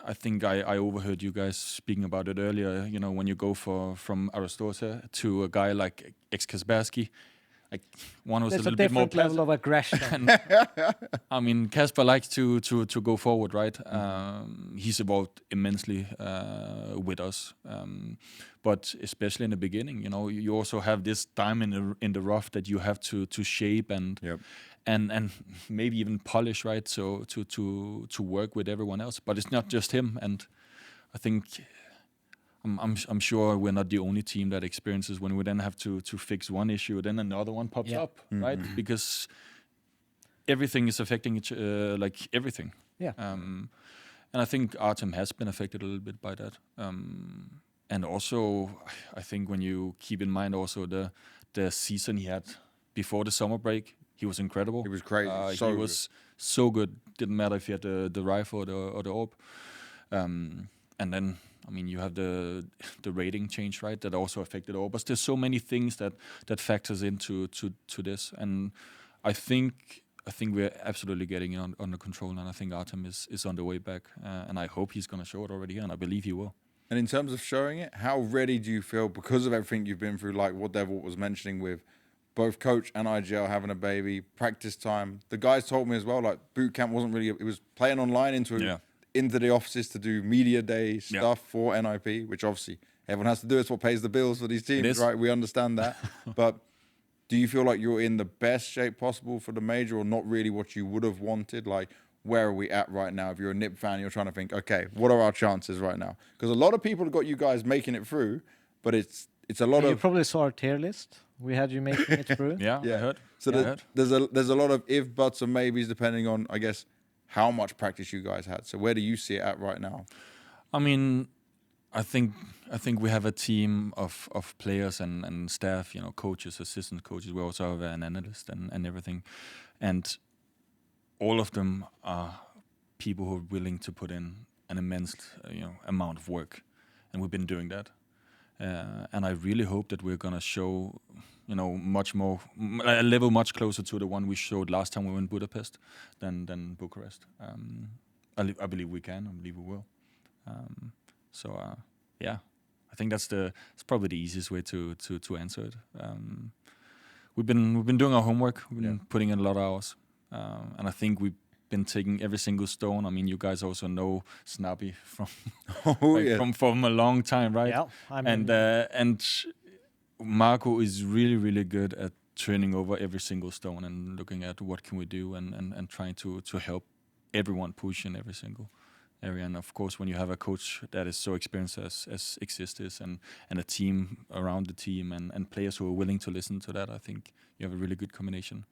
I think I overheard you guys speaking about it earlier. You know, when you go from Aristote to a guy like Kaspersky, like one was There's a a little bit more different level of aggression. I mean, Casper likes to go forward, right? He's evolved immensely with us, but especially in the beginning, you know, you also have this diamond in the rough that you have to shape and and maybe even polish, right? So to work with everyone else, but it's not just him. And I think I'm sure we're not the only team that experiences when we then have to fix one issue, then another one pops up, right? Because everything is affecting like everything. Yeah. And I think Artem has been affected a little bit by that. And also, I think when you keep in mind also the season he had before the summer break, he was incredible. He was crazy. He was so good. Didn't matter if he had the rifle or the orb. And then, I mean, you have the rating change, right? That also affected all. But there's so many things that factors into this. And I think we're absolutely getting it under control. And I think Artem is on the way back. And I hope he's going to show it already. And I believe he will. And in terms of showing it, how ready do you feel because of everything you've been through, like what DevWalk was mentioning with both coach and IGL having a baby, practice time? The guys told me as well, like boot camp wasn't really, it was playing online into the offices to do media day stuff for NIP, which obviously everyone has to do. It's what pays the bills for these teams, right? We understand that. But do you feel like you're in the best shape possible for the major, or not really what you would have wanted? Like, where are we at right now? If you're a NIP fan, you're trying to think, okay, what are our chances right now? Because a lot of people have got you guys making it through, but it's a lot of... You probably saw our tier list. We had you making it through. I heard. So there's a lot of if, buts, and maybes depending on, I guess, how much practice you guys had. So where do you see it at right now? I mean, I think we have a team of players and staff, you know, coaches, assistant coaches. We also have an analyst and everything. And all of them are people who are willing to put in an immense, amount of work, and we've been doing that. And I really hope that we're gonna show, much more, a level much closer to the one we showed last time we were in Budapest than Bucharest. I believe we can. I believe we will. I think it's probably the easiest way to answer it. We've been doing our homework. We've been putting in a lot of hours. And I think we've been taking every single stone. I mean, you guys also know Snappy from a long time, right? Yeah. And Marco is really, really good at turning over every single stone and looking at what can we do and trying to help everyone push in every single area. And of course, when you have a coach that is so experienced as Exist is, and a team around the team and players who are willing to listen to that, I think you have a really good combination.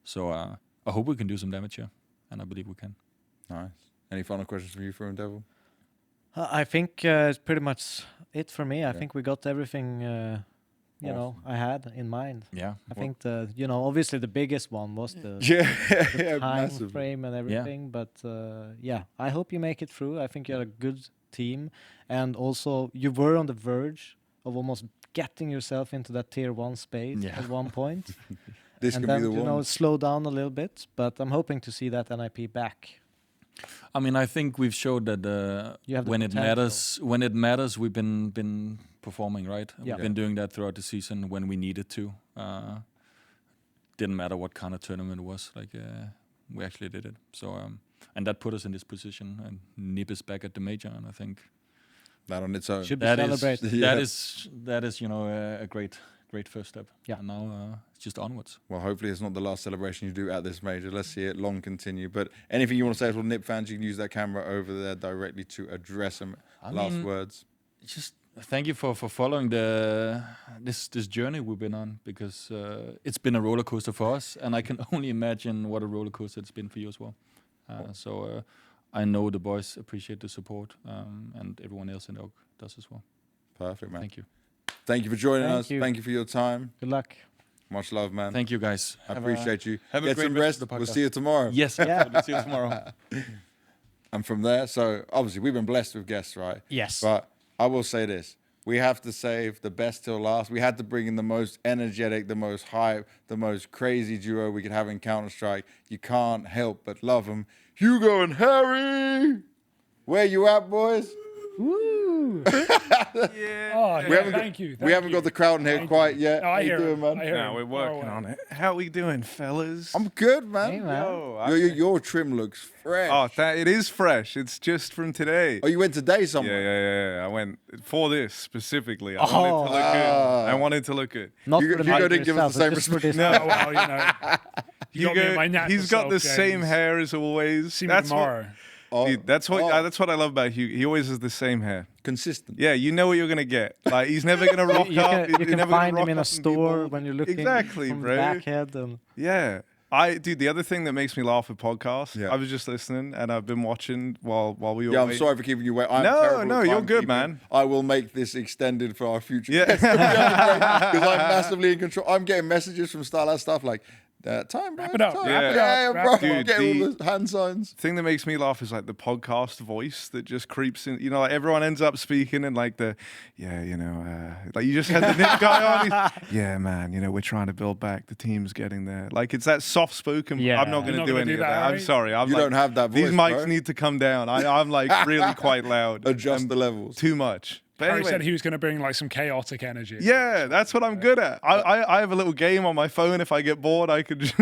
So I hope we can do some damage here, and I believe we can. Nice. Any final questions from you, from Devil? I think it's pretty much it for me. I think we got everything, I had in mind. Yeah. I think obviously the biggest one was the time frame and everything. But I hope you make it through. I think you're a good team, and also you were on the verge of almost getting yourself into that tier 1 space at one point. This and could then, be the one. slow down a little bit, but I'm hoping to see that NIP back. I mean, I think we've showed that when it matters, we've been performing, right? Yeah. We've been doing that throughout the season when we needed to. Didn't matter what kind of tournament it was, we actually did it. So, and that put us in this position, and NIP is back at the major, and I think that on its own should be celebrated. That is a great first step. Yeah. And now it's just onwards. Well, hopefully it's not the last celebration you do at this major. Let's see it long continue. But anything you want to say as well, NIP fans, you can use that camera over there directly to address them. Last words. Just thank you for following this journey we've been on, because it's been a roller coaster for us, and I can only imagine what a roller coaster it's been for you as well. So I know the boys appreciate the support, and everyone else in the org does as well. Perfect, man. Thank you. Thank you for joining us. You. Thank you for your time. Good luck. Much love, man. Thank you, guys. I appreciate you. Have Get a great some rest. of the We'll podcast. see you tomorrow. Yes, absolutely. See you tomorrow. And from there, so obviously we've been blessed with guests, right? Yes. But I will say this. We have to save the best till last. We had to bring in the most energetic, the most hype, the most crazy duo we could have in Counter-Strike. You can't help but love them. Hugo and Harry! Where you at, boys? Woo! Oh, We haven't thank you. we haven't got the crowd in here quite yet. No, How I you hear doing, him. man? I hear No, him. we're working Oh, on it. How we doing, fellas? I'm good, man. Hey, man. Your trim looks fresh. Oh, it is fresh. It's just from today. Oh, you went today somewhere? Yeah. I went for this specifically. I Oh. wanted to look good. I wanted to look good. Not Hugo- for the Hugo major didn't give us the itself, same but just for response. this. Oh, well, you know. You got me in my natural He's got the self, same James. hair as always. See me tomorrow. Dude, that's what I love about Hugo. He always has the same hair. Consistent. Yeah, you know what you're gonna get. Like he's never gonna rock You up. can, He's you can never find gonna him in rock a up on store people. when you're looking Exactly, from bro. the back head. And Yeah. Dude, the other thing that makes me laugh with podcasts, Yeah. I was just listening and I've been watching while we were Yeah, I'm waiting. sorry for keeping you waiting. I'm No, terrible no, at you're good, timekeeping. man. I will make this extended for our future. Yeah. Because I'm massively in control. I'm getting messages from StarLadder stuff like, time, bro. Wrap it up, time. wrap it Yeah, up, bro. wrap I'm it up. getting all Dude, the hand signs. Thing that makes me laugh is like the podcast voice that just creeps in. You know, like everyone ends up speaking and like like you just had the Nick guy on. Yeah, man. You know, we're trying to build back. The team's getting there. Like it's that soft spoken. Yeah. I'm not You're going to not do gonna any do of that, that. I'm Harry? sorry. I'm You like, don't have that voice, These mics bro. need to come down. I'm like really quite loud. Adjust and the levels. Too much. But Harry anyway, said he was going to bring like some chaotic energy. yeah, that's what I'm good at. I have a little game on my phone. If I get bored, I could just.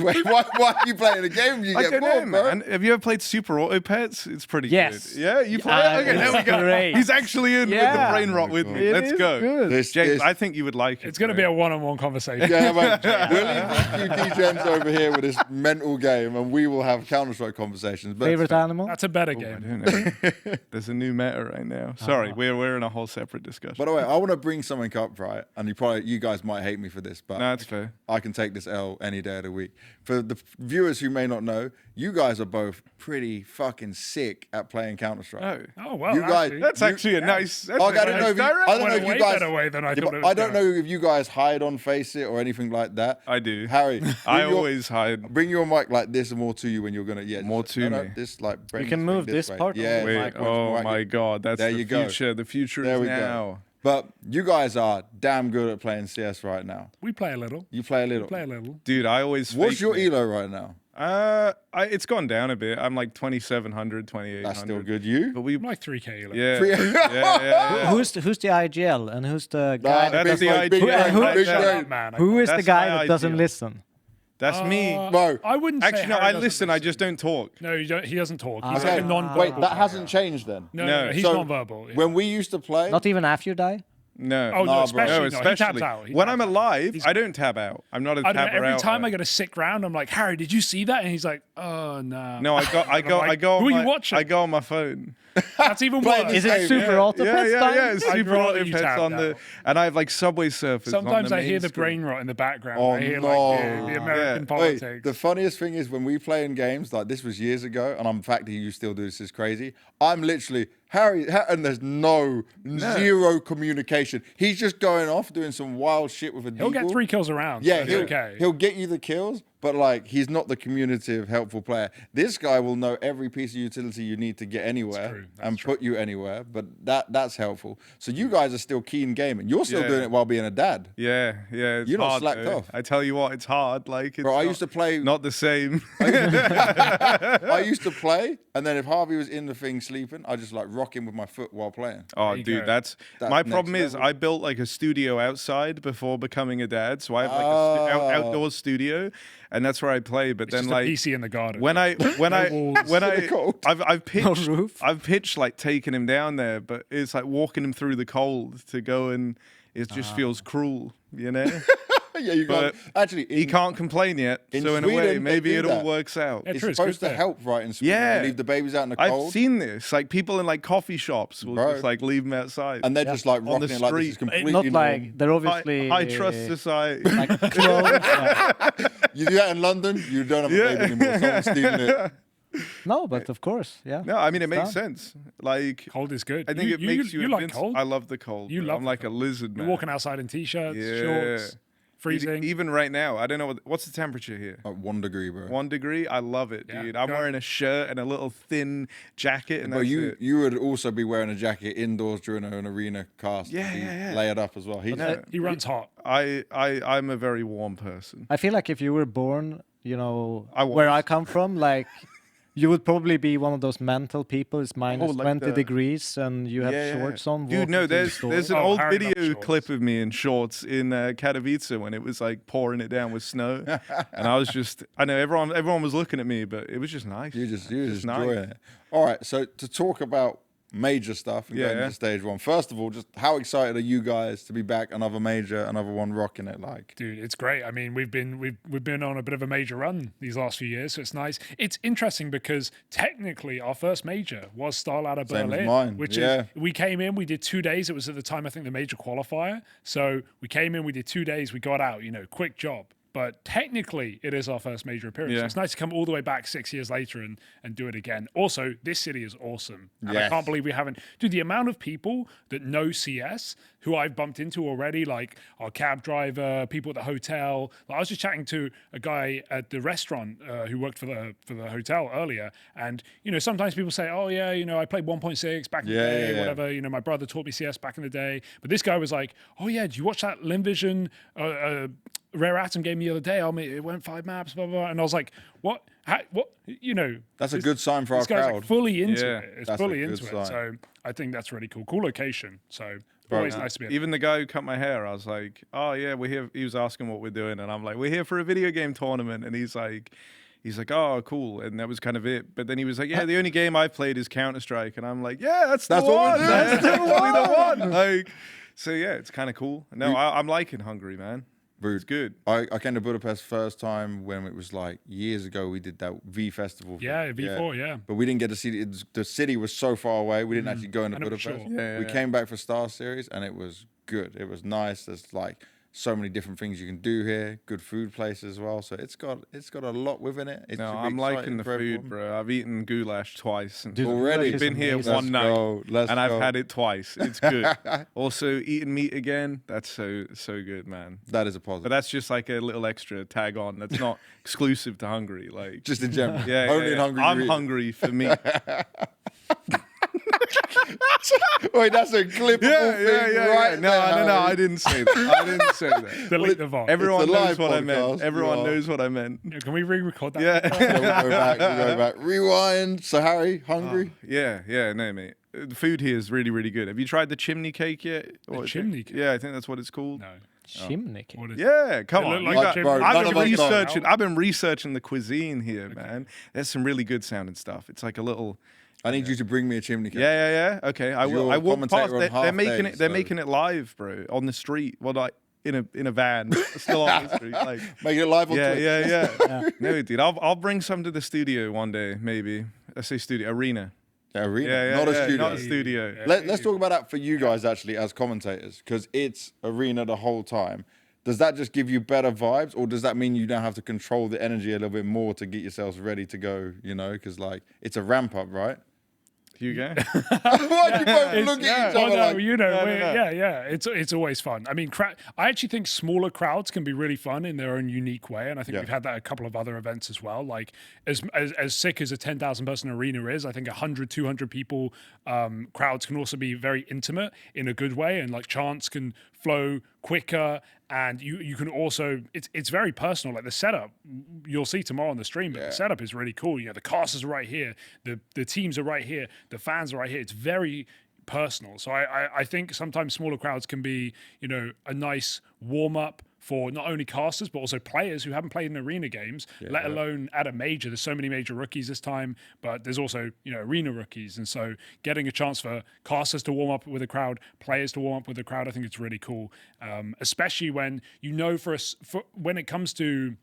Wait, why are you playing a game? You I get don't bored, know, bro. man. Have you ever played Super Auto Pets? It's pretty Yes. good. Yeah, you play it? Okay, there we it's go. great. He's actually in with the Yeah. brain rot with me. It Let's is go. good. This- James, this- I think you would like it. It's going to be a one-on-one conversation. Yeah, mate. We'll leave you DJs over here with this mental game, and we will have Counter-Strike conversations. But Favorite animal? That's a better I game. don't know. There's a new meta right now. Sorry, we're in a whole separate discussion. by the way, I want to bring something up, right? And you guys might hate me for this, but No, it's fair. I can take this L any day of the week. For the viewers who may not know, you guys are both pretty fucking sick at playing Counter-Strike. Oh, Oh, well, You guys- actually, that's actually a nice. That's Like, a I don't know nice if you, I direct. don't know Went if a you way guys. better way than I Yeah, thought but it was I don't gonna. know if you guys hide on Face It or anything like that. I do. Harry, I bring your- always hide. bring your mic like this and more to you when you're gonna. Yeah, More just- to no, me. This like. You Brendan's can thing move this way. part Yeah. over. Wait, Like, oh my God, that's There the you go. future. The future There is we go. now. But you guys are damn good at playing CS right now. We play a little. You play a little. Play a little. Dude, I always. What's fake your it. elo right now? It's gone down a bit. I'm like 2,700, 2,800. That's still good. You? But we, I'm like 3K. yeah, Free- yeah. Who's the IGL and who's the Nah, guy? That's big the brain, idea. big brain, Who- big who- brain. Man, Who is the That's guy my that doesn't ideal. listen? That's me. Bro. I wouldn't say Actually, no, Harry I doesn't listen. I just don't talk. No, you don't, he doesn't talk. He's Okay. like a non-verbal Wait, that player. hasn't changed then. No, No. he's So, non-verbal. Yeah. When we used to play, Not even after you die? No. Oh, no, Nah, bro. especially, No, no, he taps especially out. He when taps I'm out. alive, He's- I don't tab out. I'm not a I don't know, tapper every out. time I get a sick round, I'm like, Harry, did you see that? And he's like, oh, no. No, I go. like, On who are you my, watching? I go on my phone. That's even Play worse. the Is it Same, Super Auto Pets time? Yeah. It's I'd super rather auto you pets tap on out. the, and I have like Subway Surfers. Sometimes on the I hear the main screen. brain rot in the background. Oh, I hear no. like the American Yeah. Wait, politics. the funniest thing is when we play in games, like this was years ago, and I'm fact that you still do this is crazy. I'm literally Harry, and there's zero communication. He's just going off doing some wild shit with a He'll get deagle. 3 kills around. Yeah, so it's he'll, okay. he'll get you the kills, but like he's not the communicative, helpful player. This guy will know every piece of utility you need to get anywhere true. That's and true. put you anywhere. But that's helpful. So you guys are still keen gaming. You're still Yeah. doing it while being a dad. Yeah. It's You're not hard, slacked though. off. I tell you what, it's hard. Like, it's Bro, I not- used to play. Not the same. I used to play, and then if Harvey was in the thing sleeping, I just like rock him with my foot while playing. Oh, you dude, go. that's That's my next problem. Is level. I built like a studio outside before becoming a dad, so I have like Oh. outdoor studio, and that's where I play. But It's then just like a PC in the garden. when I cold. I've pitched roof. I've pitched like taking him down there, but it's like walking him through the cold to go, and it just feels cruel, you know. Yeah, you got But actually. He can't complain yet, in so in a Sweden, way, they maybe do it all that. works out. Yeah, It's true, it's supposed good to there. help, right? In Sweden, Yeah. you leave the babies out in the I've cold, seen this. Like people in like coffee shops will Bro. just like leave them outside. and they're just like On the rocking it like this is street. completely Not normal. like they're obviously high trust society. like clothes. Yeah. You do that in London, you don't have a Yeah. baby anymore. Someone's stealing it. No, but of course, yeah. No, I mean it makes done. sense. Like Cold is good. I think it makes you. like invincible. cold. I love the cold. You bro. love I'm the like a cold. lizard, man. You're walking outside in t-shirts, Yeah. shorts, freezing. Even right now, I don't know what's the temperature here. Like 1 degree, bro. 1 degree. I love it, Yeah, dude. I'm go. wearing a shirt and a little thin jacket, and But that's you it. you would also be wearing a jacket indoors during an arena cast. Yeah, Be yeah, yeah. Layered up as well. He's He runs hot. I'm a very warm person. I feel like if you were born, you know, I was. where I come from, like You would probably be one of those mental people. It's minus like 20 the- degries and you have shorts on. Dude, no, walking to the there's store. an Oh, old Harry loves video shorts. clip of me in shorts in Katowice when it was like pouring it down with snow, and I was just, I know everyone was looking at me, but it was just nice. You just nice. enjoying it. All right, so to talk about major stuff and going Yeah. into stage one. First of all, just how excited are you guys to be back? Another major, another one rocking it like. Dude, it's great. I mean, we've been on a bit of a major run these last few years, so it's nice. It's interesting because technically our first major was StarLadder Same as Berlin, mine, which yeah. is we came in, we did 2 days. It was at the time I think the major qualifier. So we came in, we did 2 days, we got out. Quick job. But technically, it is our first major appearance. Yeah. So it's nice to come all the way back 6 years later and do it again. Also, this city is awesome. And I Yes. can't believe we haven't... Dude, the amount of people that know CS, who I've bumped into already, like our cab driver, people at the hotel. Like, I was just chatting to a guy at the restaurant who worked for the hotel earlier. And, sometimes people say, oh, yeah, I played 1.6 back in the day, yeah. whatever. My brother taught me CS back in the day. But this guy was like, oh, yeah, did you watch that Limvision... Rare Atom game the other day. It went 5 maps, blah, blah, blah. And I was like, what? What? That's a good sign for our this guy's crowd. like fully into Yeah, it. It's that's a fully good into sign. it. So I think that's really cool. Cool location. So always nice to be. Even the guy who cut my hair, I was like, oh yeah, we're here. He was asking what we're doing, and I'm like, we're here for a video game tournament, and he's like, oh, cool, and that was kind of it. But then he was like, yeah, the only game I've played is Counter-Strike, and I'm like, yeah, that's the That's what one. we do. That's definitely the one. Like, so yeah, it's kind of cool. No, I'm liking Hungary, man. Rude. It's good. I came to Budapest first time when it was like years ago. We did that V festival. Yeah, V4, yeah. But we didn't get to see the city was so far away. We didn't actually go into I know for Budapest. sure. We came back for Star Series and it was good. It was nice. There's like so many different things you can do here. Good food places as well. So it's got a lot within it. It No, should be I'm exciting liking the for food, everyone. bro. I've eaten goulash twice. And Dude, Already? goulash is been here amazing. one night, go, let's and I've go. had it twice. It's good. Also, eating meat again. That's so good, man. That is a But positive. that's just like a little extra tag on. That's not exclusive to Hungary. Like, Just in general. yeah, Only in yeah. Hungary. I'm you eat. hungry for meat. Wait, that's a clip. Right No, there, I Harry. didn't say that. I didn't say that. Delete the VOD. Everyone It's a knows live what I meant. podcast. Everyone You are- knows what I meant. Can we re-record that? Yeah. Yeah, we'll go back. Rewind. So Harry, hungry? Yeah, no, mate. The food here is really, really good. Have you tried the chimney cake yet? chimney cake? Yeah, I think that's what it's called. No. Chimney cake. What is Yeah, come It on. look You like got- chimney- Bro, none of us know. I've been researching the cuisine here, man. There's some really good sounding stuff. It's like a little. I need you to bring me a chimney cake. Yeah. Okay, I will. You're I a walk past. commentator on They're half making days, it. They're so- making it live, bro, on the street. Well, like in a van, still on the street. Like, Make it live on yeah, Twitch. yeah. No, dude, I'll bring some to the studio one day, maybe. I say studio arena. The arena, Yeah, not a studio. not a studio. Let's talk about that for you guys actually as commentators, because it's arena the whole time. Does that just give you better vibes, or does that mean you now have to control the energy a little bit more to get yourselves ready to go? Because like it's a ramp up, right? Hugo. Why do you both look at each Well, other no, like? we're- yeah. It's always fun. I mean, I actually think smaller crowds can be really fun in their own unique way, and I think Yeah. we've had that at a couple of other events as well. Like as sick as a 10,000 person arena is, I think 100, 200 people crowds can also be very intimate in a good way, and like chants can flow quicker. And you can also it's very personal. Like the setup, you'll see tomorrow on the stream, but the setup is really cool. The casters are right here, the teams are right here, the fans are right here. It's very personal. So I think sometimes smaller crowds can be a nice warm up for not only casters but also players who haven't played in arena games, let alone at a major. There's so many major rookies this time, but there's also arena rookies, and so getting a chance for casters to warm up with a crowd, players to warm up with a crowd, I think it's really cool, especially when for when it comes to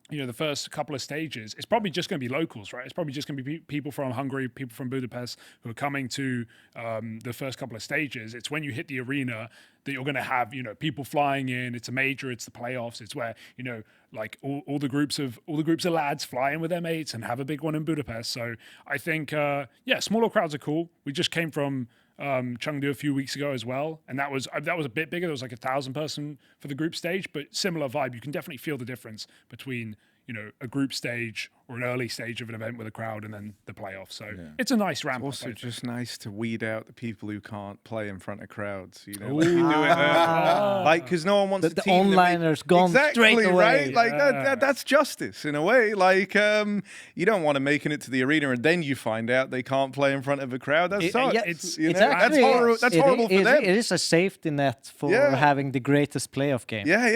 the first couple of stages, it's probably just going to be locals, right? It's probably just going to be people from Hungary, people from Budapest who are coming to the first couple of stages. It's when you hit the arena that you're going to have, people flying in. It's a major, it's the playoffs. It's where, like all the groups of lads fly in with their mates and have a big one in Budapest. So I think, smaller crowds are cool. We just came from Chengdu a few weeks ago as well, and that was a bit bigger. There was like 1,000 person for the group stage, but similar vibe. You can definitely feel the difference between a group stage or an early stage of an event with a crowd and then the playoffs. So it's a nice ramp. Also, up, just nice to weed out the people who can't play in front of crowds. You know, like you do it like because no one wants The to team them. onliners gone exactly, straight away. right? Like that's justice in a way. Like you don't want to making it to the arena and then you find out they can't play in front of a crowd. That sucks. Yeah, It's you know? actually, That's horrible for them. It is a safety net for having the greatest playoff game. Yeah.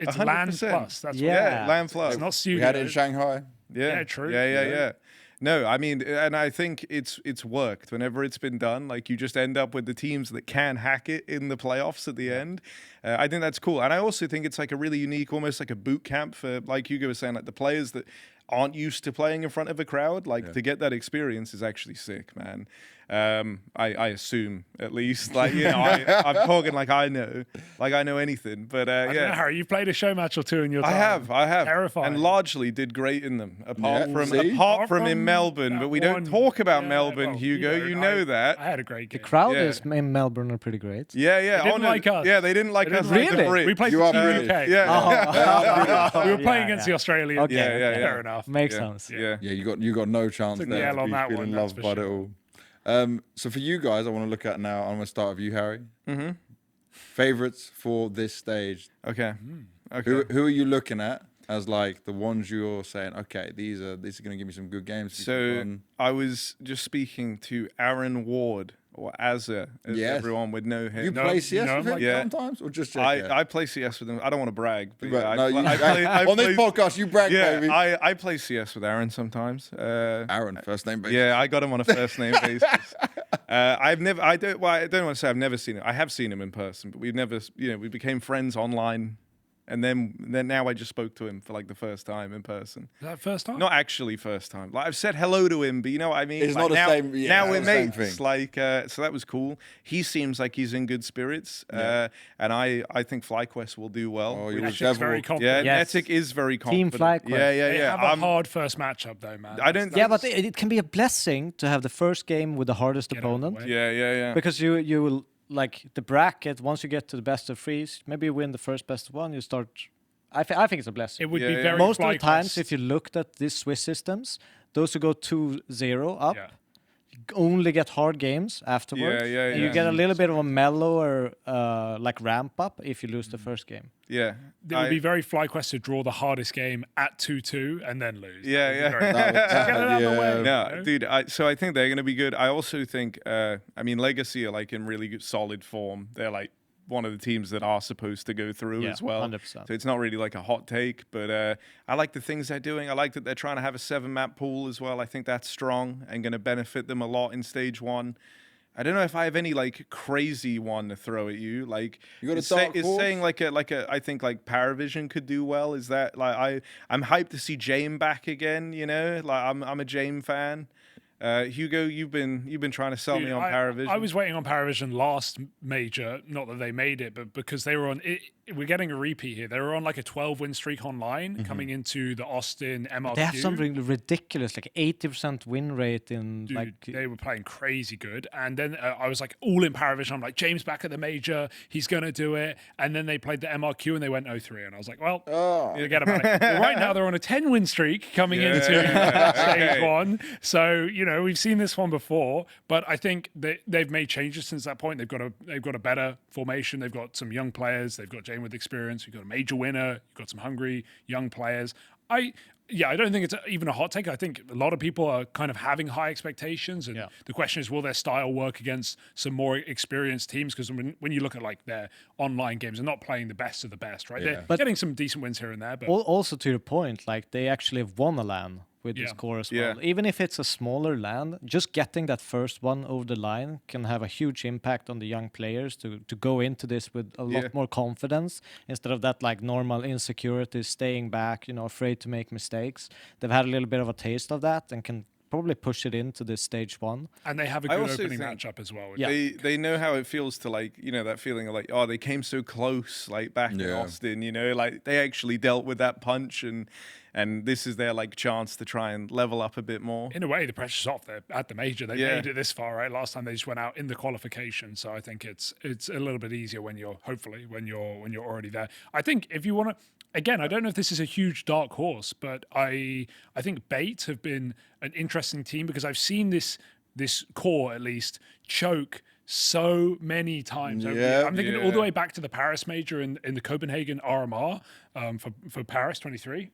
It's 100%. LAN plus. That's Yeah. LAN plus. It's not We studio. had it in Shanghai. Yeah, true. Yeah. No, I mean, and I think it's worked whenever it's been done. Like you just end up with the teams that can hack it in the playoffs at the end. I think that's cool, and I also think it's like a really unique, almost like a boot camp for, like Hugo was saying, like the players that aren't used to playing in front of a crowd. Like to get that experience is actually sick, man. I assume at least, like I'm talking like I know anything, but I don't know, Harry, you've played a show match or two in your time. I have, Terrifying. and largely did great in them. Apart see? from in Melbourne, but we don't talk about Melbourne, Hugo. You know that. I had a great game. The crowd Yeah. is in Melbourne are pretty great. Yeah. They didn't like us. Yeah, they didn't like They us. didn't like the like us. Brits. We played You for are Team British. UK. Yeah. We were playing against the Australians. Okay. Yeah. Fair enough. Makes Yeah. sense. Yeah. Yeah, you got no chance Took there the L to on be that feeling one, that's loved for by it sure. all. So for you guys, I want to look at now. I'm going to start with you, Harry. Mm-hmm. Favorites for this stage. Okay. Who are you looking at as like the ones you're saying? Okay, these are going to give me some good games. So I was just speaking to Aaron Ward, or Azza, as Yes. everyone would know him. you play CS no, with him like- Yeah. sometimes, or just JK? I play CS with him. I don't want to brag, but But yeah, no, you, I on this play- podcast, you brag, yeah, baby. I play CS with Aaron sometimes. Aaron, first name basis. Yeah, I got him on a first name basis. I don't want to say I've never seen him. I have seen him in person, but we've never, we became friends online. And then now I just spoke to him for like the first time in person. Is that first time? Not actually first time. Like I've said hello to him, but you know what I mean? It's Like, not the now, same- yeah, now not we're the same mates. thing. Like so that was cool. He seems like he's in good spirits. And I think FlyQuest will do well. Oh, you're Netic's with very DevWalk. confident. Yeah, Yes. Netic is very Team confident. FlyQuest. Yeah. They have a I'm- hard first matchup though, man. I don't. Yeah, but it can be a blessing to have the first game with the hardest Get out of the opponent. way. Yeah. Because you will, like the bracket, once you get to the best of threes, maybe you win the first best of one, you start. I think it's a blessing. It would Yeah, be yeah. very Most of the FlyQuest. times, if you looked at these Swiss systems, those who go 2-0 up Yeah. only get hard games afterwards. Yeah, And you yeah. get a little bit of a mellower like ramp up if you lose the first game. Yeah. It would be very FlyQuest to draw the hardest game at 2-2 and then lose. Yeah, That would be yeah. very- That Get it out of the way. No, you know? dude. So I think they're going to be good. I also think, Legacy are like in really good, solid form. They're like one of the teams that are supposed to go through Yeah, as well. 100%. So it's not really like a hot take, but I like the things they're doing. I like that they're trying to have a 7-map pool as well. I think that's strong and going to benefit them a lot in stage 1. I don't know if I have any like crazy one to throw at you. Like You got a it's dark it's horse? saying like a I think like Paravision could do well. Is that like I'm hyped to see Jame back again, Like I'm a Jame fan. Hugo, you've been trying to sell me on Paravision. I was waiting on Paravision last major, not that they made it, but because they were on. We're getting a repeat here. They were on like a 12-win streak online coming into the Austin MRQ. They have something ridiculous, like 80% win rate in Dude, like. they were playing crazy good. And then I was like all in Paravision. I'm like, James back at the major. He's going to do it. And then they played the MRQ and they went 0-3. And I was like, well, forget about it. Well, right now they're on a 10-win streak coming into stage 1. So, we've seen this one before. But I think they've made changes since that point. They've got a better formation. They've got some young players. They've got James with experience. You've got a major winner. You've got some hungry young players. I don't think it's even a hot take. I think a lot of people are kind of having high expectations, and the question is, will their style work against some more experienced teams? Because when you look at like their online games, they're not playing the best of the best, right? Yeah. They're getting some decent wins here and there, but Also to the point, like they actually have won a LAN with this core as well. Yeah. Even if it's a smaller LAN, just getting that first one over the line can have a huge impact on the young players to go into this with a lot more confidence instead of that like normal insecurity, staying back, afraid to make mistakes. They've had a little bit of a taste of that and can probably push it into this stage 1. and they have a I good also opening think- matchup as well. Yeah. They know how it feels to like that feeling of like, oh, they came so close like back in Yeah. Austin, like they actually dealt with that punch and this is their like chance to try and level up a bit more. In a way, the pressure's off. They're at the major. They Yeah. made it this far, right? Last time they just went out in the qualification. So I think it's a little bit easier when you're already there. I think if you want to, again, I don't know if this is a huge dark horse, but I think Bait have been an interesting team because I've seen this core at least choke so many times. I'm thinking all the way back to the Paris Major in the Copenhagen RMR for Paris 23.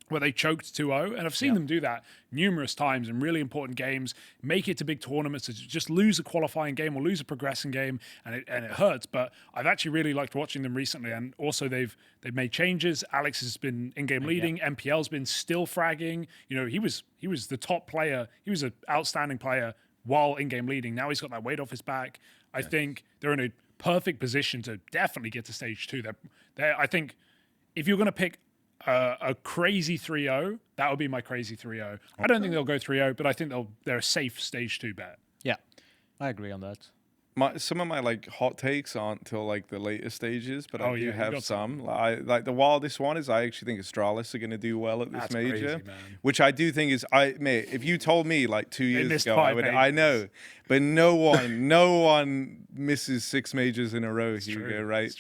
Where they choked 2-0, and I've seen them do that numerous times in really important games, make it to big tournaments, to just lose a qualifying game or lose a progressing game, and it hurts. But I've actually really liked watching them recently, and also they've made changes. Alex has been in-game leading. MPL's been still fragging. You know, he was the top player. He was an outstanding player while in-game leading. Now he's got that weight off his back. I think they're in a perfect position to definitely get to stage 2. I think if you're going to pick a crazy 3-0, that would be my crazy 3-0. Okay. I don't think they'll go 3-0, but I think they're a safe stage 2 bet. Yeah, I agree on that. Some of my like hot takes aren't till like the later stages, but I do have some. Like the wildest one is I actually think Astralis are going to do well at this major, crazy, which I do think is mate. If you told me like 2 years ago, I know, but no one misses 6 majors in a row. Hugo, right?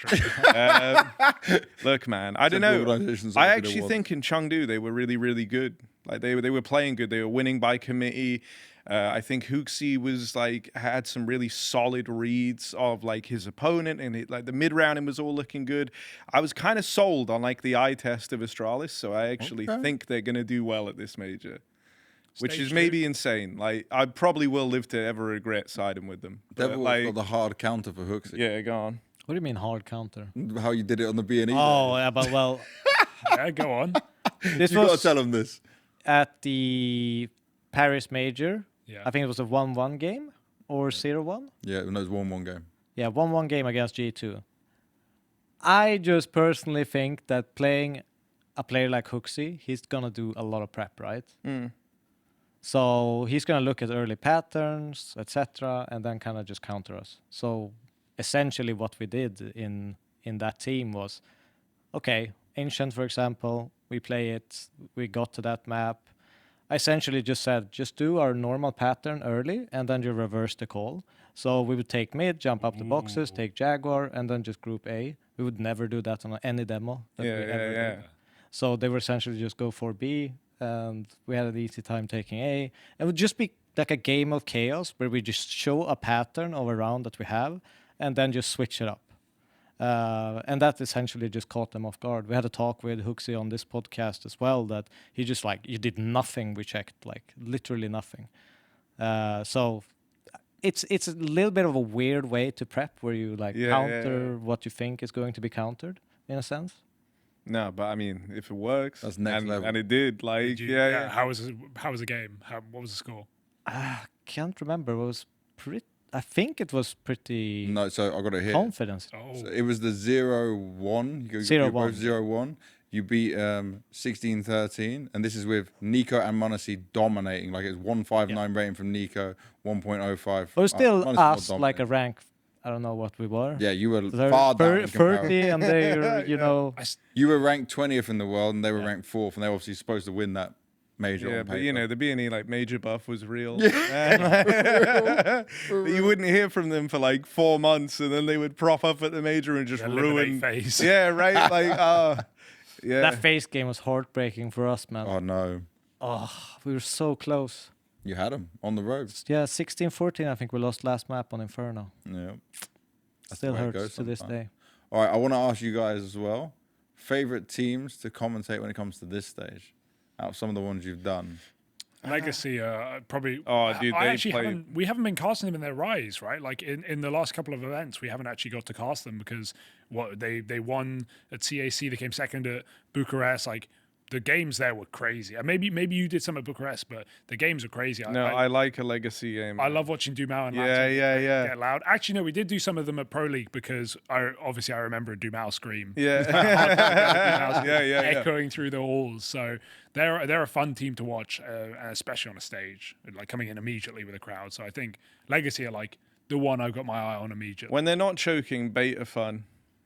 Look, man, I don't know. I actually think in Chengdu they were really, really good. Like they were playing good. They were winning by committee. I think Huxi was like had some really solid reads of like his opponent, and like the mid round was all looking good. I was kind of sold on like the eye test of Astralis, so I actually think they're going to do well at this major, which is maybe insane. Like I probably will live to ever regret siding with them. DevWalk's got the hard counter for Huxi. Yeah, go on. What do you mean hard counter? How you did it on the B&E. Oh, yeah, but well, yeah, go on. This you got to tell him this. At the Paris Major. Yeah. I think it was a 1-1 game or 0-1. Yeah, it was 1-1 game. Yeah, 1-1 game against G2. I just personally think that playing a player like Huxi, he's going to do a lot of prep, right? So he's going to look at early patterns, etc., and then kind of just counter us. So essentially what we did in that team was, okay, Ancient, for example, we play it, we got to that map. I essentially just said, just do our normal pattern early, and then you reverse the call. So we would take mid, jump up the boxes, take Jaguar, and then just group A. We would never do that on any demo that we ever did. So they would essentially just go for B, and we had an easy time taking A. It would just be like a game of chaos where we just show a pattern of a round that we have, and then just switch it up. And that essentially just caught them off guard. We had a talk with Huxi on this podcast as well, that he just like, you did nothing, we checked, like literally nothing. So it's a little bit of a weird way to prep, where you like counter what you think is going to be countered, in a sense. No, but I mean, if it works, that's next level. And it did, like, How was the game? What was the score? Can't remember. It was pretty. I think it was pretty. No, so I got it here. Confidence. So it was the 0-1. You both 0-1. You beat 16-13, and this is with Nico and Monasi dominating. Like it's 159 rating from Nico, 1.05. But still us, like a rank. I don't know what we were. Yeah, you were far down. 30, and they were, you know. You were ranked 20th in the world, and they were ranked 4th, and they were obviously supposed to win that major. Yeah, but you know, the B&E like major buff was real. Yeah. You wouldn't hear from them for like 4 months, and then they would prop up at the major and just ruin. FaZe. Yeah, right. Like, yeah. That FaZe game was heartbreaking for us, man. Oh no. Oh, we were so close. You had them on the road. Yeah, 16-14. I think we lost last map on Inferno. Yeah. Still hurts to this day. All right, I want to ask you guys as well. Favorite teams to commentate when it comes to this stage, out of some of the ones you've done. Legacy, probably. Oh, dude, we haven't been casting them in their rise, right? Like in the last couple of events, we haven't actually got to cast them because they won at CAC, they came second at Bucharest. Like the games there were crazy. Maybe you did some at Bucharest, but the games are crazy. I like a Legacy game. I love watching Dumao and yeah. get loud. Actually, no, we did do some of them at Pro League because I remember Dumao scream. Yeah, echoing through the halls. So they're a fun team to watch, especially on a stage, like coming in immediately with a crowd. So I think Legacy are like the one I've got my eye on immediately. When they're not choking, Bait are fun.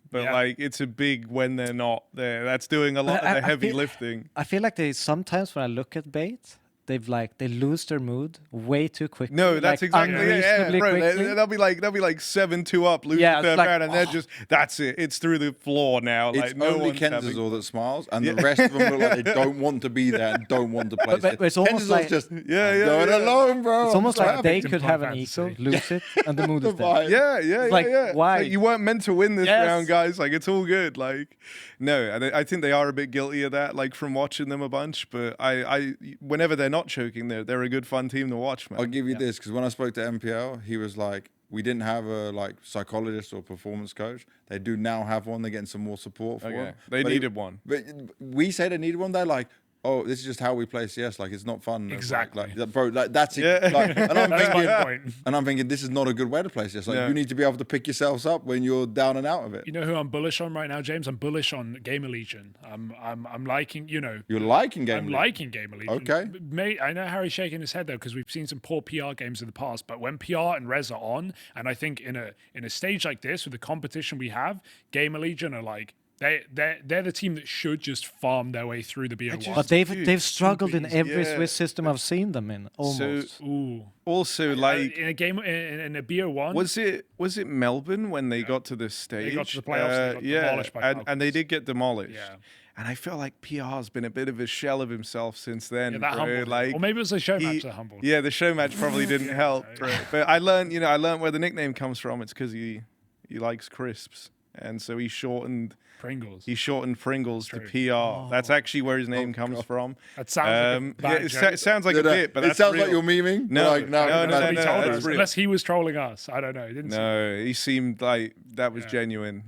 But like, it's a big when they're not there. That's doing a lot of the heavy lifting. I feel like sometimes when I look at Bait, they lose their mood way too quickly. No, that's like, exactly unreasonably bro. quickly. They'll be like 7-2 up, lose Yeah, the it's third like, round, and they're just that's it. It's through the floor now. It's Like no only one's having Kenzazor that smiles, and the rest of them look like they don't want to be there and don't want to play. But it's almost Kenzazor's like just yeah, going alone, bro. it's almost I'm like so they happy. could have an Fantasy. eco, lose it, and the mood is there. vibe. Yeah, like, yeah. why? Like, you weren't meant to win this Yes. round, guys. Like it's all good. Like no, and I think they are a bit guilty of that. Like from watching them a bunch, but I whenever they're not choking, they're a good fun team to watch, man. I'll give you this because when I spoke to MPL, he was like, "We didn't have a psychologist or performance coach. They do now have one. They're getting some more support for Okay. it. They But needed one. But we say they needed one. They're like, oh, this is just how we play CS. Like, it's not fun. Exactly. Like, bro, like, that's it. Yeah. Like, and I'm That's thinking, my point. and I'm thinking, this is not a good way to play CS. Like, No. you need to be able to pick yourselves up when you're down and out of it. You know who I'm bullish on right now, James? I'm bullish on Gamer Legion. I'm liking, you know. You're liking Game I'm League. liking Gamer Legion. Okay. I know Harry's shaking his head though because we've seen some poor PR games in the past. But when PR and Res are on, and I think in a stage like this with the competition we have, Gamer Legion are like they're the team that should just farm their way through the BO1. But they've struggled in easy. every Yeah. Swiss system I've seen them in. Almost. Ooh. Also, like in a game in a BO1. was it Melbourne when they got to this stage? got to the playoffs, they got demolished by and they Falcons. did get demolished. Yeah. And I feel like PR's been a bit of a shell of himself since then. Yeah, that bro. humbled him. Like, Or maybe it was a show he- match that humbled. Yeah, the show match probably didn't help. Bro. But I learned where the nickname comes from. It's because he likes crisps, and so he shortened Pringles. Pringles to True. PR. That's actually where his name comes from. That sounds like a bad it joke. sounds like No, a no, bit, but it that's sounds real. like you're memeing. No, Like, no, That's what he no, told that's us. real. Unless he was trolling us. I don't know. He didn't seem- No, he seemed like that was genuine.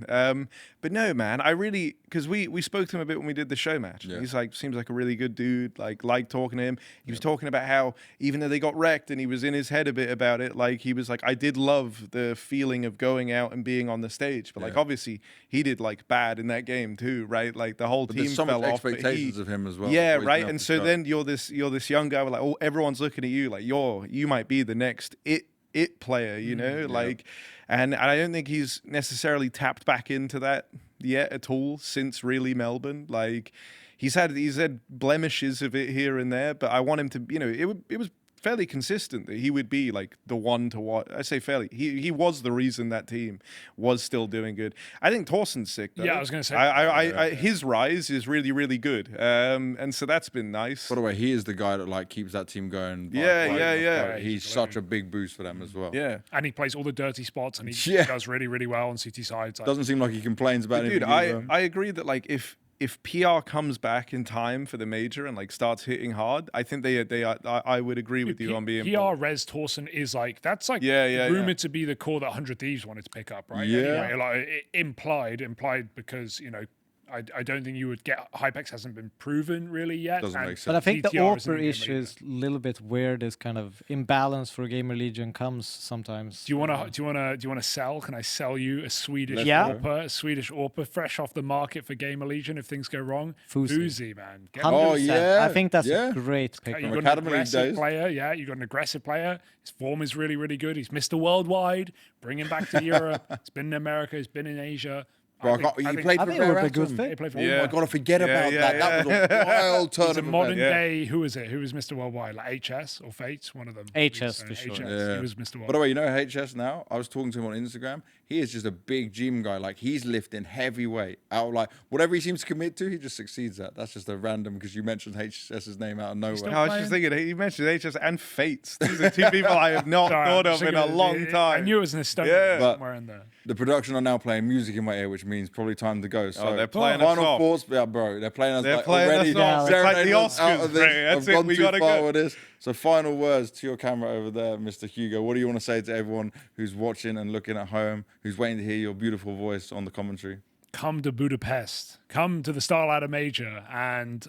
But no, man, I really because we spoke to him a bit when we did the show match. Yeah. He's like seems like a really good dude. Like talking to him. He was talking about how even though they got wrecked and he was in his head a bit about it, like he was like, I did love the feeling of going out and being on the stage, but like obviously he did like bad in that game too, right? Like the whole But team there's so fell much off. but expectations of him as well. Yeah, What he's right. been And able to so show. then you're this young guy. Like, oh, everyone's looking at you. Like you might be the next it player. You know, like, and I don't think he's necessarily tapped back into that yet at all since really Melbourne. Like, he's had blemishes of it here and there, but I want him to. You know, it was fairly consistent that he would be like the one to watch. I say fairly. He was the reason that team was still doing good. I think Torsen's sick though. Yeah, I was gonna say. I his rise is really, really good. And so that's been nice. By the way, he is the guy that like keeps that team going. Yeah. He's such a big boost for them as well. Yeah. And he plays all the dirty spots and he Yeah. does really, really well on CT sides. Like, Doesn't seem like he complains about Dude, anything either. I agree that like if PR comes back in time for the major and like starts hitting hard, I think they are. I would agree with you on being PR Res Torsen is like that's like Yeah. rumored to be the core that 100 Thieves wanted to pick up, right? Yeah. Anyway, like implied because you know I don't think you would get Hypex hasn't been proven really yet. Doesn't and make sense. But I think the GTR isn't Orper a game issue leader. is a little bit where this kind of imbalance for Gamer Legion comes sometimes. Do you want to sell? Can I sell you a Swedish Yeah. Orper, fresh off the market for Gamer Legion if things go wrong? FaZe. Man. Get 100%. Oh, yeah. I think that's Yeah. a great pick. You've From got an Academy League aggressive days. player, yeah. You've got an aggressive player. His form is really, really good. He's Mr. Worldwide. Bring him back to Europe. He's been in America. He's been in Asia. Bro, I he think- played I for think it would be a Rare good Atom. fit. He played for Yeah. Oh my god, I forget Yeah, about yeah, that. That was a wild He's a tournament. modern Yeah. day. Who is it? Who is Mr. Worldwide? Like HS or Fates? One of them. HS for sure. Yeah. He was Mr. By the Worldwide. way, you know HS now? I was talking to him on Instagram. He is just a big gym guy. Like, he's lifting heavyweight. Out like whatever he seems to commit to, he just succeeds at. That's just a random because you mentioned HS's name out of nowhere. still- I was just thinking, he mentioned HS and Fates. These are two people I have not Sorry, thought I'm of just in a thinking- long time. I knew it was an Estonian Yeah. somewhere in there. The production are now playing music in my ear, which means probably time to go. So they're playing us final off. thoughts, yeah, bro. They're playing us They're like playing us already. off. It's like the serenading us out Oscars, of this. bro. That's I've it, gone we too gotta far go. with this. So final words to your camera over there, Mr. Hugo. What do you want to say to everyone who's watching and looking at home, who's waiting to hear your beautiful voice on the commentary? Come to Budapest. Come to the StarLadder Major, and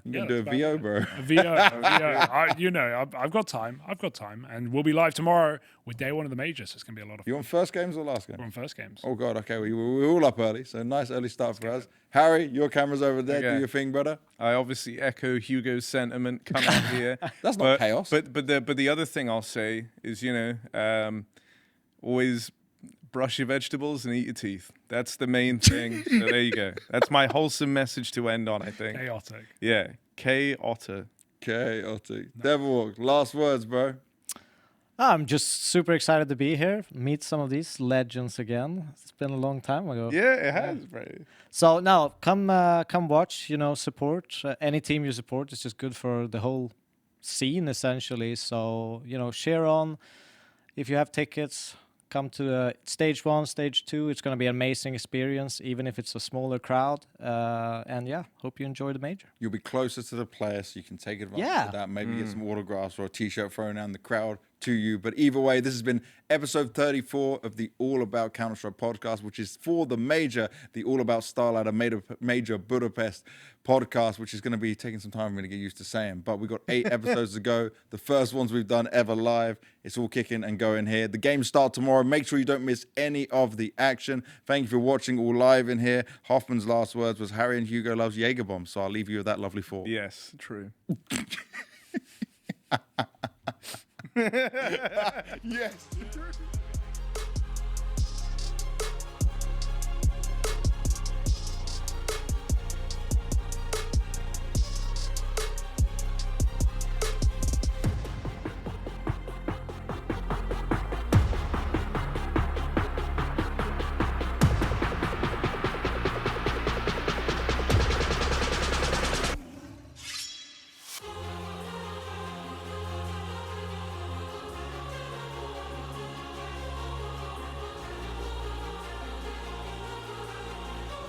You can do a VO, bro. A VO. I've got time. And we'll be live tomorrow with day one of the major, so it's going to be a lot of You fun. on first games or last game? We're on first games. Oh, God. Okay. We're all up early. So nice early start for us. Harry, your camera's over there. Okay. Do your thing, brother. I obviously echo Hugo's sentiment coming here. That's not chaos. But the other thing I'll say is, always brush your vegetables and eat your teeth. That's the main thing. So there you go. That's my wholesome message to end on, I think. Chaotic. Yeah. K Otter. Chaotic. DevWalk, last words, bro. I'm just super excited to be here, meet some of these legends again. It's been a long time ago. Yeah, it has, bro. So now, come watch. Support any team you support. It's just good for the whole scene, essentially. So share on. If you have tickets, come to stage 1, stage 2. It's going to be an amazing experience, even if it's a smaller crowd. And yeah, hope you enjoy the major. You'll be closer to the players, so you can take advantage of that. Maybe get some autographs or a t-shirt thrown down the crowd to you. But either way, this has been episode 34 of the All About Counter-Strike podcast, which is for the major, the All About StarLadder Major Budapest podcast, which is going to be taking some time for me to get used to saying. But we've got 8 episodes to go. The first ones we've done ever live. It's all kicking and going here. The games start tomorrow. Make sure you don't miss any of the action. Thank you for watching all live in here. Hoffman's last words was Harry and Hugo loves Jaeger bomb. So I'll leave you with that lovely thought. Yes, true. Yes.